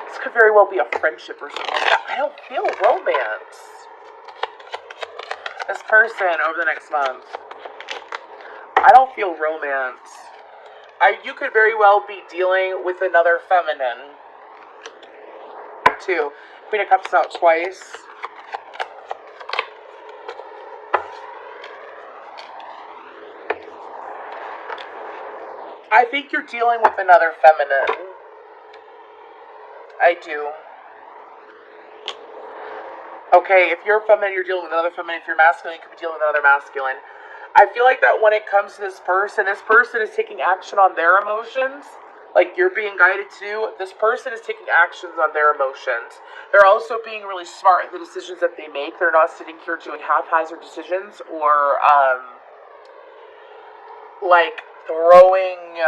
This could very well be a friendship or something like that. I don't feel romance. This person over the next month. I don't feel romance. You could very well be dealing with another feminine. Too. Queen of Cups out twice. I think you're dealing with another feminine. I do. Okay, if you're feminine, you're dealing with another feminine. If you're masculine, you could be dealing with another masculine. I feel like that when it comes to this person is taking action on their emotions. Like you're being guided to do, this person is taking actions on their emotions. They're also being really smart in the decisions that they make. They're not sitting here doing haphazard decisions or, like throwing,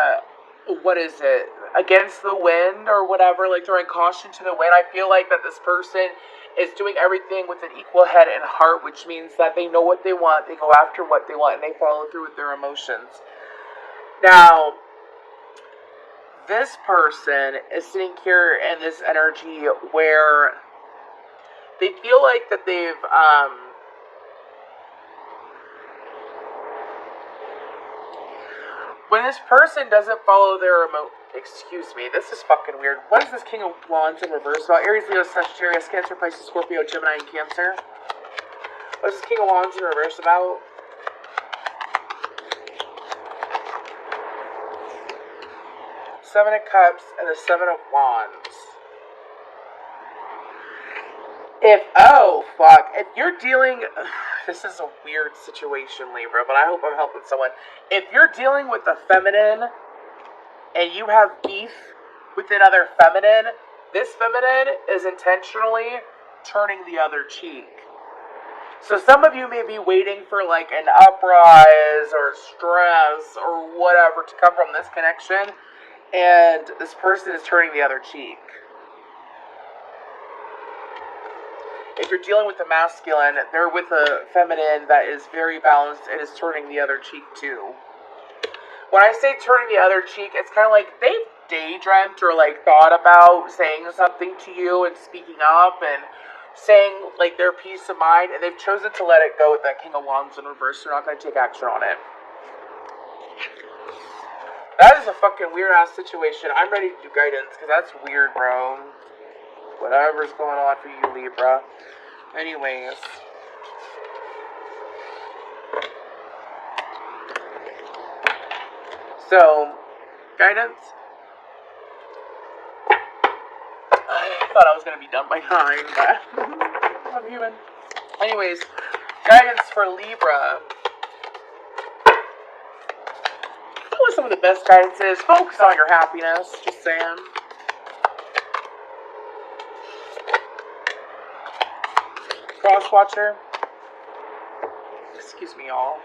against the wind or whatever, like throwing caution to the wind. I feel like that this person is doing everything with an equal head and heart, which means that they know what they want, they go after what they want, and they follow through with their emotions. Now, this person is sitting here in this energy where they feel like that they've, when this person doesn't follow their excuse me, this is fucking weird. What is this King of Wands in reverse about? Aries, Leo, Sagittarius, Cancer, Pisces, Scorpio, Gemini, and Cancer. What is this King of Wands in reverse about? Seven of Cups and the Seven of Wands. If you're dealing, this is a weird situation, Libra, but I hope I'm helping someone. If you're dealing with a feminine and you have beef with another feminine, this feminine is intentionally turning the other cheek. So some of you may be waiting for like an uprise or stress or whatever to come from this connection, and this person is turning the other cheek. If you're dealing with a masculine, they're with a feminine that is very balanced and is turning the other cheek too. When I say turning the other cheek, it's kind of like they've daydreamt or like thought about saying something to you and speaking up and saying like their peace of mind, and they've chosen to let it go with that King of Wands in reverse. They're not going to take action on it. That is a fucking weird ass situation. I'm ready to do guidance because that's weird, bro. Whatever's going on for you, Libra. Anyways. So, guidance. I thought I was going to be done by 9, but I'm human. Anyways, guidance for Libra. What some of the best guidance is? Focus on your happiness. Just saying. Crosswatcher. Excuse me, y'all.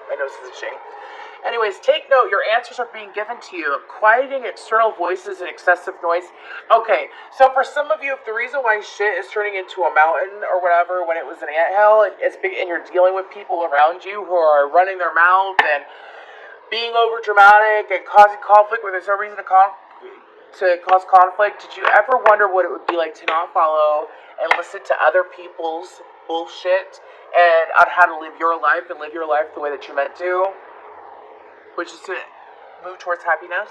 My nose is itching. Anyways, take note, your answers are being given to you. Quieting external voices and excessive noise. Okay, so for some of you, if the reason why shit is turning into a mountain or whatever when it was an anthill, and you're dealing with people around you who are running their mouth and being over dramatic and causing conflict when there's no reason to cause conflict, did you ever wonder what it would be like to not follow and listen to other people's bullshit and on how to live your life and live your life the way that you're meant to? Which is to move towards happiness.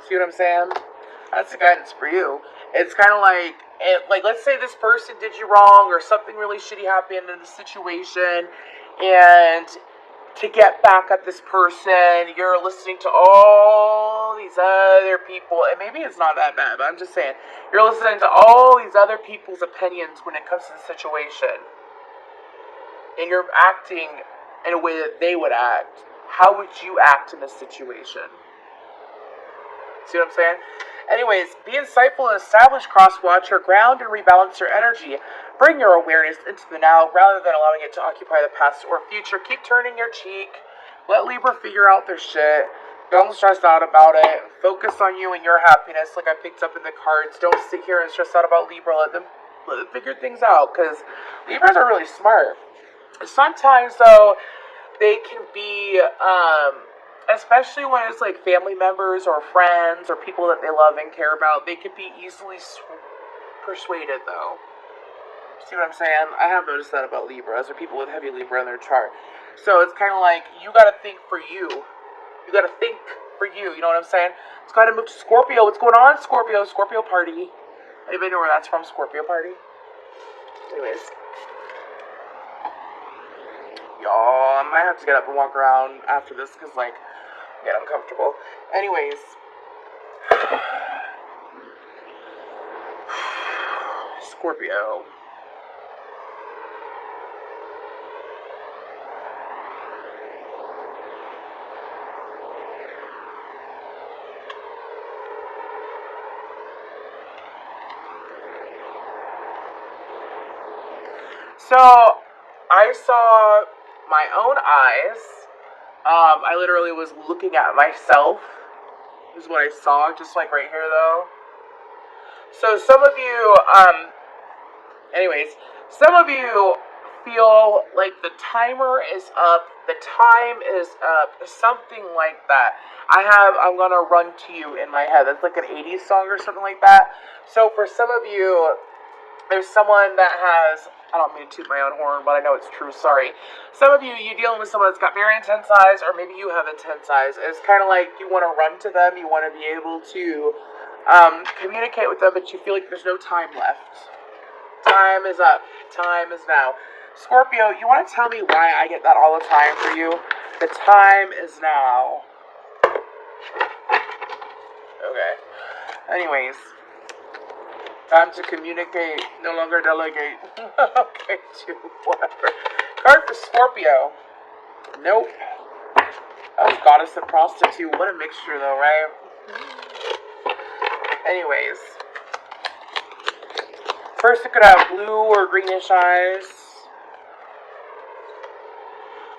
See what I'm saying? That's the guidance for you. It's kind of like, let's say this person did you wrong or something really shitty happened in the situation, and to get back at this person, you're listening to all these other people, and maybe it's not that bad, but I'm just saying, you're listening to all these other people's opinions when it comes to the situation, and you're acting in a way that they would act. How would you act in this situation? See what I'm saying? Anyways, be insightful and establish cross-watcher, ground and rebalance your energy. Bring your awareness into the now rather than allowing it to occupy the past or future. Keep turning your cheek. Let Libra figure out their shit. Don't stress out about it. Focus on you and your happiness like I picked up in the cards. Don't sit here and stress out about Libra. Let them figure things out, because Libras are really smart. Sometimes, though, they can be, especially when it's like family members or friends or people that they love and care about, they could be easily persuaded, though. See what I'm saying? I have noticed that about Libras, or people with heavy Libra in their chart. So it's kind of like, you gotta think for you. You gotta think for you, you know what I'm saying? It's gotta move to Scorpio. What's going on, Scorpio? Scorpio party. Anybody know where that's from, Scorpio party? Anyways. Y'all, I might have to get up and walk around after this because, like, I get uncomfortable. Anyways. Scorpio. So, I saw my own eyes. I literally was looking at myself, is what I saw, just like right here though. So some of you, anyways, some of you feel like the timer is up, the time is up, something like that. I'm gonna run to you in my head. That's like an 80s song or something like that. So for some of you, there's someone that has, I don't mean to toot my own horn, but I know it's true, sorry. Some of you, you're dealing with someone that's got very intense eyes, or maybe you have intense eyes. It's kind of like you want to run to them, you want to be able to communicate with them, but you feel like there's no time left. Time is up. Time is now. Scorpio, you want to tell me why I get that all the time for you? The time is now. Okay. Anyways. Time to communicate, no longer delegate. Okay, dude, whatever. Card for Scorpio. Nope. That was goddess and prostitute. What a mixture, though, right? Anyways. First, it could have blue or greenish eyes.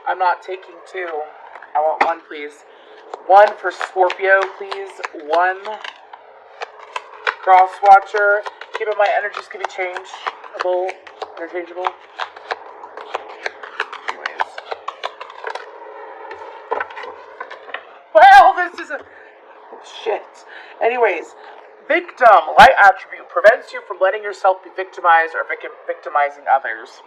I'm not taking 2. I want 1, please. 1 for Scorpio, please. 1. Crosswatcher. Keep in mind, energies can be changeable, interchangeable. Anyways. Well, this is a... shit. Anyways. Victim, light attribute, prevents you from letting yourself be victimized or victimizing others.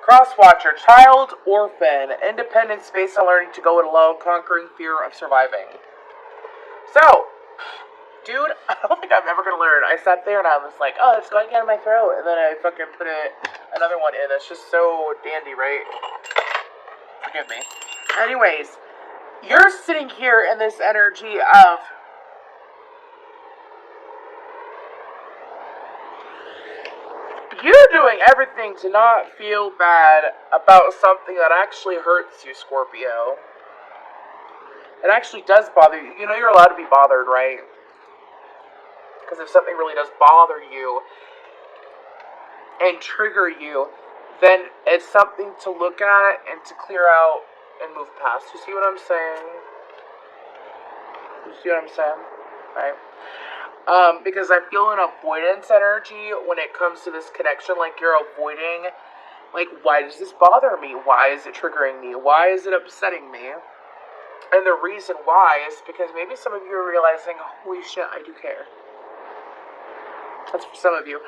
Crosswatcher, child, orphan, independence based on learning to go it alone, conquering fear of surviving. So, dude, I don't think I'm ever gonna learn. I sat there and I was like, oh, it's going down my throat, and then I fucking put another one in. That's just so dandy, right? Forgive me. Anyways, you're sitting here in this energy of you're doing everything to not feel bad about something that actually hurts you, Scorpio. It actually does bother you. You know you're allowed to be bothered, right? Because if something really does bother you and trigger you, then it's something to look at and to clear out and move past. You see what I'm saying? You see what I'm saying? Right? Because I feel an avoidance energy when it comes to this connection, like you're avoiding, like, why does this bother me? Why is it triggering me? Why is it upsetting me? And the reason why is because maybe some of you are realizing, holy shit, I do care. That's for some of you.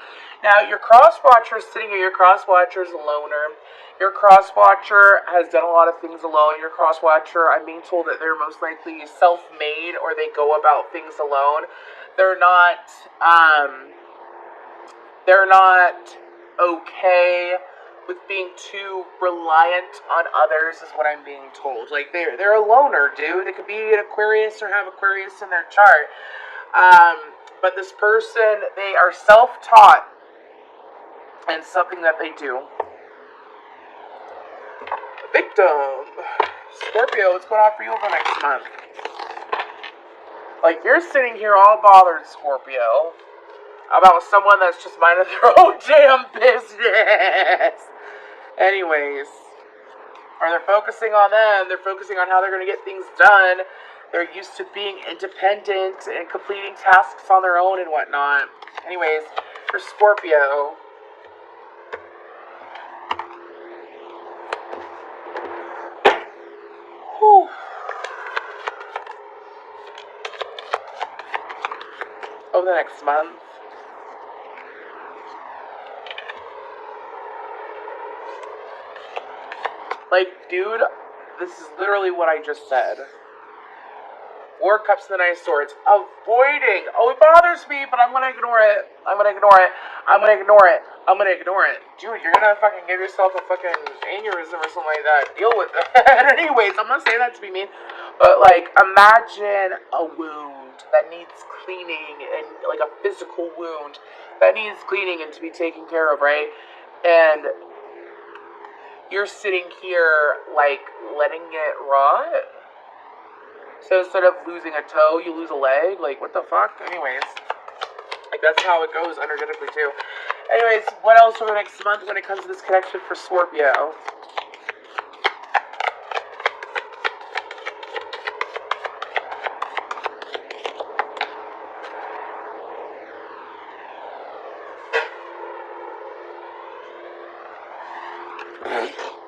Now, your cross-watcher is sitting here. Your cross-watcher is a loner. Your cross-watcher has done a lot of things alone. Your cross-watcher, I'm being told that they're most likely self-made or they go about things alone. They're not okay with being too reliant on others, is what I'm being told. Like, they're a loner, dude. They could be an Aquarius or have Aquarius in their chart. But this person, they are self-taught in something that they do. Victim. Scorpio, what's going on for you over next month? Like, you're sitting here all bothered, Scorpio, about someone that's just minding their own damn business. Anyways, or they're focusing on them, they're focusing on how they're going to get things done. They're used to being independent and completing tasks on their own and whatnot. Anyways, for Scorpio, whew, over the next month, like, dude, this is literally what I just said. 4 cups and the 9 swords. Avoiding. Oh, it bothers me, but I'm gonna ignore it. I'm gonna ignore it. I'm gonna ignore it. I'm gonna ignore it. Dude, you're gonna fucking give yourself a fucking aneurysm or something like that. Deal with that. Anyways, I'm not saying that to be mean, but, like, imagine a wound that needs cleaning, and, like, a physical wound that needs cleaning and to be taken care of, right? And you're sitting here, like, letting it rot. So instead of losing a toe, you lose a leg? Like, what the fuck? Anyways, like, that's how it goes energetically, too. Anyways, what else over the next month when it comes to this connection for Scorpio?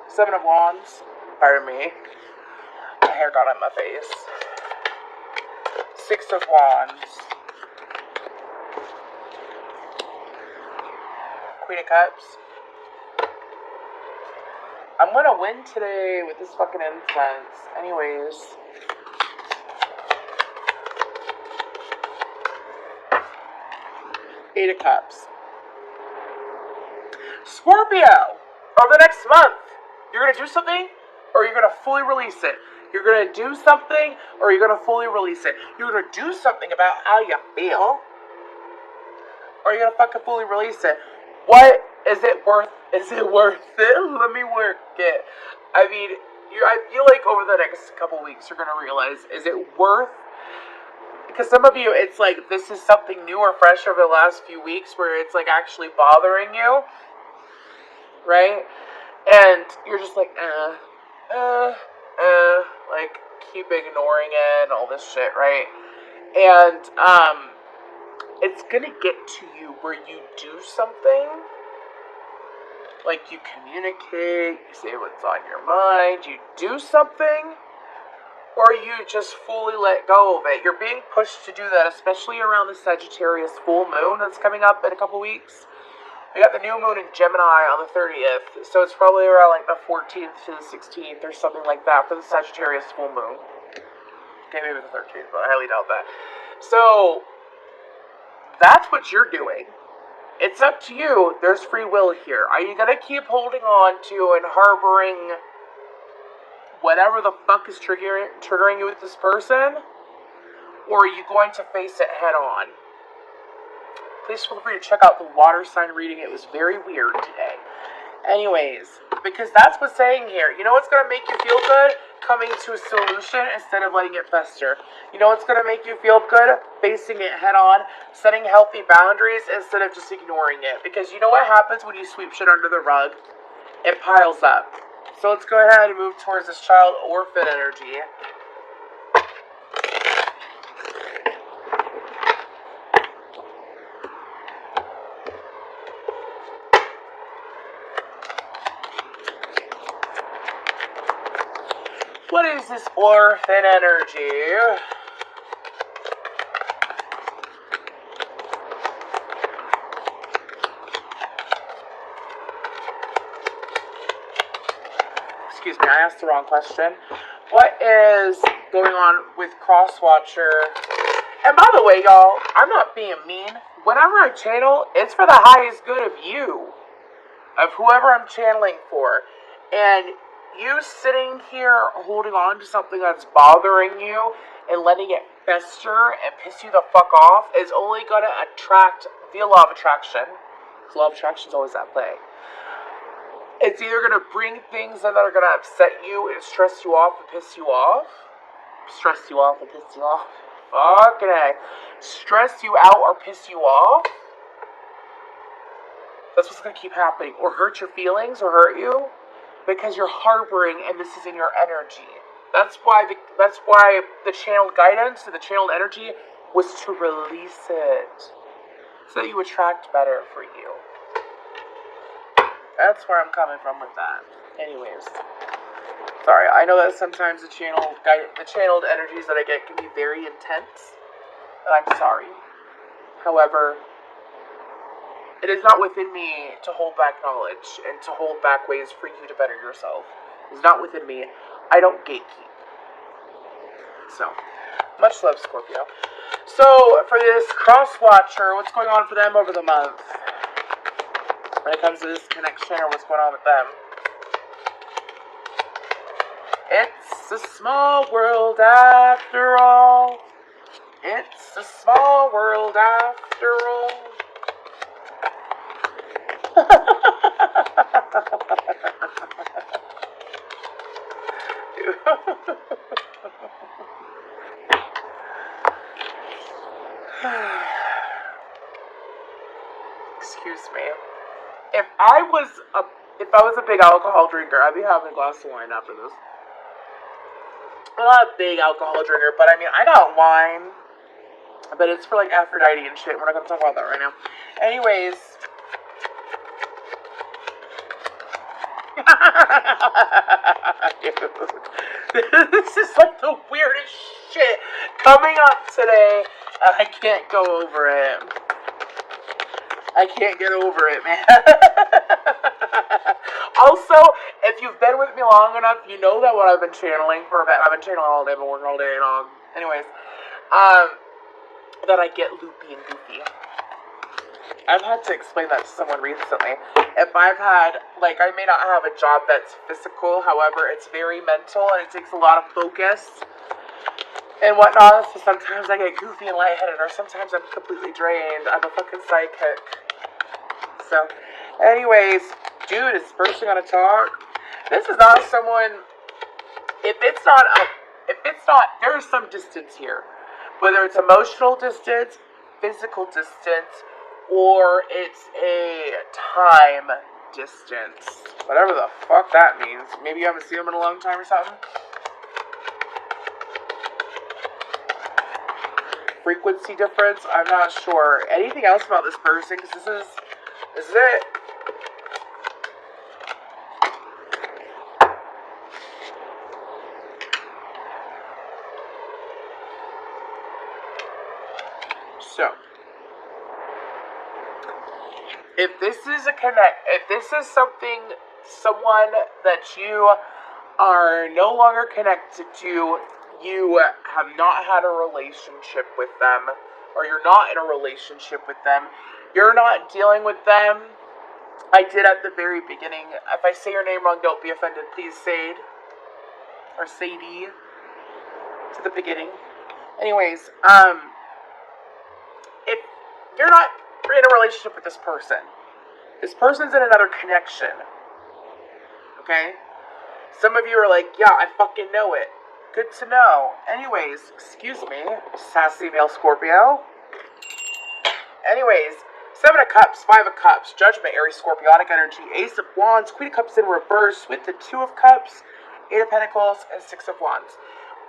Seven of Wands. Pardon me. My hair got on my face. 6 of Wands. Queen of Cups. I'm gonna win today with this fucking incense. Anyways. Eight of Cups. Scorpio! Over the next month, you're gonna do something, or you're gonna fully release it. You're gonna do something, or you're gonna fully release it. You're gonna do something about how you feel, or you're gonna fucking fully release it. What is it worth? Is it worth it? Let me work it. I mean, I feel like over the next couple weeks, you're gonna realize, is it worth? Because some of you, it's like this is something new or fresh over the last few weeks, where it's like actually bothering you, right? And you're just like, like, keep ignoring it and all this shit, right? And, it's gonna get to you where you do something, like you communicate, you say what's on your mind, you do something, or you just fully let go of it. You're being pushed to do that, especially around the Sagittarius full moon that's coming up in a couple weeks, We got the new moon in Gemini on the 30th, so it's probably around like the 14th to the 16th or something like that for the Sagittarius full moon. Okay, maybe the 13th, but I highly doubt that. So, that's what you're doing. It's up to you. There's free will here. Are you gonna keep holding on to and harboring whatever the fuck is triggering you with this person? Or are you going to face it head on? Please feel free to check out the water sign reading. It was very weird today. Anyways, because that's what's saying here. You know what's going to make you feel good? Coming to a solution instead of letting it fester. You know what's going to make you feel good? Facing it head on. Setting healthy boundaries instead of just ignoring it. Because you know what happens when you sweep shit under the rug? It piles up. So let's go ahead and move towards this child orphan energy. What is this orphan energy? Excuse me, I asked the wrong question. What is going on with Crosswatcher? And by the way, y'all, I'm not being mean. Whenever I channel, it's for the highest good of you. Of whoever I'm channeling for. And you sitting here holding on to something that's bothering you and letting it fester and piss you the fuck off is only going to attract the law of attraction. Because law of attraction is always at play. It's either going to bring things that are going to upset you and stress you off and piss you off. Stress you off and piss you off. Fucking A. Stress you out or piss you off. That's what's going to keep happening. Or hurt your feelings or hurt you. Because you're harboring and this is in your energy. That's why the channeled guidance and the channeled energy was to release it. So that you attract better for you. That's where I'm coming from with that. Anyways. Sorry, I know that sometimes the channeled energies that I get can be very intense. And I'm sorry. However, it is not within me to hold back knowledge and to hold back ways for you to better yourself. It's not within me. I don't gatekeep. So, much love, Scorpio. So, for this cross-watcher, what's going on for them over the month? When it comes to this connection or what's going on with them? It's a small world after all. It's a small world after all. Excuse me. If I was a big alcohol drinker, I'd be having a glass of wine after this. I'm not a big alcohol drinker, but I mean, I got wine. But it's for like Aphrodite and shit. We're not going to talk about that right now. Anyways. Dude, this is like the weirdest shit coming up today. And I can't go over it. I can't get over it, man. Also, if you've been with me long enough, you know that what I've been channeling for a bit. I've been channeling all day, I've been working all day long. Anyways, that I get loopy and goofy. I've had to explain that to someone recently. If I've had, like, I may not have a job that's physical, however, it's very mental and it takes a lot of focus and whatnot, so sometimes I get goofy and lightheaded, or sometimes I'm completely drained. I'm a fucking sidekick. So, anyways, dude, is this person gonna talk? This is not someone, if it's not, there is some distance here. Whether it's emotional distance, physical distance, or it's a time distance. Whatever the fuck that means. Maybe you haven't seen them in a long time or something. Frequency difference, I'm not sure. Anything else about this person? Because this is it. So, If this is if this is someone that you are no longer connected to, you have not had a relationship with them, or you're not in a relationship with them, you're not dealing with them. I did at the very beginning. If I say your name wrong, don't be offended. Please, Sade. Or Sadie. To the beginning. Anyways, if you're not in a relationship with this person's in another connection. Okay? Some of you are like, yeah, I fucking know it. Good to know. Anyways, excuse me, sassy male Scorpio. Anyways, 7 of Cups, 5 of Cups, Judgment, Aries, Scorpionic energy, Ace of Wands, Queen of Cups in reverse with the 2 of Cups, 8 of Pentacles, and 6 of Wands.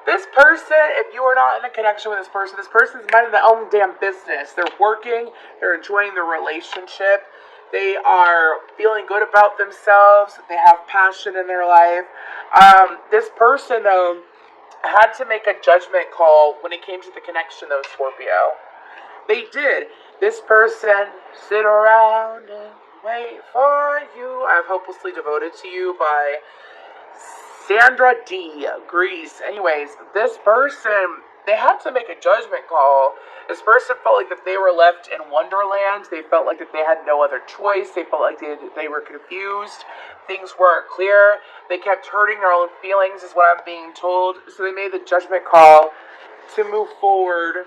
This person, if you are not in a connection with this person's minding their own damn business. They're working, they're enjoying their relationship, they are feeling good about themselves, they have passion in their life. This person, though, had to make a judgment call when it came to the connection, though, Scorpio. They did. This person sit around and wait for you. I have Hopelessly Devoted to You by Sandra D. Grease. Anyways, this person, they had to make a judgment call. This person felt like that they were left in Wonderland. They felt like that they had no other choice. They felt like they were confused. Things weren't clear. They kept hurting their own feelings, is what I'm being told. So they made the judgment call to move forward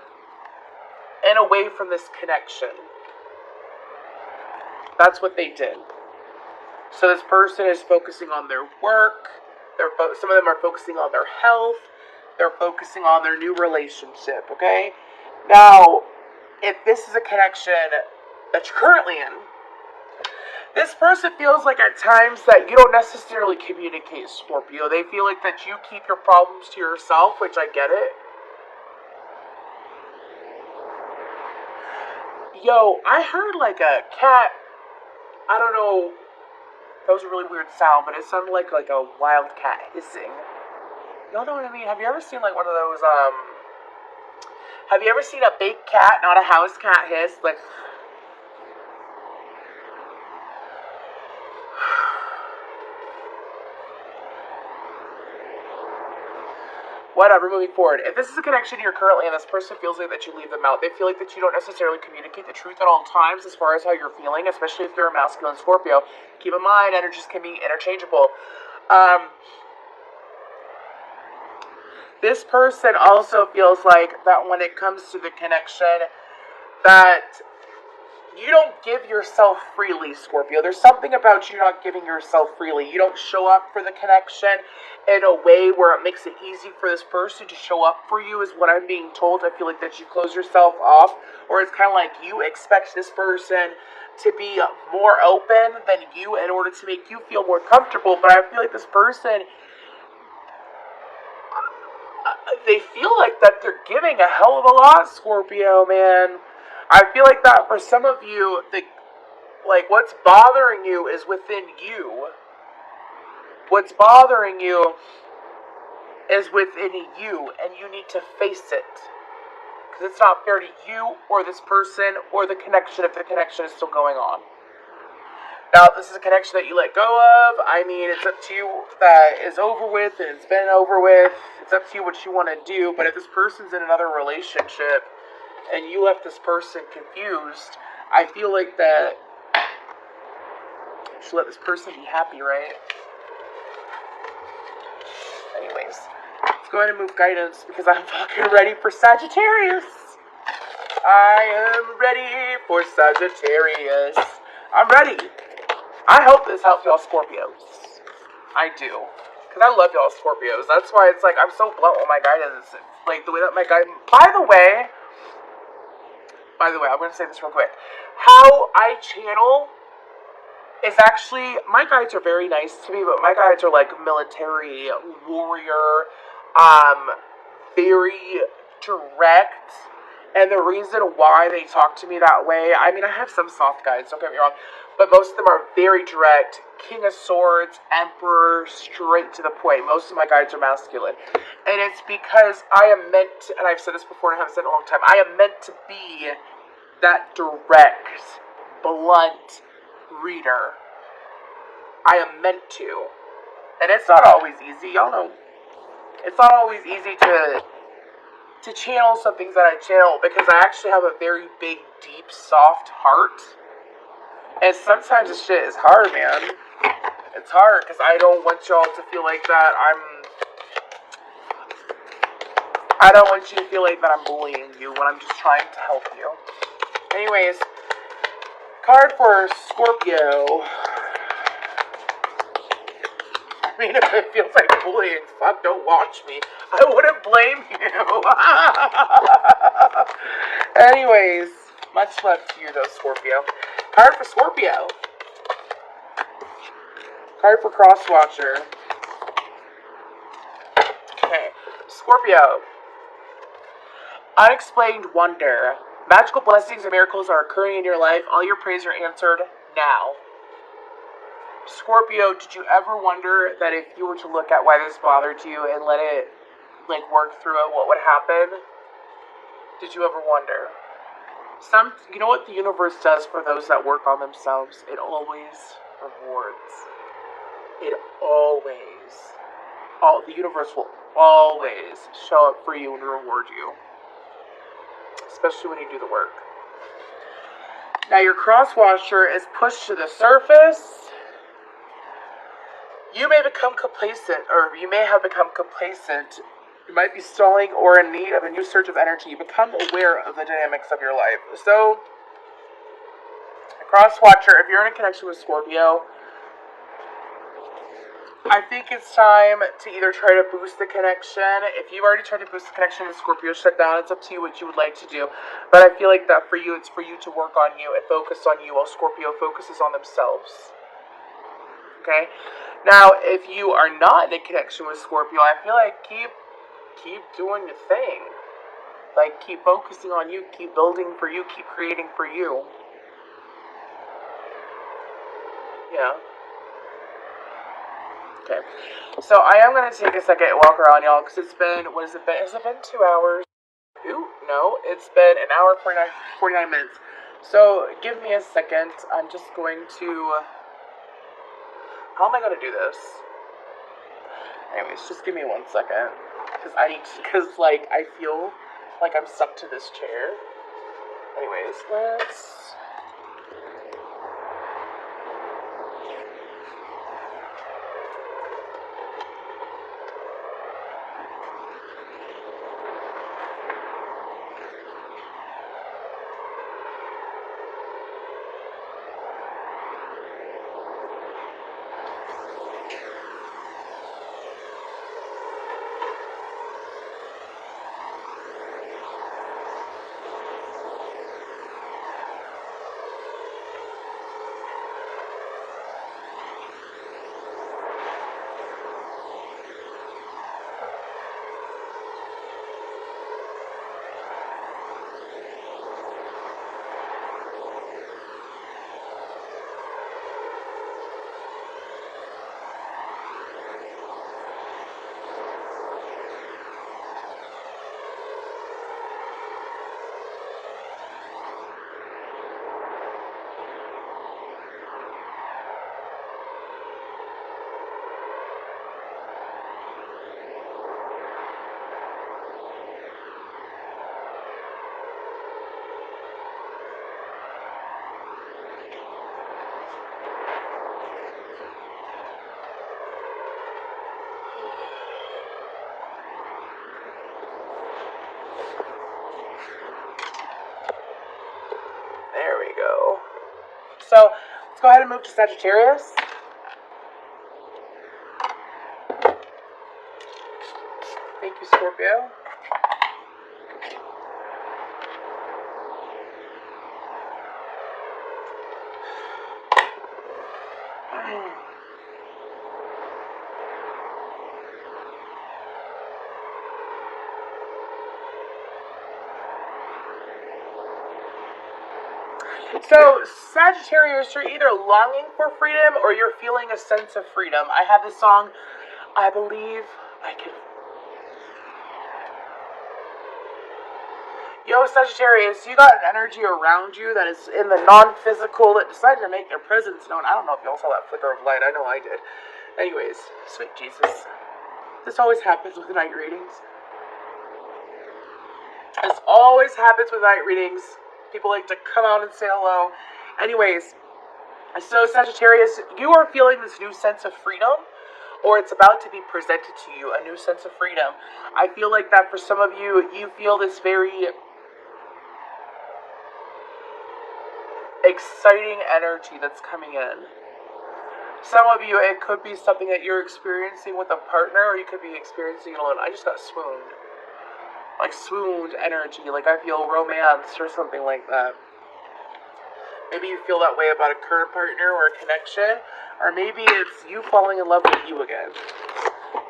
and away from this connection. That's what they did. So this person is focusing on their work. Some of them are focusing on their health. They're focusing on their new relationship, okay? Now, if this is a connection that you're currently in, this person feels like at times that you don't necessarily communicate, Scorpio. They feel like that you keep your problems to yourself, which I get it. Yo, I heard like a cat, I don't know, that was a really weird sound, but it sounded like a wild cat hissing. Y'all know what I mean? Have you ever seen like one of those, have you ever seen a big cat, not a house cat, hiss? Like, whatever, moving forward. If this is a connection you're currently in, this person feels like that you leave them out. They feel like that you don't necessarily communicate the truth at all times as far as how you're feeling, especially if you're a masculine Scorpio. Keep in mind, energies can be interchangeable. This person also feels like that when it comes to the connection, that you don't give yourself freely, Scorpio. There's something about you not giving yourself freely. You don't show up for the connection in a way where it makes it easy for this person to show up for you, is what I'm being told. I feel like that you close yourself off, or it's kind of like you expect this person to be more open than you in order to make you feel more comfortable. But I feel like this person, they feel like that they're giving a hell of a lot, Scorpio, man. I feel like that for some of you, what's bothering you is within you. What's bothering you is within you, and you need to face it. Because it's not fair to you, or this person, or the connection, if the connection is still going on. Now, if this is a connection that you let go of, I mean, it's up to you. That is over with, and it's been over with. It's up to you what you want to do. But if this person's in another relationship, and you left this person confused, I feel like that you should let this person be happy, right? Anyways, let's go ahead and move guidance, because I'm fucking ready for Sagittarius. I am ready for Sagittarius. I'm ready. I hope this helps y'all Scorpios. I do. Because I love y'all Scorpios. That's why it's like I'm so blunt with my guidance. Like the way that my guidance... By the way, I'm going to say this real quick. How I channel is actually... My guides are very nice to me, but my guides are like military, warrior, very direct. And the reason why they talk to me that way... I mean, I have some soft guides, don't get me wrong. But most of them are very direct. King of Swords, Emperor, straight to the point. Most of my guides are masculine. And it's because I am meant to, and I've said this before and I haven't said it in a long time, I am meant to be that direct, blunt, reader. I am meant to. And it's not always easy. Y'all know it's not always easy to channel some things that I channel because I actually have a very big, deep, soft heart. And sometimes this shit is hard, man. It's hard because I don't want y'all to feel like that I don't want you to feel like that I'm bullying you when I'm just trying to help you. Anyways, card for Scorpio. I mean, if it feels like bullying, fuck, don't watch me. I wouldn't blame you. Anyways, much love to you though, Scorpio. Card for Scorpio. Card for Crosswatcher. Okay, Scorpio. Unexplained wonder. Magical blessings and miracles are occurring in your life. All your prayers are answered now. Scorpio, did you ever wonder that if you were to look at why this bothered you and let it, work through it, what would happen? Did you ever wonder? You know what the universe does for those that work on themselves? It always rewards. It always. The universe will always show up for you and reward you. Especially when you do the work. Now your crosswatcher is pushed to the surface. You may become complacent, or you may have become complacent. You might be stalling or in need of a new surge of energy. Become aware of the dynamics of your life. So, crosswatcher, if you're in a connection with Scorpio, I think it's time to either try to boost the connection. If you've already tried to boost the connection with Scorpio, shut down. It's up to you what you would like to do. But I feel like that for you, it's for you to work on you and focus on you while Scorpio focuses on themselves. Okay? Now, if you are not in a connection with Scorpio, I feel like keep doing your thing. Keep focusing on you, keep building for you, keep creating for you. Yeah. Okay, so I am going to take a second and walk around, y'all, because it's been, what has it been? Has it been 2 hours? Ooh, no, it's been an hour, 49 minutes. So, give me a second. I'm just going to, how am I going to do this? Anyways, just give me 1 second, because I feel like I'm stuck to this chair. Anyways, let's... There we go. So, let's go ahead and move to Sagittarius. Thank you, Scorpio. So, Sagittarius, you're either longing for freedom or you're feeling a sense of freedom. I have this song, I Believe I Can. Yo, Sagittarius, you got an energy around you that is in the non-physical that decided to make their presence known. I don't know if y'all saw that flicker of light. I know I did. Anyways, sweet Jesus. This always happens with night readings. This always happens with night readings. People like to come out and say hello. Anyways, so Sagittarius, you are feeling this new sense of freedom, or it's about to be presented to you, a new sense of freedom. I feel like that for some of you, you feel this very exciting energy that's coming in. Some of you, it could be something that you're experiencing with a partner, or you could be experiencing it alone. I just got swooned. Like swooned energy, like I feel romance or something like that. Maybe you feel that way about a current partner or a connection, or maybe it's you falling in love with you again.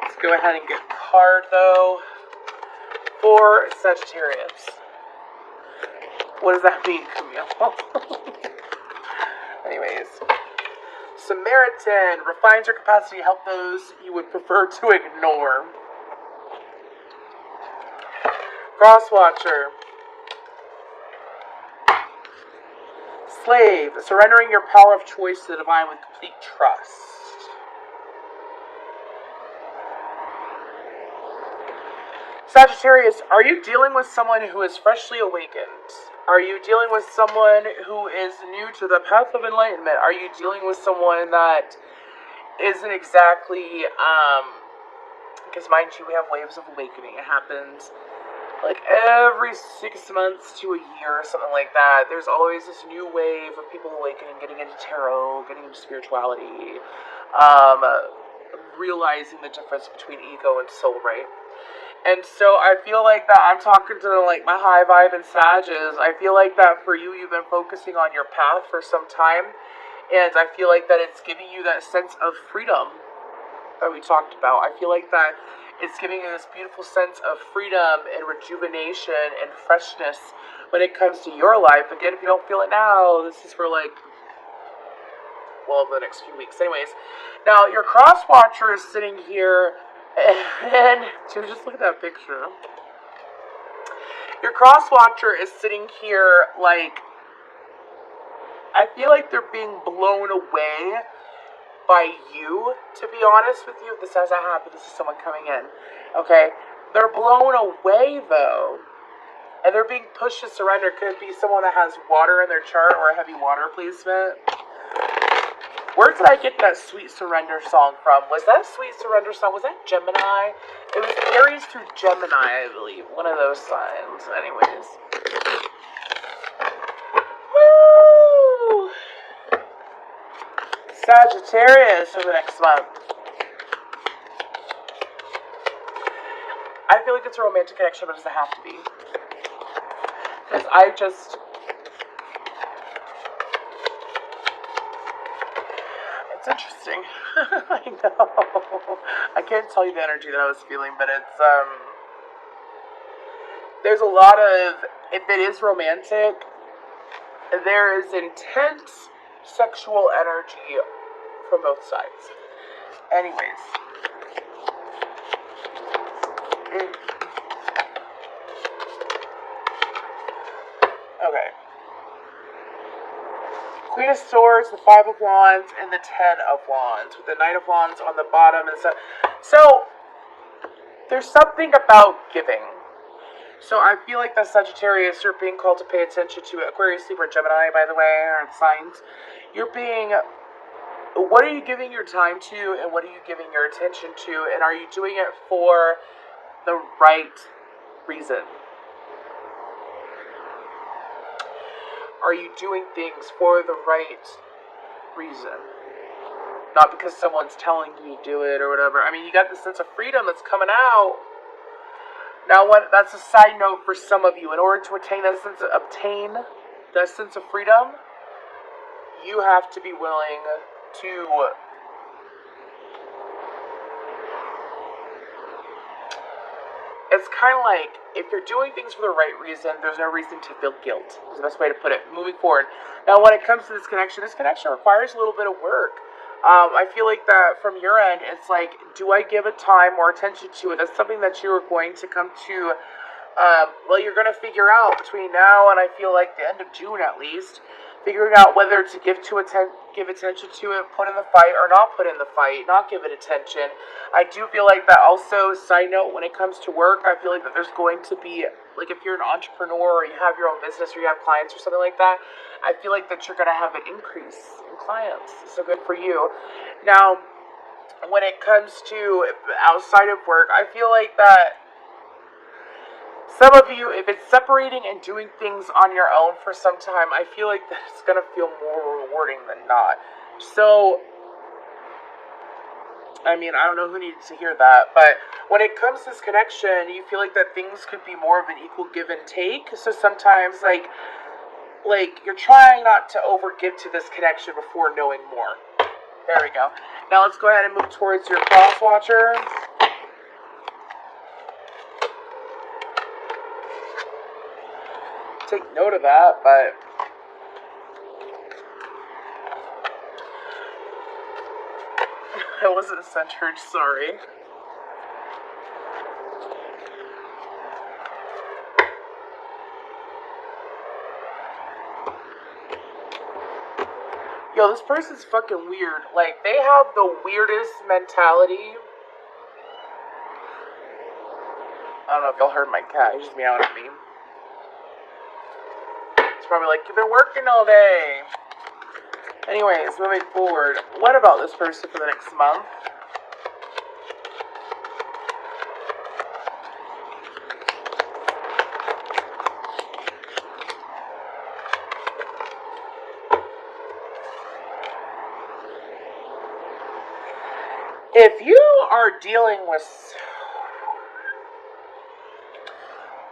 Let's go ahead and get a card though for Sagittarius. What does that mean, Camille? Anyways, Samaritan refines your capacity to help those you would prefer to ignore. Crosswatcher. Slave, surrendering your power of choice to the divine with complete trust. Sagittarius, are you dealing with someone who is freshly awakened? Are you dealing with someone who is new to the path of enlightenment? Are you dealing with someone that isn't exactly, because mind you, we have waves of awakening. It happens like every 6 months to a year or something like that. There's always this new wave of people awakening, getting into tarot, getting into spirituality, realizing the difference between ego and soul, right? And so I feel like that I'm talking to like my high vibe and Sages. I feel like that for you, you've been focusing on your path for some time. And I feel like that it's giving you that sense of freedom that we talked about. I feel like that it's giving you this beautiful sense of freedom and rejuvenation and freshness when it comes to your life. Again, if you don't feel it now, this is for like, well, the next few weeks. Anyways, now your cross watcher is sitting here, and just look at that picture. Your cross watcher is sitting here like, I feel like they're being blown away by you, to be honest with you. This hasn't happened. This is someone coming in. Okay? They're blown away, though. And they're being pushed to surrender. Could it be someone that has water in their chart or a heavy water placement? Where did I get that Sweet Surrender song from? Was that Sweet Surrender song? Was that Gemini? It was Aries through Gemini, I believe. One of those signs. Anyways. Woo! Sagittarius for the next month. I feel like it's a romantic connection, but it doesn't have to be. Because it's interesting. I know. I can't tell you the energy that I was feeling, but it's, there's a lot of, if it is romantic, there is intense sexual energy from both sides. Anyways. Okay. Queen of Swords, the Five of Wands, and the Ten of Wands, with the Knight of Wands on the bottom and stuff. So, there's something about giving. So I feel like that Sagittarius, you're being called to pay attention to Aquarius, Libra, Gemini, by the way, are the signs. You're being, what are you giving your time to, and what are you giving your attention to, and are you doing it for the right reason? Are you doing things for the right reason? Not because someone's telling you to do it or whatever. I mean, you got this sense of freedom that's coming out. Now, that's a side note for some of you. In order to obtain that sense of freedom, you have to be willing to it's kind of like, if you're doing things for the right reason, there's no reason to feel guilt. Is the best way to put it. Moving forward. Now, when it comes to this connection requires a little bit of work. I feel like that from your end, it's like, do I give it time or attention to it? That's something that you are going to come to well, you're going to figure out between now and I feel like the end of June at least, figuring out whether to give attention to it, put in the fight, or not put in the fight, not give it attention. I do feel like that also, side note, when it comes to work, I feel like that there's going to be, like if you're an entrepreneur or you have your own business or you have clients or something like that, I feel like that you're going to have an increase in clients. So good for you. Now, when it comes to outside of work, I feel like that some of you, if it's separating and doing things on your own for some time, I feel like that it's going to feel more rewarding than not. So, I mean, I don't know who needs to hear that, but when it comes to this connection, you feel like that things could be more of an equal give and take. So sometimes, like you're trying not to overgive to this connection before knowing more. There we go. Now let's go ahead and move towards your cross watcher. Take note of that, but I wasn't centered, sorry. Yo, this person's fucking weird. Like, they have the weirdest mentality. I don't know if y'all heard my cat. He's just meowing at me. It's probably like, you've been working all day. Anyways, moving forward. What about this person for the next month? If you are dealing with...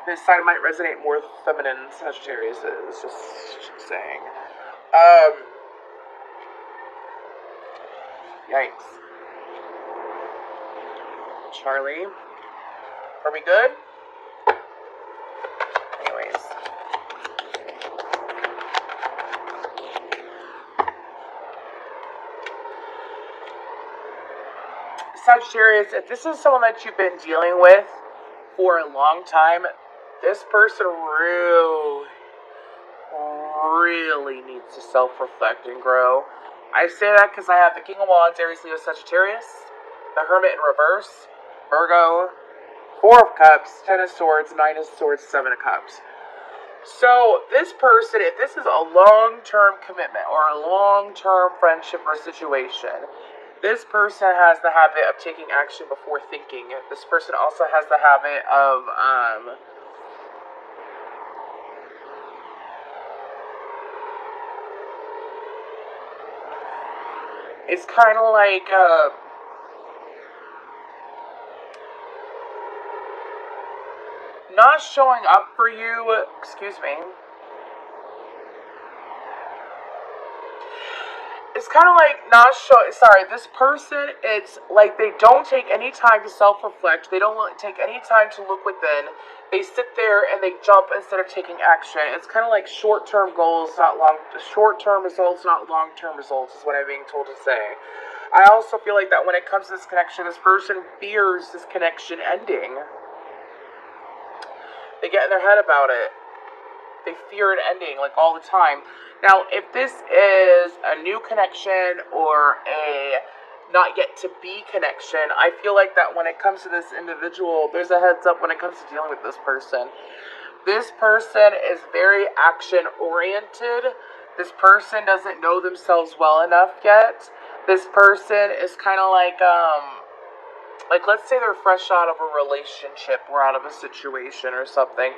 This side might resonate more with feminine Sagittarius, just saying. Yikes. Charlie. Are we good? Anyways. Sagittarius, if this is someone that you've been dealing with for a long time, this person really needs to self-reflect and grow. I say that because I have the King of Wands, Aries, Leo, Sagittarius, the Hermit in reverse, Virgo, Four of Cups, Ten of Swords, Nine of Swords, Seven of Cups. So this person, if this is a long-term commitment or a long-term friendship or situation, this person has the habit of taking action before thinking. This person also has the habit of, it's kind of like, not showing up for you, excuse me. It's kind of like this person, it's like they don't take any time to self-reflect. They don't take any time to look within. They sit there and they jump instead of taking action. It's kind of like short-term goals, short-term results, not long-term results is what I'm being told to say. I also feel like that when it comes to this connection, this person fears this connection ending. They get in their head about it. They fear it ending, like, all the time. Now, if this is a new connection or a not yet to be connection, I feel like that when it comes to this individual, there's a heads up when it comes to dealing with this person. This person is very action-oriented. This person doesn't know themselves well enough yet. This person is kind of like let's say they're fresh out of a relationship or out of a situation or something.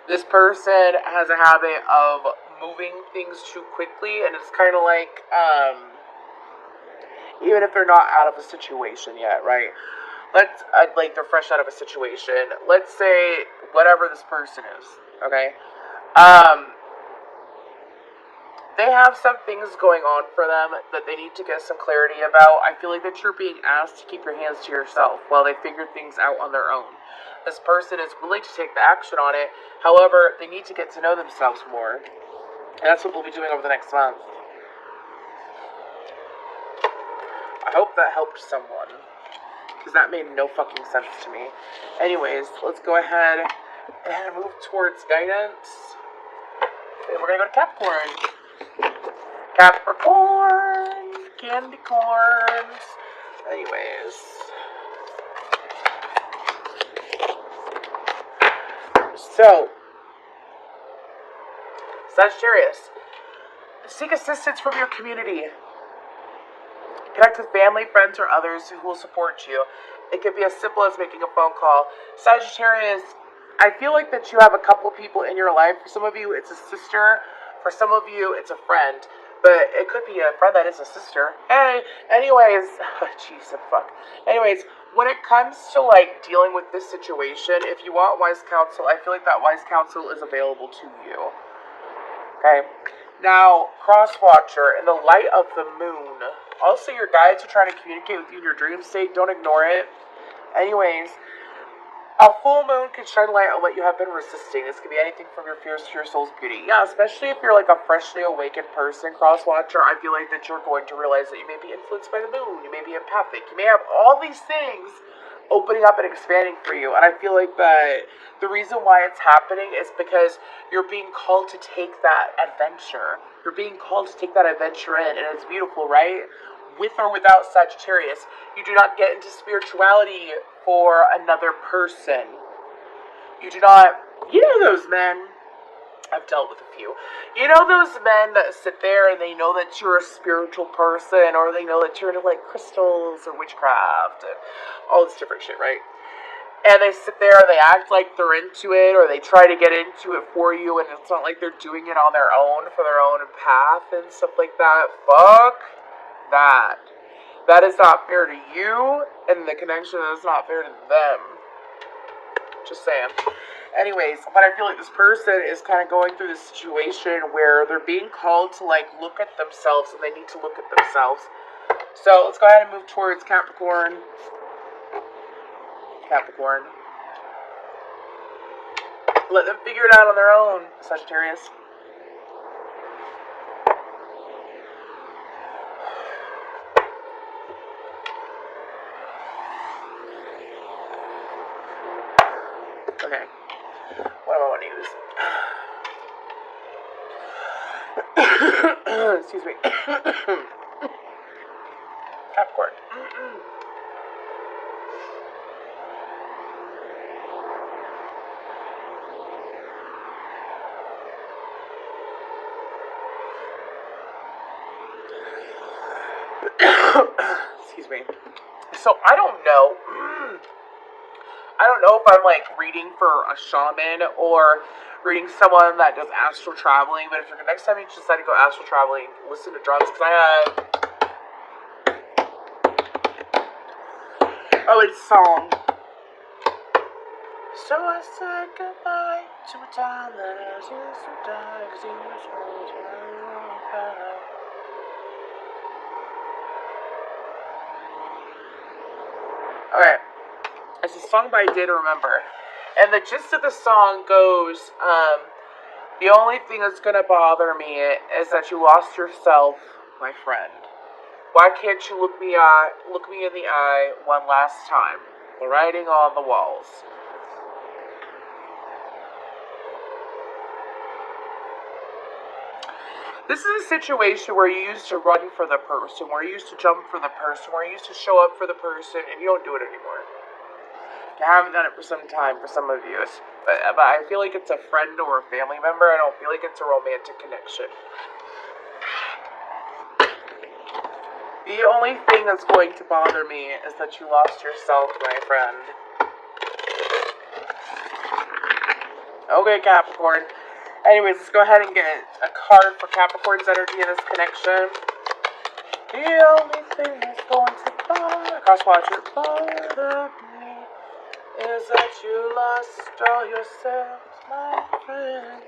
This person has a habit of moving things too quickly, and it's kind of like, even if they're not out of a situation yet, right? Like they're fresh out of a situation. Let's say whatever this person is, okay? They have some things going on for them that they need to get some clarity about. I feel like that you're being asked to keep your hands to yourself while they figure things out on their own. This person is willing to take the action on it. However, they need to get to know themselves more. And that's what we'll be doing over the next month. I hope that helped someone, because that made no fucking sense to me. Anyways, let's go ahead And move towards guidance. And we're gonna go to Capricorn. Capricorn, candy corns. Anyways. So, Sagittarius. Seek assistance from your community. Connect with family, friends, or others who will support you. It could be as simple as making a phone call. Sagittarius, I feel like that you have a couple people in your life. For some of you, it's a sister. For some of you, it's a friend. But it could be a friend that is a sister. Hey, anyways, jeez, fuck. Anyways, when it comes to like dealing with this situation, if you want wise counsel, I feel like that wise counsel is available to you. Okay. Now, Crosswatcher, in the light of the moon. Also, your guides are trying to communicate with you in your dream state. Don't ignore it. Anyways, a full moon can shine light on what you have been resisting. This could be anything from your fears to your soul's beauty. Yeah, especially if you're like a freshly awakened person, Crosswatcher, I feel like that you're going to realize that you may be influenced by the moon. You may be empathic. You may have all these things opening up and expanding for you. And I feel like that the reason why it's happening is because you're being called to take that adventure. You're being called to take that adventure in. And it's beautiful, right? With or without Sagittarius, you do not get into spirituality for another person. You do not, you know those men, I've dealt with a few. You know those men that sit there and they know that you're a spiritual person, or they know that you're into like crystals or witchcraft and all this different shit, right? And they sit there and they act like they're into it, or they try to get into it for you, and it's not like they're doing it on their own for their own path and stuff like that. Fuck that. That is not fair to you, and the connection is not fair to them. Just saying. Anyways, but I feel like this person is kind of going through this situation where they're being called to like look at themselves, and they need to look at themselves. So let's go ahead and move towards Capricorn. Capricorn. Let them figure it out on their own, Sagittarius. Okay. What do I want to use? Excuse me. Capricorn. Excuse me. So I don't know. I don't know if I'm like reading for a shaman or reading someone that does astral traveling. But if you're next time you decide to go astral traveling, listen to drums, because I have. Oh, it's a song. So I said goodbye to a time that I used to die, 'cause you was okay. It's a song by Day to Remember. And the gist of the song goes, the only thing that's gonna bother me is that you lost yourself, my friend. Why can't you look me in the eye one last time? The writing on the walls. This is a situation where you used to run for the person, where you used to jump for the person, where you used to show up for the person, and you don't do it anymore. You haven't done it for some time, for some of you. But I feel like it's a friend or a family member. I don't feel like it's a romantic connection. The only thing that's going to bother me is that you lost yourself, my friend. Okay, Capricorn. Anyways, let's go ahead and get a card for Capricorn's energy in this connection. The only thing that's going to bother me is that you lost all yourselves, my friends.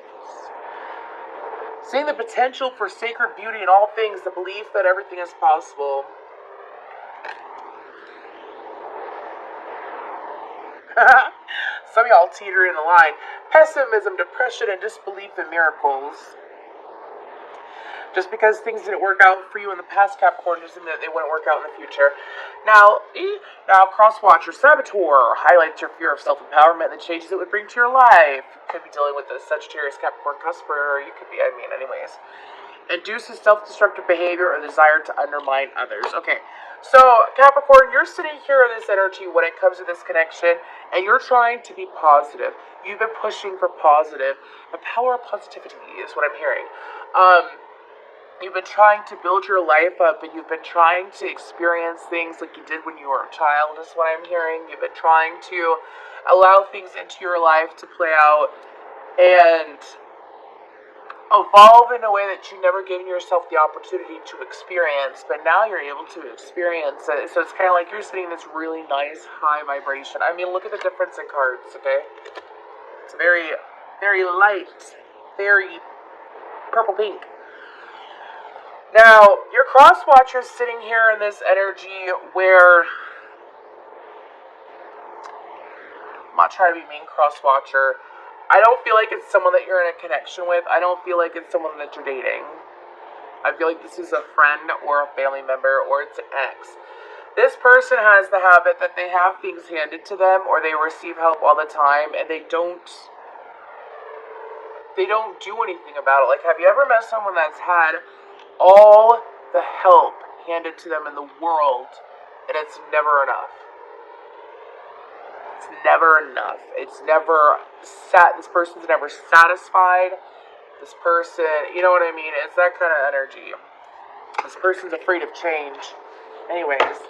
Seeing the potential for sacred beauty in all things, the belief that everything is possible. Some of y'all teeter in the line. Pessimism, depression, and disbelief in miracles. Just because things didn't work out for you in the past, Capricorn, doesn't mean that they wouldn't work out in the future. Now, Crosswatcher Saboteur highlights your fear of self-empowerment and the changes it would bring to your life. You could be dealing with a Sagittarius Capricorn cusper, or you could be, anyways. Induces self-destructive behavior or desire to undermine others. Okay, so Capricorn, you're sitting here in this energy when it comes to this connection, and you're trying to be positive. You've been pushing for positive. The power of positivity is what I'm hearing. You've been trying to build your life up, and you've been trying to experience things like you did when you were a child, is what I'm hearing. You've been trying to allow things into your life to play out, and evolve in a way that you never given yourself the opportunity to experience, but now you're able to experience it. So it's kind of like you're sitting in this really nice high vibration. Look at the difference in cards, okay? It's very, very light, very purple pink. Now, your cross watcher's sitting here in this energy where, I'm not trying to be mean, cross watcher, I don't feel like it's someone that you're in a connection with. I don't feel like it's someone that you're dating. I feel like this is a friend or a family member, or it's an ex. This person has the habit that they have things handed to them, or they receive help all the time, and they don't do anything about it. Like, have you ever met someone that's had all the help handed to them in the world, and it's never enough? It's never enough. It's never this person's never satisfied. This person, you know what I mean? It's that kind of energy. This person's afraid of change. Anyways.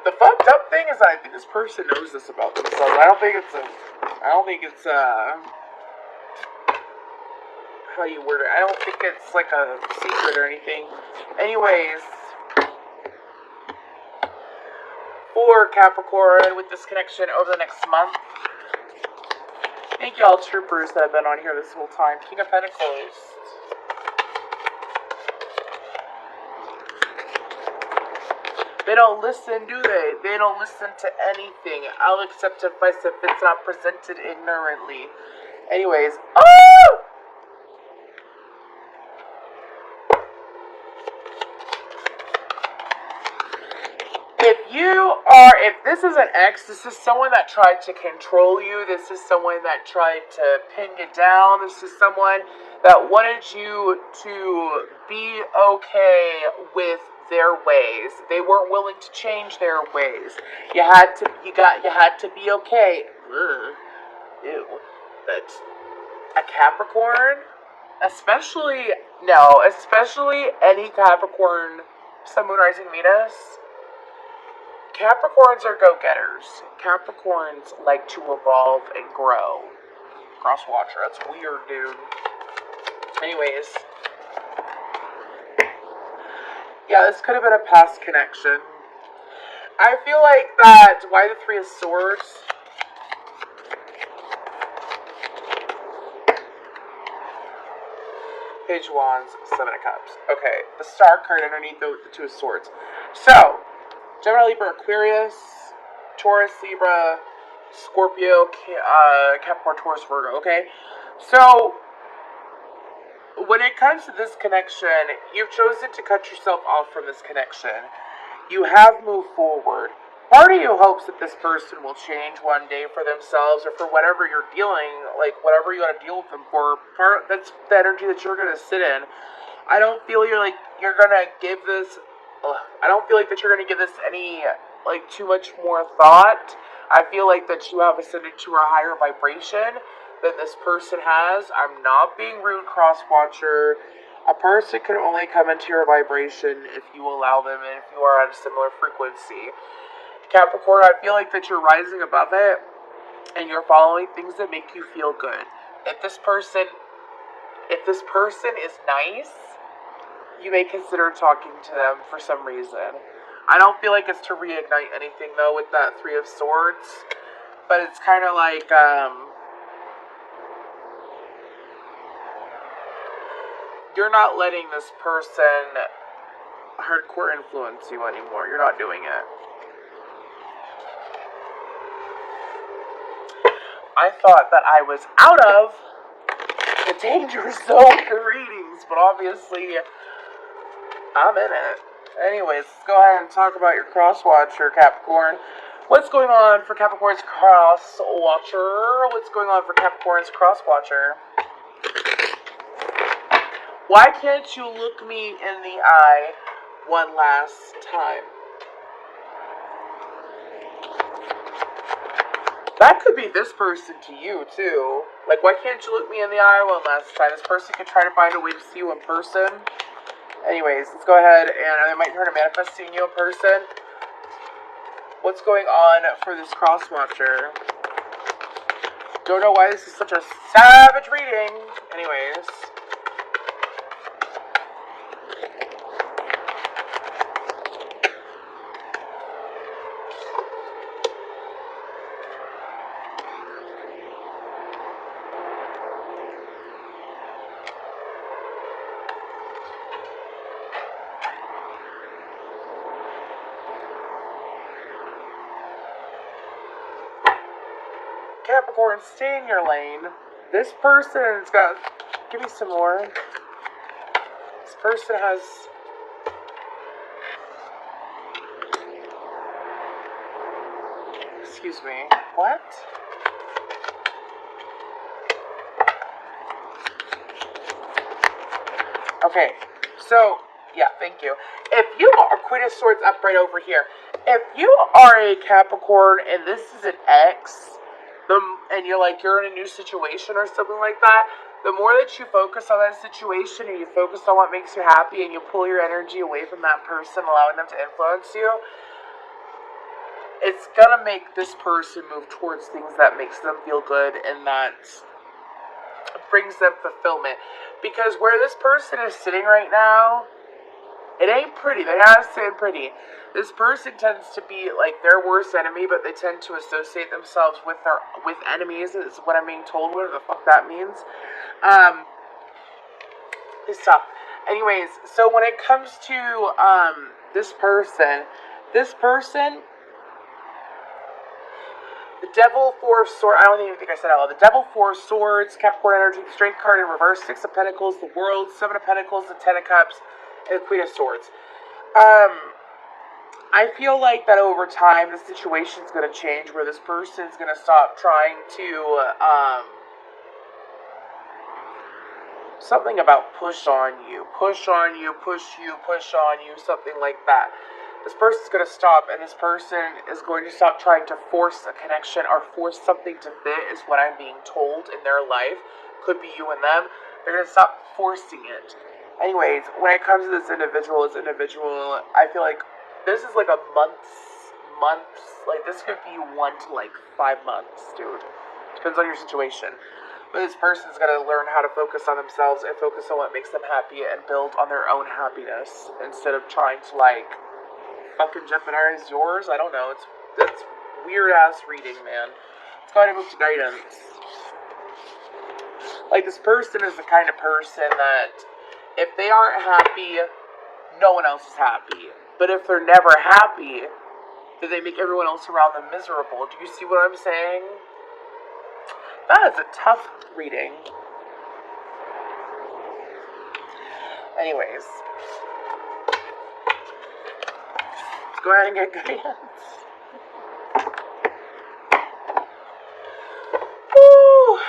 The fucked up thing is I think this person knows this about themselves. I don't think it's how you word it. I don't think it's like a secret or anything. Anyways, for Capricorn with this connection over the next month. Thank you all troopers that have been on here this whole time. King of Pentacles. They don't listen, do they? They don't listen to anything. I'll accept advice if it's not presented ignorantly. Anyways. Oh! If this is an ex, this is someone that tried to control you. This is someone that tried to pin you down. This is someone that wanted you to be okay with their ways. They weren't willing to change their ways. You had to be okay. Ugh. Ew. That's a Capricorn, especially any Capricorn, Sun, Moon, Rising, Venus. Capricorns are go-getters. Capricorns like to evolve and grow. Crosswatcher, that's weird, dude. Anyways. Yeah, this could have been a past connection. I feel like that, why the Three of Swords? Page of Wands, Seven of Cups. Okay, the Star card underneath the Two of Swords. So, Gemini, Libra, Aquarius, Taurus, Libra, Scorpio, Capricorn, Taurus, Virgo, okay? So, when it comes to this connection, you've chosen to cut yourself off from this connection. You have moved forward. Part of you hopes that this person will change one day for themselves or for whatever you're dealing, like whatever you got to deal with them for. That's the energy that you're going to sit in. I don't feel you're going to give this... I don't feel like that you're going to give this any, too much more thought. I feel like that you have ascended to a higher vibration than this person has. I'm not being rude, Crosswatcher. A person can only come into your vibration if you allow them and if you are at a similar frequency. Capricorn, I feel like that you're rising above it and you're following things that make you feel good. If this person is nice, you may consider talking to them for some reason. I don't feel like it's to reignite anything, though, with that Three of Swords. But it's kind of like, you're not letting this person hardcore influence you anymore. You're not doing it. I thought that I was out of the danger zone for readings, but obviously I'm in it. Anyways, let's go ahead and talk about your cross watcher, Capricorn. What's going on for Capricorn's cross watcher? What's going on for Capricorn's cross watcher? Why can't you look me in the eye one last time? That could be this person to you, too. Like, why can't you look me in the eye one last time? This person could try to find a way to see you in person. Anyways, let's go ahead and I might try to manifest seeing you in person. What's going on for this cross watcher? Don't know why this is such a savage reading. Anyways. Capricorn, stay in your lane. This person's got... Give me some more. This person has... Excuse me. What? Okay, so... Yeah, thank you. If you are... Queen of Swords up right over here. If you are a Capricorn and this is an ex... and you're in a new situation or something like that, the more that you focus on that situation and you focus on what makes you happy and you pull your energy away from that person, allowing them to influence you, it's gonna make this person move towards things that makes them feel good and that brings them fulfillment. Because where this person is sitting right now, it ain't pretty. They have to say it pretty. This person tends to be like their worst enemy, but they tend to associate themselves with enemies. Is what I'm being told. Whatever the fuck that means. This stuff. Anyways, so when it comes to this person, the Devil, Four of Swords. I don't even think I said it out loud. The Devil, Four of Swords, Capricorn energy, the Strength card in reverse, Six of Pentacles, the World, Seven of Pentacles, the Ten of Cups, and the Queen of Swords. I feel like that over time, the situation's going to change where this person's going to stop trying to, something about push on you, something like that. This person's going to stop, and this person is going to stop trying to force a connection or force something to fit, is what I'm being told in their life. Could be you and them. They're going to stop forcing it. Anyways, when it comes to this individual, I feel like this is like a months, like this could be 1 to 5 months, dude. Depends on your situation. But this person's gonna learn how to focus on themselves and focus on what makes them happy and build on their own happiness instead of trying to fucking jeopardize yours. I don't know. That's weird ass reading, man. Let's go ahead and move to guidance. Like, this person is the kind of person that if they aren't happy, no one else is happy. But if they're never happy, then they make everyone else around them miserable. Do you see what I'm saying? That is a tough reading. Anyways. Let's go ahead and get guidance. Woo!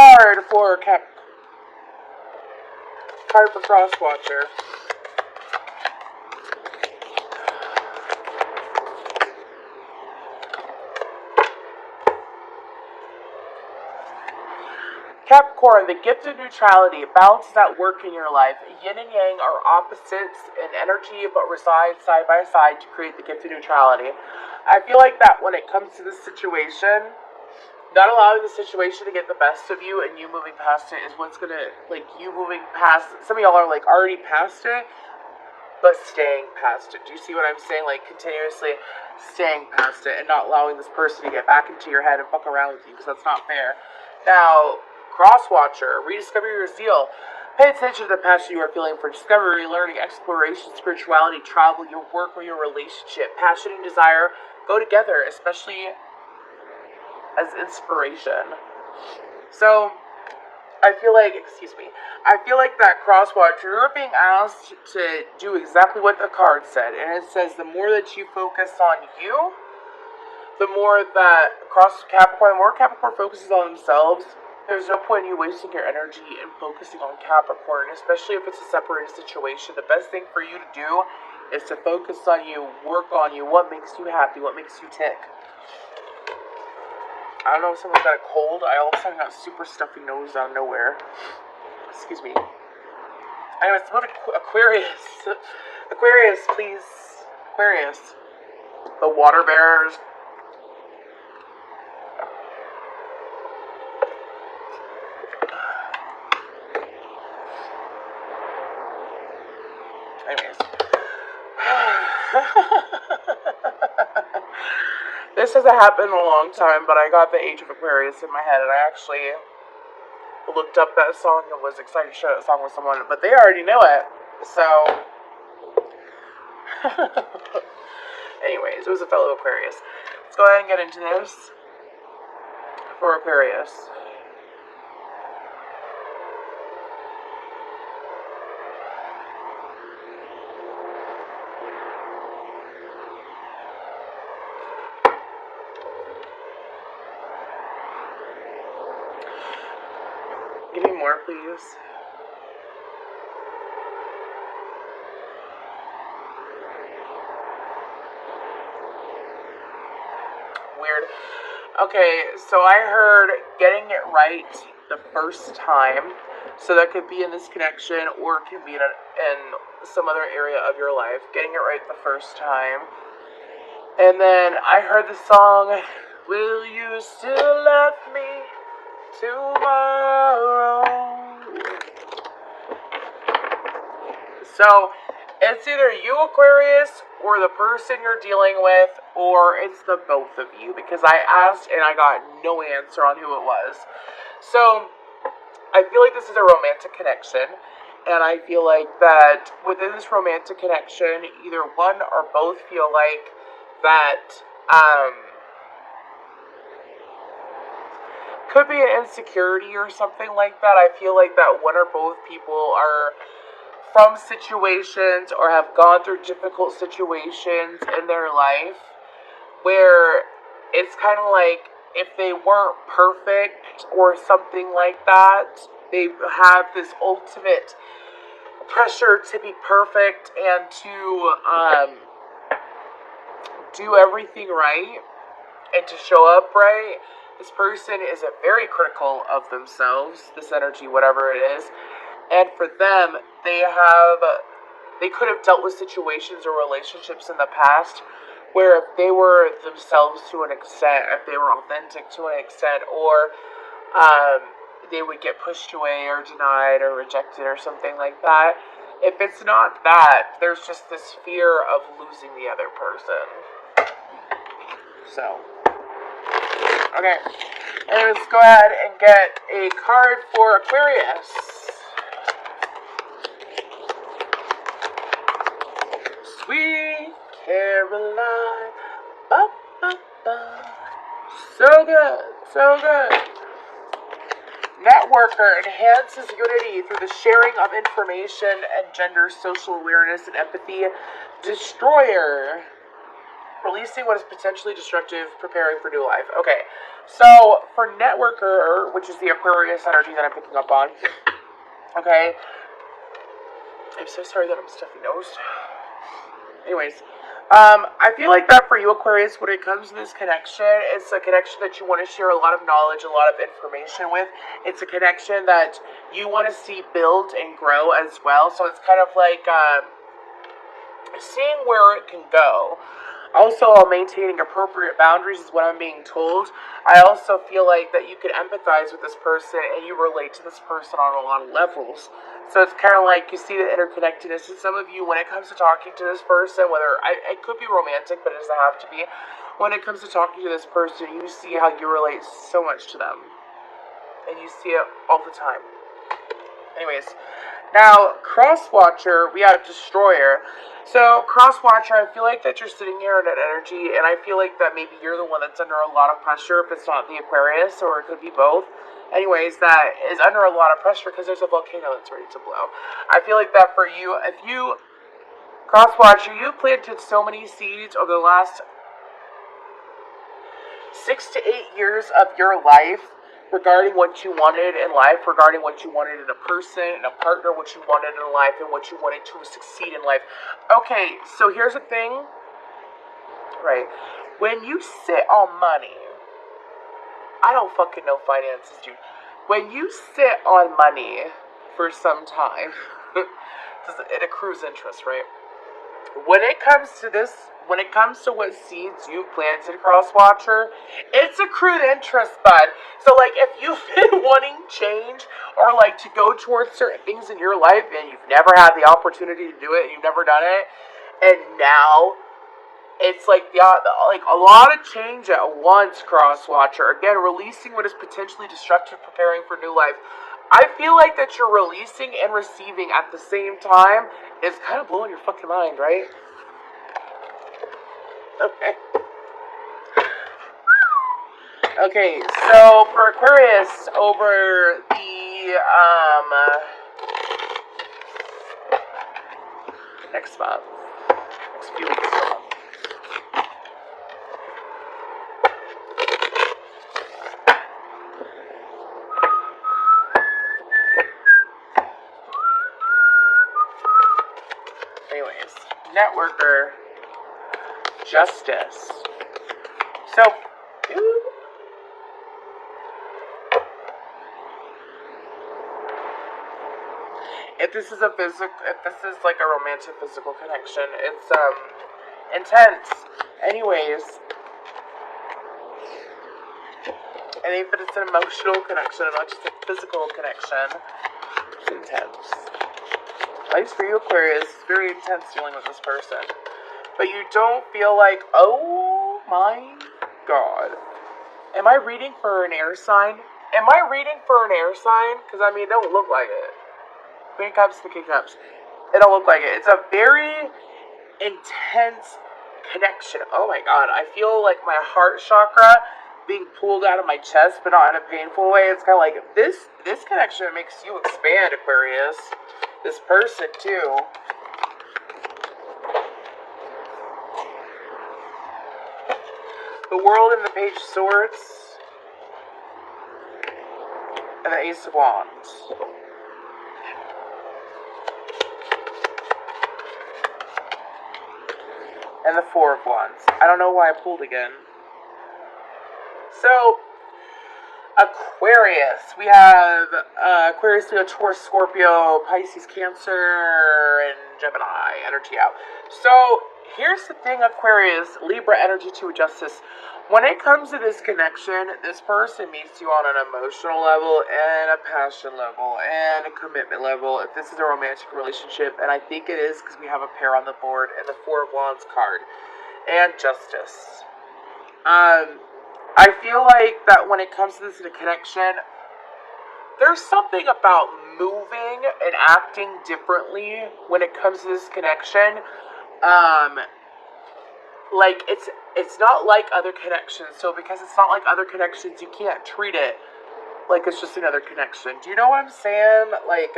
Card for Crosswatcher. Capricorn, the gift of neutrality. Balance is at work in your life. Yin and yang are opposites in energy but reside side by side to create the gift of neutrality. I feel like that when it comes to this situation, not allowing the situation to get the best of you and you moving past it is what's gonna, you moving past, some of y'all are, already past it, but staying past it. Do you see what I'm saying? Continuously staying past it and not allowing this person to get back into your head and fuck around with you, because that's not fair. Now, Crosswatcher, rediscover your zeal. Pay attention to the passion you are feeling for discovery, learning, exploration, spirituality, travel, your work, or your relationship. Passion and desire go together, especially as inspiration. So, I feel like that crosswatch, you're being asked to do exactly what the card said. And it says the more that you focus on you, the more that the more Capricorn focuses on themselves, there's no point in you wasting your energy and focusing on Capricorn, especially if it's a separated situation. The best thing for you to do is to focus on you, work on you, what makes you happy, what makes you tick. I don't know if someone got a cold. I all of a sudden got super stuffy nose out of nowhere. Excuse me. Anyways, what Aquarius. Aquarius, please. Aquarius. The water bearers. Anyways. This hasn't happened in a long time, but I got the Age of Aquarius in my head, and I actually looked up that song and was excited to share that song with someone, but they already know it, so... Anyways, it was a fellow Aquarius. Let's go ahead and get into this for Aquarius. Give me more, please. Weird. Okay, so I heard getting it right the first time. So that could be in this connection, or it could be in some other area of your life. Getting it right the first time. And then I heard the song, "Will You Still Love Me Tomorrow?" So, it's either you, Aquarius, or the person you're dealing with, or it's the both of you, because I asked and I got no answer on who it was. So, I feel like this is a romantic connection, and I feel like that within this romantic connection, either one or both feel like that, could be an insecurity or something like that. I feel like that one or both people are from situations or have gone through difficult situations in their life where it's kind of like if they weren't perfect or something like that, they have this ultimate pressure to be perfect and to do everything right and to show up right. This person is very critical of themselves, this energy, whatever it is. And for them, they could have dealt with situations or relationships in the past where if they were themselves to an extent, if they were authentic to an extent, or they would get pushed away or denied or rejected or something like that. If it's not that, there's just this fear of losing the other person. So, okay. And let's go ahead and get a card for Aquarius. Sweet Caroline, ba, ba, ba. So good, so good. Networker enhances unity through the sharing of information and gender social awareness and empathy. Destroyer, releasing what is potentially destructive, preparing for new life. Okay, so for Networker, which is the Aquarius energy that I'm picking up on, okay, I'm so sorry that I'm stuffy nosed. Anyways, I feel like that for you, Aquarius, when it comes to this connection, it's a connection that you want to share a lot of knowledge, a lot of information with. It's a connection that you want to see build and grow as well. So it's kind of like seeing where it can go. Also, maintaining appropriate boundaries is what I'm being told. I also feel like that you could empathize with this person and you relate to this person on a lot of levels. So it's kind of like you see the interconnectedness in some of you when it comes to talking to this person, whether it could be romantic, but it doesn't have to be. When it comes to talking to this person, you see how you relate so much to them. And you see it all the time. Anyways, now, Crosswatcher, we have Destroyer. So, Crosswatcher, I feel like that you're sitting here in that energy, and I feel like that maybe you're the one that's under a lot of pressure, if it's not the Aquarius, or it could be both. Anyways, that is under a lot of pressure because there's a volcano that's ready to blow. I feel like that for you, if you, Crosswatcher, you planted so many seeds over the last 6 to 8 years of your life regarding what you wanted in life, regarding what you wanted in a person, in a partner, what you wanted in life, and what you wanted to succeed in life. Okay, so here's the thing, right? When you sit on money, I don't fucking know finances, dude. When you sit on money for some time, it accrues interest, right? When it comes to this, when it comes to what seeds you planted, Crosswatcher, it's accrued interest, bud. So, like, if you've been wanting change or, like, to go towards certain things in your life and you've never had the opportunity to do it, you've never done it, and now it's like like a lot of change at once, Crosswatcher. Again, releasing what is potentially destructive, preparing for new life. I feel like that you're releasing and receiving at the same time. It's kind of blowing your fucking mind, right? Okay. Okay, so for Aquarius, over the next month, next few weeks. Anyways, networker, justice. So, if this is like a romantic physical connection, it's intense. Anyways, and if it's an emotional connection, not just a physical connection, it's intense. At least for you, Aquarius, it's very intense dealing with this person. But you don't feel like, oh my god. Am I reading for an air sign? Am I reading for an air sign? Because, I mean, it don't look like it. Queen Cups to King Cups. It don't look like it. It's a very intense connection. Oh my god. I feel like my heart chakra being pulled out of my chest, but not in a painful way. It's kind of like, this connection makes you expand, Aquarius. This person, too. The World and the Page of Swords. And the Ace of Wands. And the Four of Wands. I don't know why I pulled again. So, Aquarius. We have Aquarius, Leo, Taurus, Scorpio, Pisces, Cancer, and Gemini energy out. So, here's the thing, Aquarius, Libra energy to justice. When it comes to this connection, this person meets you on an emotional level and a passion level and a commitment level. If this is a romantic relationship, and I think it is because we have a pair on the board and the Four of Wands card and Justice. I feel like that when it comes to this connection, there's something about moving and acting differently when it comes to this connection. Like, it's not like other connections, so because it's not like other connections, you can't treat it like it's just another connection. Do you know what I'm saying? Like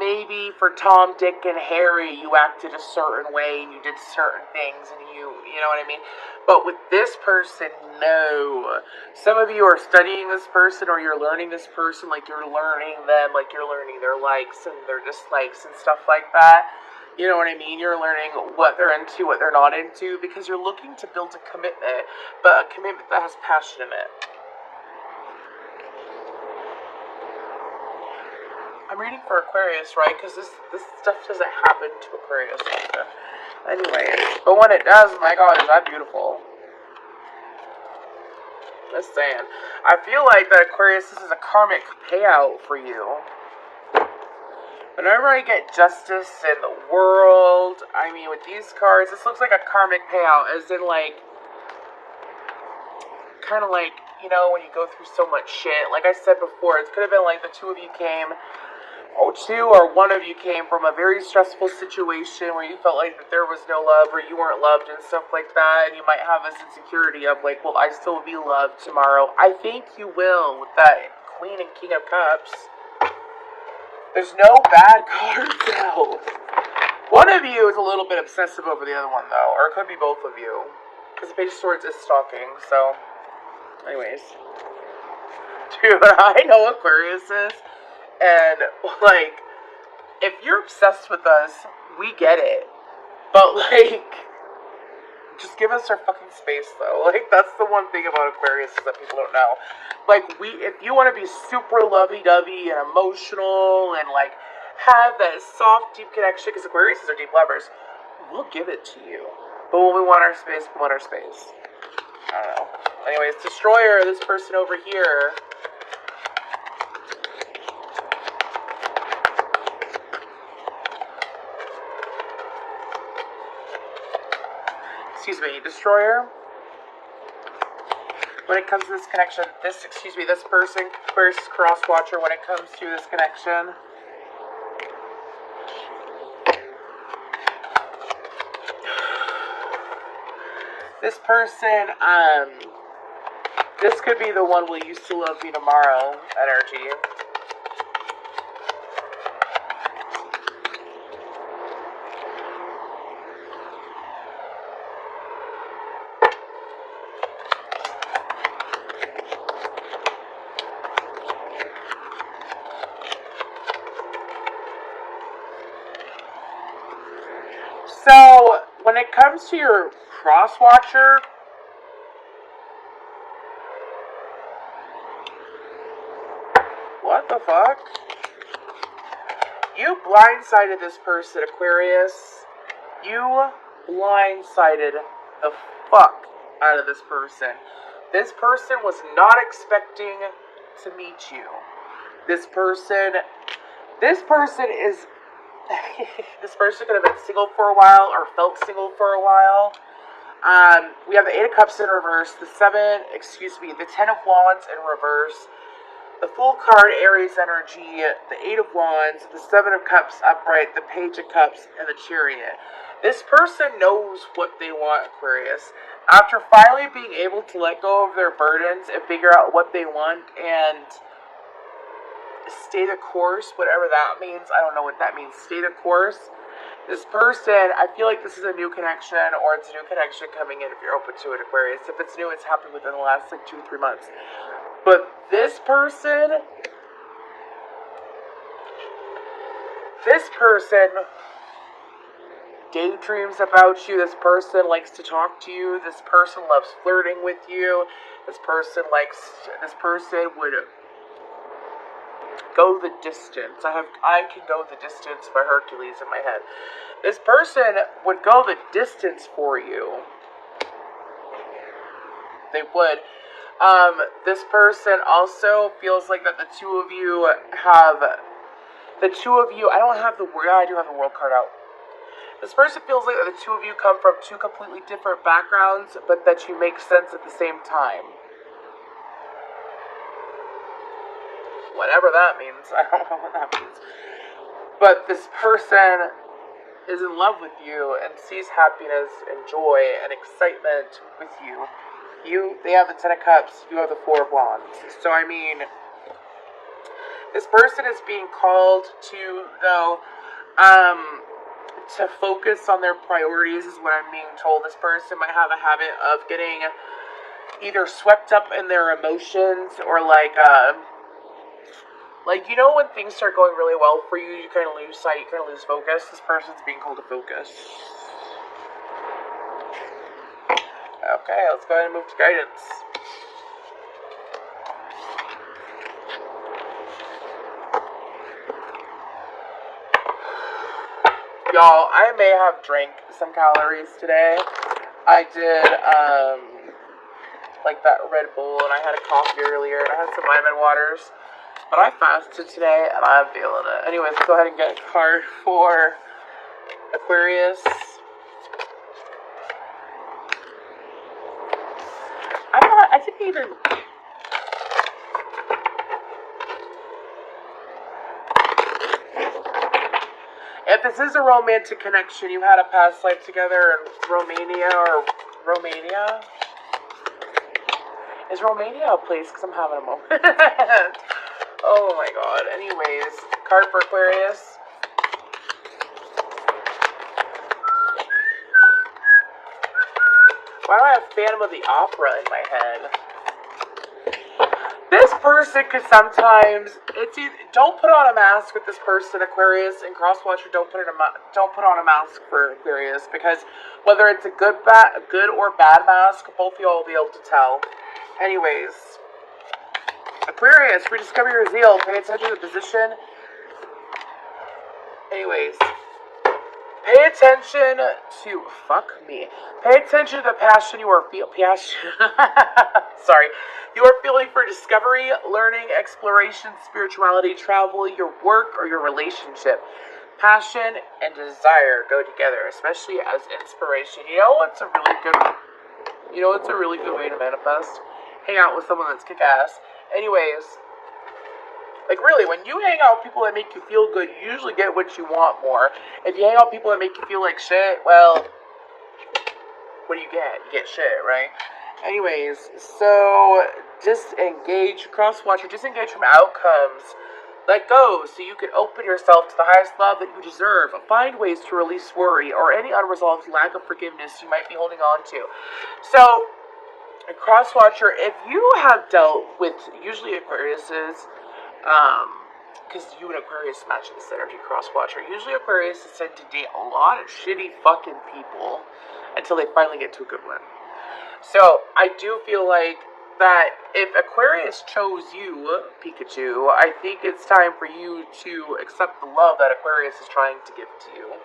maybe for Tom, Dick, and Harry, you acted a certain way, and you did certain things, and you know what I mean? But with this person, no. Some of you are studying this person, or you're learning this person, like you're learning them, like you're learning their likes and their dislikes and stuff like that. You know what I mean? You're learning what they're into, what they're not into, because you're looking to build a commitment, but a commitment that has passion in it. I'm reading for Aquarius, right? Because this stuff doesn't happen to Aquarius often. Anyway, but when it does, my god, is that beautiful. Just saying. I feel like that Aquarius, this is a karmic payout for you. Whenever I get Justice in the World, I mean, with these cards, this looks like a karmic payout, as in, like, kind of like you know, when you go through so much shit. Like I said before, it could have been like the two of you came, or two or one of you came from a very stressful situation where you felt like that there was no love or you weren't loved and stuff like that, and you might have this insecurity of like, will I still be loved tomorrow? I think you will with that Queen and King of Cups. There's no bad cards out. One of you is a little bit obsessive over the other one, though. Or it could be both of you. Because the Page of Swords is stalking, so... Anyways. Dude, I know Aquarius is. And, like, if you're obsessed with us, we get it. But, like... Just give us our fucking space, though. Like, that's the one thing about Aquarius is that people don't know. Like, if you want to be super lovey-dovey and emotional and, like, have that soft, deep connection, because Aquarius are deep lovers, we'll give it to you. But when we want our space, we want our space. I don't know. Anyways, Destroyer, this person over here... Excuse me, Destroyer. When it comes to this connection, this person, first cross-watcher, when it comes to this connection. This person, this could be the one will you still love me tomorrow energy. So, when it comes to your cross-watcher, what the fuck? You blindsided this person, Aquarius. You blindsided the fuck out of this person. This person was not expecting to meet you. This person is... This person could have been single for a while or felt single for a while. We have the Eight of Cups in reverse, the Ten of Wands in reverse, the Fool card, Aries energy, the Eight of Wands, the Seven of Cups upright, the Page of Cups, and the Chariot. This person knows what they want, Aquarius. After finally being able to let go of their burdens and figure out what they want and stay the course, whatever that means. I don't know what that means. Stay the course. This person, I feel like this is a new connection, or it's a new connection coming in if you're open to it, Aquarius. If it's new, it's happened within the last, 2-3 months. But this person daydreams about you. This person likes to talk to you. This person loves flirting with you. This person would go the distance. I Can Go the Distance by Hercules in my head. This person would go the distance for you. They would. This person also feels like that the two of you, I don't have the word, I do have the World card out. This person feels like that the two of you come from two completely different backgrounds, but that you make sense at the same time. Whatever that means. I don't know what that means. But this person is in love with you and sees happiness and joy and excitement with you. They have the Ten of Cups, you have the Four of Wands. So, I mean, this person is being called to, though, to focus on their priorities is what I'm being told. This person might have a habit of getting either swept up in their emotions or you know when things start going really well for you, you kind of lose sight, you kind of lose focus. This person's being called to focus. Okay, let's go ahead and move to guidance. Y'all, I may have drank some calories today. I did, that Red Bull, and I had a coffee earlier, and I had some vitamin waters. But I fasted today, and I'm feeling it. Anyways, let's go ahead and get a card for Aquarius. I If this is a romantic connection, you had a past life together in Romania or Romania. Is Romania a place? Because I'm having a moment. Oh my god. Anyways, card for Aquarius. Why do I have Phantom of the Opera in my head? This person could sometimes, don't put on a mask with this person, Aquarius, and Crosswatcher, don't put on a mask for Aquarius, because whether it's a good or bad mask, both of y'all will be able to tell. Anyways, Aquarius, rediscover your zeal, pay attention to the position. Anyways, pay attention to, pay attention to the passion you are you are feeling for discovery, learning, exploration, spirituality, travel, your work, or your relationship. Passion and desire go together, especially as inspiration. You know what's a really good way to manifest? Hang out with someone that's kick-ass. Anyways, like really, when you hang out with people that make you feel good, you usually get what you want more. If you hang out with people that make you feel like shit, well, what do you get? You get shit, right? Anyways, so disengage, Crosswatcher, disengage from outcomes. Let go so you can open yourself to the highest love that you deserve. Find ways to release worry or any unresolved lack of forgiveness you might be holding on to. So, Crosswatcher, if you have dealt with, usually Aquariuses, because you and Aquarius match this energy, Crosswatcher, usually Aquariuses tend to date a lot of shitty fucking people until they finally get to a good one. So, I do feel like that if Aquarius chose you, Pikachu, I think it's time for you to accept the love that Aquarius is trying to give to you.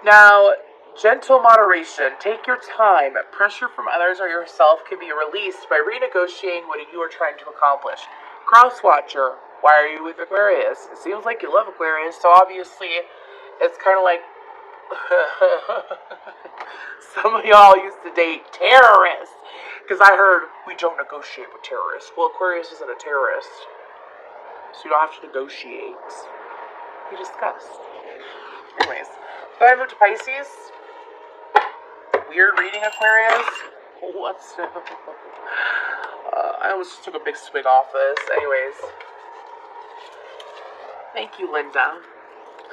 Now, gentle moderation. Take your time. Pressure from others or yourself can be released by renegotiating what you are trying to accomplish. Crosswatcher, why are you with Aquarius? It seems like you love Aquarius, so obviously it's kind of like some of y'all used to date terrorists. Because I heard we don't negotiate with terrorists. Well, Aquarius isn't a terrorist. So you don't have to negotiate. You discuss. Anyways, go ahead and move to Pisces. Weird reading, Aquarius. What's I almost took a big swig off this. Anyways. Thank you, Linda.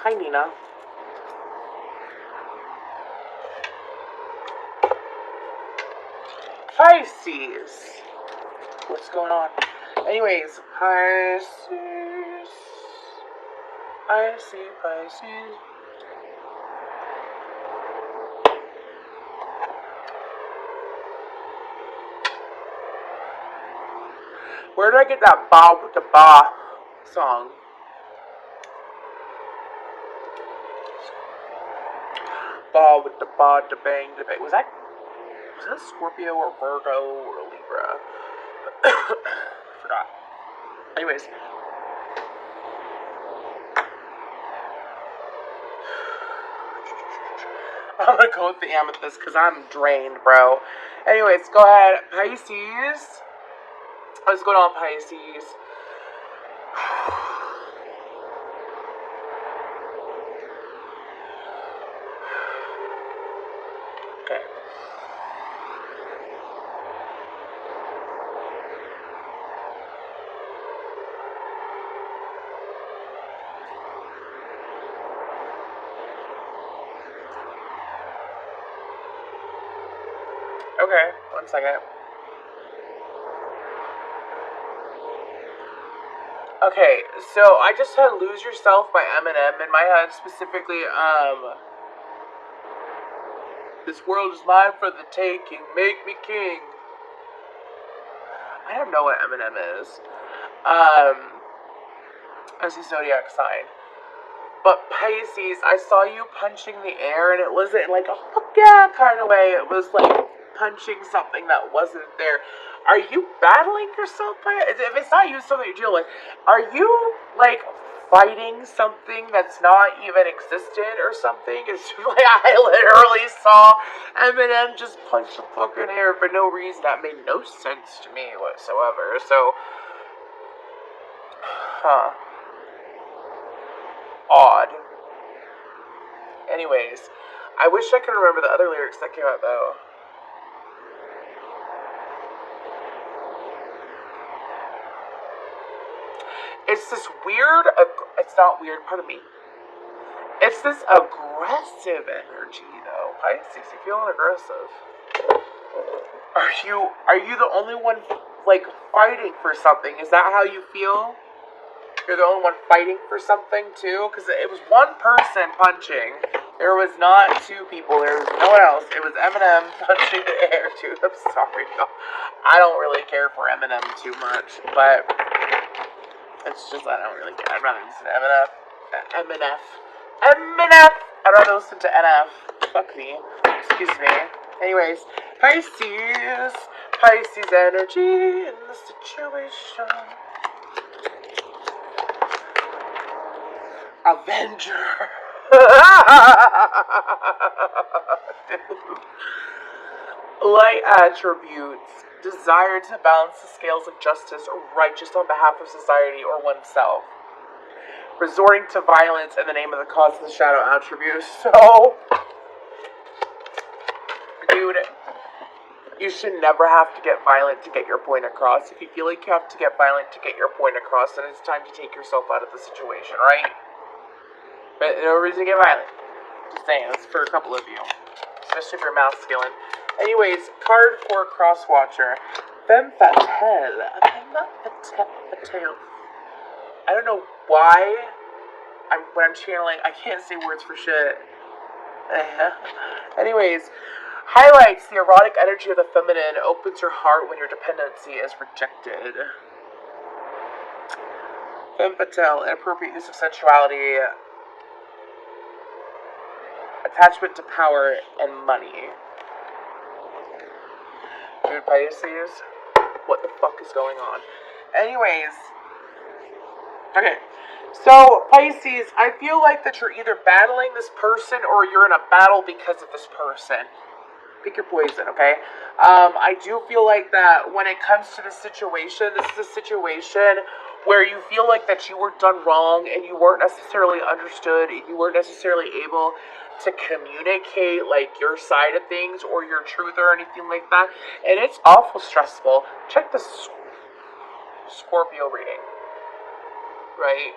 Hi, Nina. Pisces. What's going on? Anyways, Pisces. I see Pisces. Where did I get that Bob with the Ba song? Bob with the Ba, the bang, the bang. Was that Scorpio or Virgo or Libra? I forgot. Anyways. I'm gonna go with the amethyst because I'm drained, bro. Anyways, go ahead. Pisces. What's going on, Pisces? Okay. Okay, 1 second. Okay, so I just had Lose Yourself by Eminem in my head, specifically, this world is mine for the taking, make me king. I don't know what Eminem is. As a zodiac sign. But Pisces, I saw you punching the air, and it wasn't like a fuck yeah kind of way. It was like punching something that wasn't there. Are you battling yourself by it? If it's not you, something you deal with. Are you like fighting something that's not even existent or something? It's like I literally saw Eminem just punch the fucking air for no reason. That made no sense to me whatsoever. So, odd. Anyways, I wish I could remember the other lyrics that came out though. It's this weird, it's not weird, pardon me. It's this aggressive energy though. Pisces, you feeling aggressive? Are you the only one like fighting for something? Is that how you feel? You're the only one fighting for something too? Because it was one person punching. There was not two people. There was no one else. It was Eminem punching the air too. I'm sorry. I don't really care for Eminem too much, but it's just I don't really care. I'd rather listen to Eminem. I'd rather listen to NF. Fuck me. Excuse me. Anyways, Pisces energy in the situation. Avenger. Light attributes. Desire to balance the scales of justice or righteous on behalf of society or oneself. Resorting to violence in the name of the cause of the shadow attribute. So, dude, you should never have to get violent to get your point across. If you feel like you have to get violent to get your point across, then it's time to take yourself out of the situation, right? But no reason to get violent. Just saying, that's for a couple of you. Especially if you're masculine. Anyways, card for Crosswatcher. Femme Fatale. I don't know why when I'm channeling, I can't say words for shit. Anyways, highlights the erotic energy of the feminine, opens your heart when your dependency is rejected. Femme Fatale, inappropriate use of sensuality, attachment to power and money. Dude, Pisces, what the fuck is going on? Anyways, okay, so Pisces, I feel like that you're either battling this person or you're in a battle because of this person. Pick your poison, okay? I do feel like that when it comes to this situation, this is a situation where you feel like that you were done wrong and you weren't necessarily understood, you weren't necessarily able to communicate like your side of things or your truth or anything like that, and it's awful stressful. Check the Scorpio reading, right?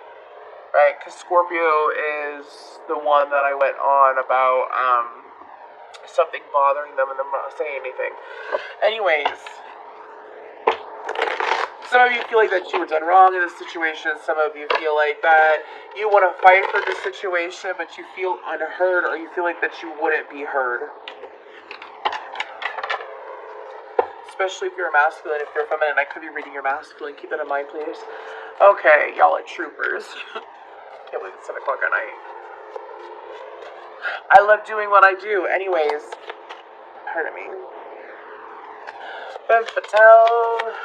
Because Scorpio is the one that I went on about something bothering them and them not saying anything. Anyways, some of you feel like that you were done wrong in this situation. Some of you feel like that you want to fight for this situation, but you feel unheard, or you feel like that you wouldn't be heard. Especially if you're a masculine. If you're a feminine, I could be reading your masculine. Keep that in mind, please. Okay, y'all are troopers. Can't believe it's 7 o'clock at night. I love doing what I do. Anyways, pardon me. Femme Fatale.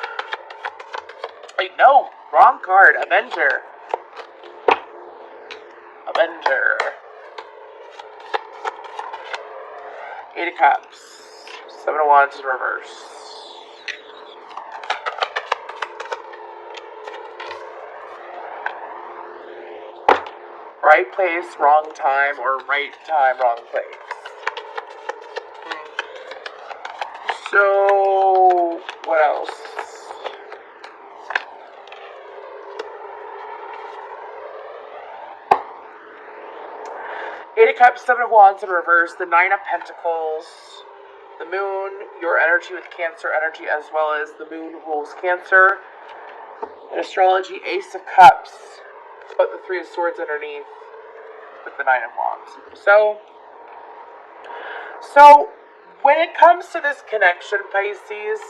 Wait, no, wrong card. Avenger. Eight of Cups. 7 of Wands in reverse. Right place, wrong time, or right time, wrong place. So, what else? Eight of Cups, 7 of Wands in reverse, the 9 of Pentacles, the Moon, your energy with Cancer energy, as well as the Moon rules Cancer. In astrology, Ace of Cups, but the 3 of Swords underneath with the 9 of Wands. So when it comes to this connection, Pisces,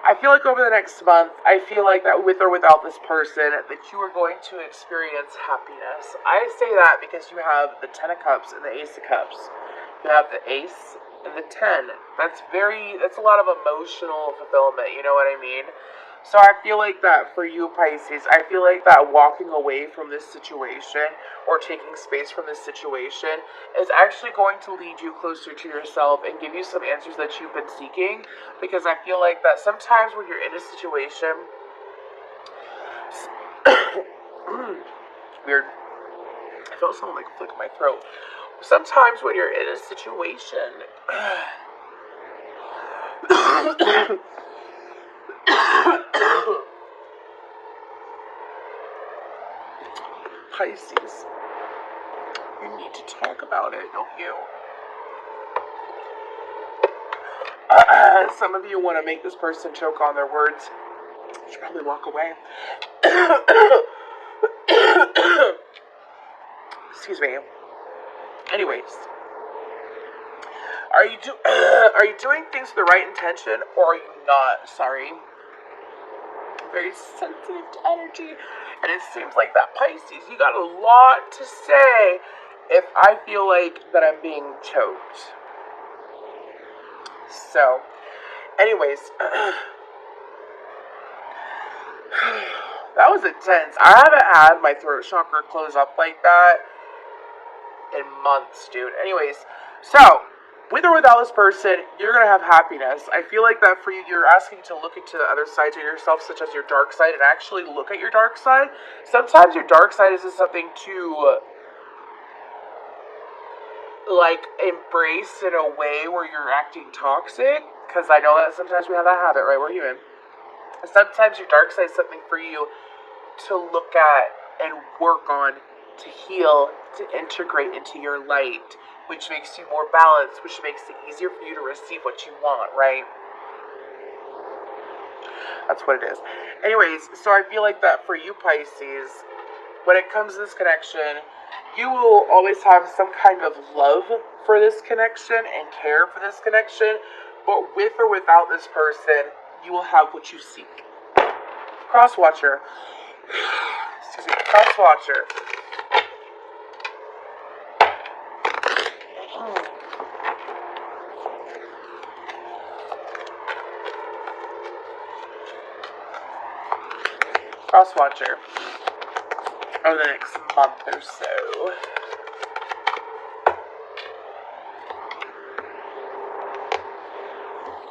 I feel like over the next month, I feel like that with or without this person, that you are going to experience happiness. I say that because you have the 10 of Cups and the Ace of Cups. You have the Ace and the 10. That's a lot of emotional fulfillment, you know what I mean? So I feel like that for you, Pisces, I feel like that walking away from this situation or taking space from this situation is actually going to lead you closer to yourself and give you some answers that you've been seeking. Because I feel like that sometimes when you're in a situation, Weird. I felt something like flick in my throat. Sometimes when you're in a situation, Pisces, you need to talk about it, don't you? Some of you want to make this person choke on their words. You should probably walk away. Excuse me. Anyways, are you doing things with the right intention, or are you not? Sorry. Very sensitive to energy, and it seems like that Pisces, you got a lot to say if I feel like that I'm being choked. So, anyways, that was intense. I haven't had my throat chakra close up like that in months, dude. Anyways, so, with or without this person, you're going to have happiness. I feel like that for you, you're asking to look into the other sides of yourself, such as your dark side, and actually look at your dark side. Sometimes your dark side is something to, like, embrace in a way where you're acting toxic, because I know that sometimes we have that habit, right? We're human. Sometimes your dark side is something for you to look at and work on, to heal, to integrate into your light, which makes you more balanced, which makes it easier for you to receive what you want, right? That's what it is. Anyways, so I feel like that for you, Pisces, when it comes to this connection, you will always have some kind of love for this connection and care for this connection, but with or without this person, you will have what you seek. Crosswatcher. Excuse me, Crosswatcher. Crosswatcher over the next month or so.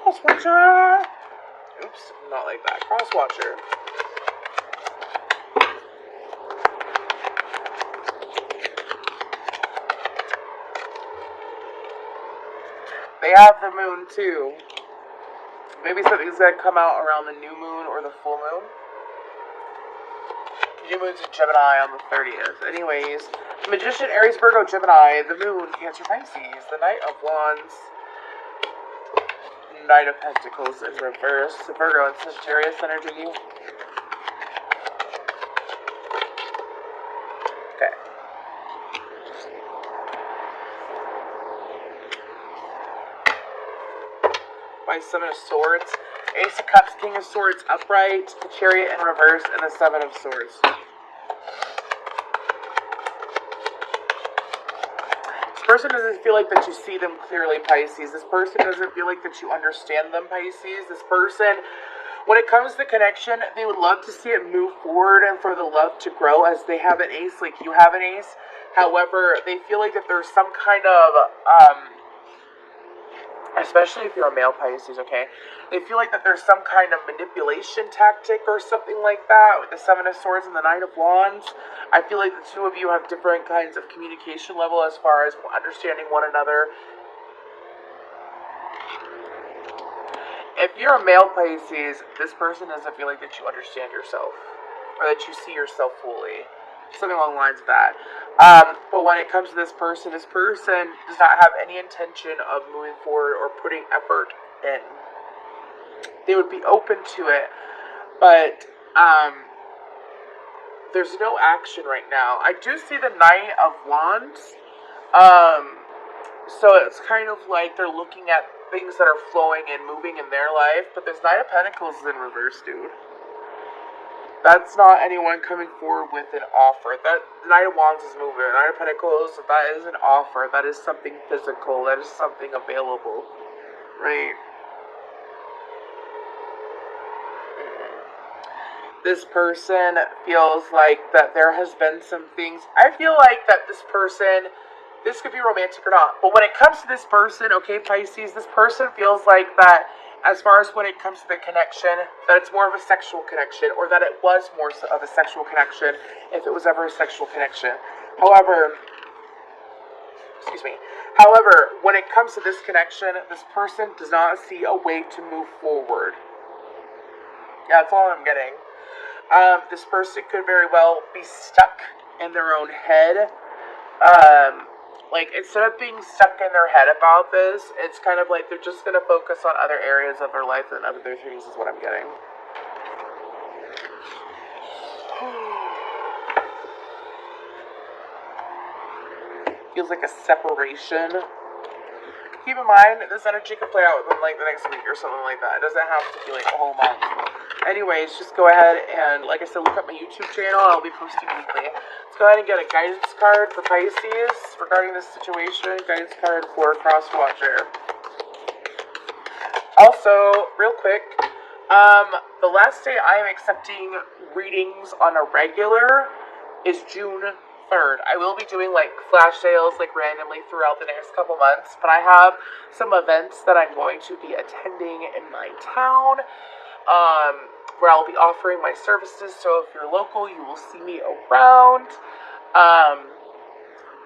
Crosswatcher! Oops, not like that. Crosswatcher. They have the moon too. Maybe something's gonna come out around the new moon or the full moon. New moon's in Gemini on the 30th. Anyways, Magician, Aries, Virgo, Gemini, the moon, Cancer, Pisces, the Knight of Wands, Knight of Pentacles in reverse, Virgo and Sagittarius energy. Okay. My Seven of Swords, Ace of Cups, King of Swords upright, the Chariot in reverse, and the Seven of Swords. This person doesn't feel like that you see them clearly, Pisces. This person doesn't feel like that you understand them, Pisces. This person, when it comes to connection, they would love to see it move forward and for the love to grow as they have an ace, like you have an ace. However, they feel like that there's some kind of, especially if you're a male, Pisces, okay? They feel like that there's some kind of manipulation tactic or something like that with the Seven of Swords and the Knight of Wands. I feel like the two of you have different kinds of communication level as far as understanding one another. If you're a male, Pisces, this person doesn't feel like that you understand yourself or that you see yourself fully. Something along the lines of that. But when it comes to this person does not have any intention of moving forward or putting effort in. They would be open to it, but there's no action right now. I do see the Knight of Wands, so it's kind of like they're looking at things that are flowing and moving in their life, but this Knight of Pentacles is in reverse, dude. That's not anyone coming forward with an offer. That the Knight of Wands is moving. The Knight of Pentacles, that is an offer. That is something physical. That is something available. Right? This person feels like that there has been some things. I feel like that this person, this could be romantic or not, but when it comes to this person, okay, Pisces, this person feels like that as far as when it comes to the connection, that it's more of a sexual connection, or that it was more of a sexual connection, if it was ever a sexual connection. However, when it comes to this connection, this person does not see a way to move forward. Yeah, that's all I'm getting. This person could very well be stuck in their own head. Like, instead of being stuck in their head about this, it's kind of like they're just going to focus on other areas of their life and other things is what I'm getting. Feels like a separation. Keep in mind, this energy could play out within like the next week or something like that. It doesn't have to be like a whole month. Anyways, just go ahead and, like I said, look up my YouTube channel. I'll be posting weekly. Let's go ahead and get a guidance card for Pisces regarding this situation. Guidance card for Cross Watcher. Also, real quick, the last day I am accepting readings on a regular is June 3rd. I will be doing like flash sales like randomly throughout the next couple months, but I have some events that I'm going to be attending in my town, where I'll be offering my services. So if you're local, you will see me around.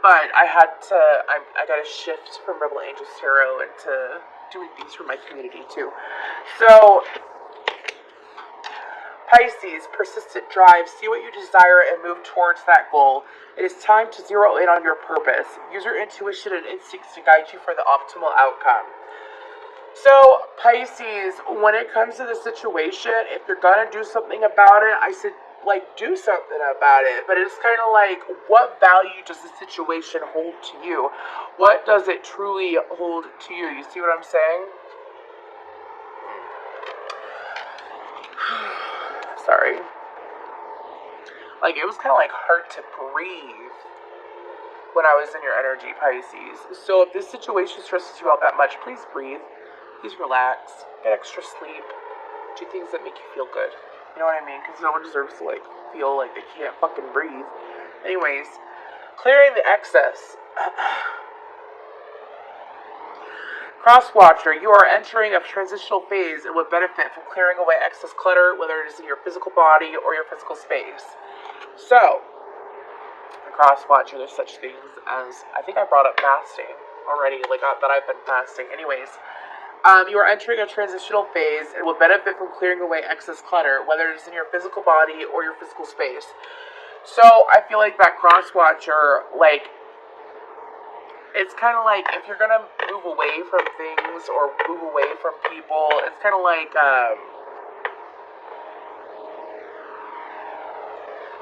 But I got to shift from Rebel Angels Tarot into doing things for my community too. So Pisces, persistent drive, see what you desire and move towards that goal. It is time to zero in on your purpose. Use your intuition and instincts to guide you for the optimal outcome. So, Pisces, when it comes to the situation, if you're gonna do something about it, I said, like, do something about it. But it's kind of like, what value does the situation hold to you? What does it truly hold to you? You see what I'm saying? Sorry. Like, it was kind of like hard to breathe when I was in your energy, Pisces. So if this situation stresses you out that much, please breathe. Please relax. Get extra sleep. Do things that make you feel good. You know what I mean? Because no one deserves to, like, feel like they can't fucking breathe. Anyways, clearing the excess. Crosswatcher, you are entering a transitional phase and would benefit from clearing away excess clutter, whether it is in your physical body or your physical space. So, Crosswatcher, there's such things as, I think I brought up fasting already, like that I've been fasting. Anyways, you are entering a transitional phase and will benefit from clearing away excess clutter, whether it is in your physical body or your physical space. So, I feel like that Crosswatcher, like, it's kind of like, if you're gonna move away from things or move away from people, it's kind of like,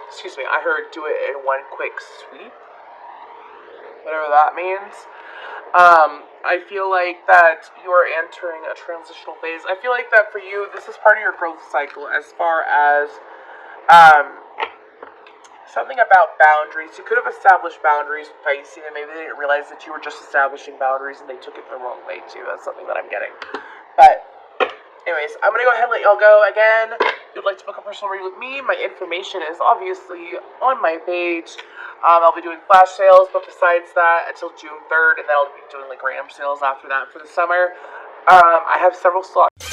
excuse me, I heard do it in one quick sweep, whatever that means. I feel like that you are entering a transitional phase. I feel like that for you, this is part of your growth cycle as far as, something about boundaries. You could have established boundaries with Pisces, and maybe they didn't realize that you were just establishing boundaries and they took it the wrong way too. That's something that I'm getting. But anyways, I'm going to go ahead and let y'all go. Again, if you'd like to book a personal reading with me, my information is obviously on my page. I'll be doing flash sales, but besides that, until June 3rd, and then I'll be doing like random sales after that for the summer. I have several slots.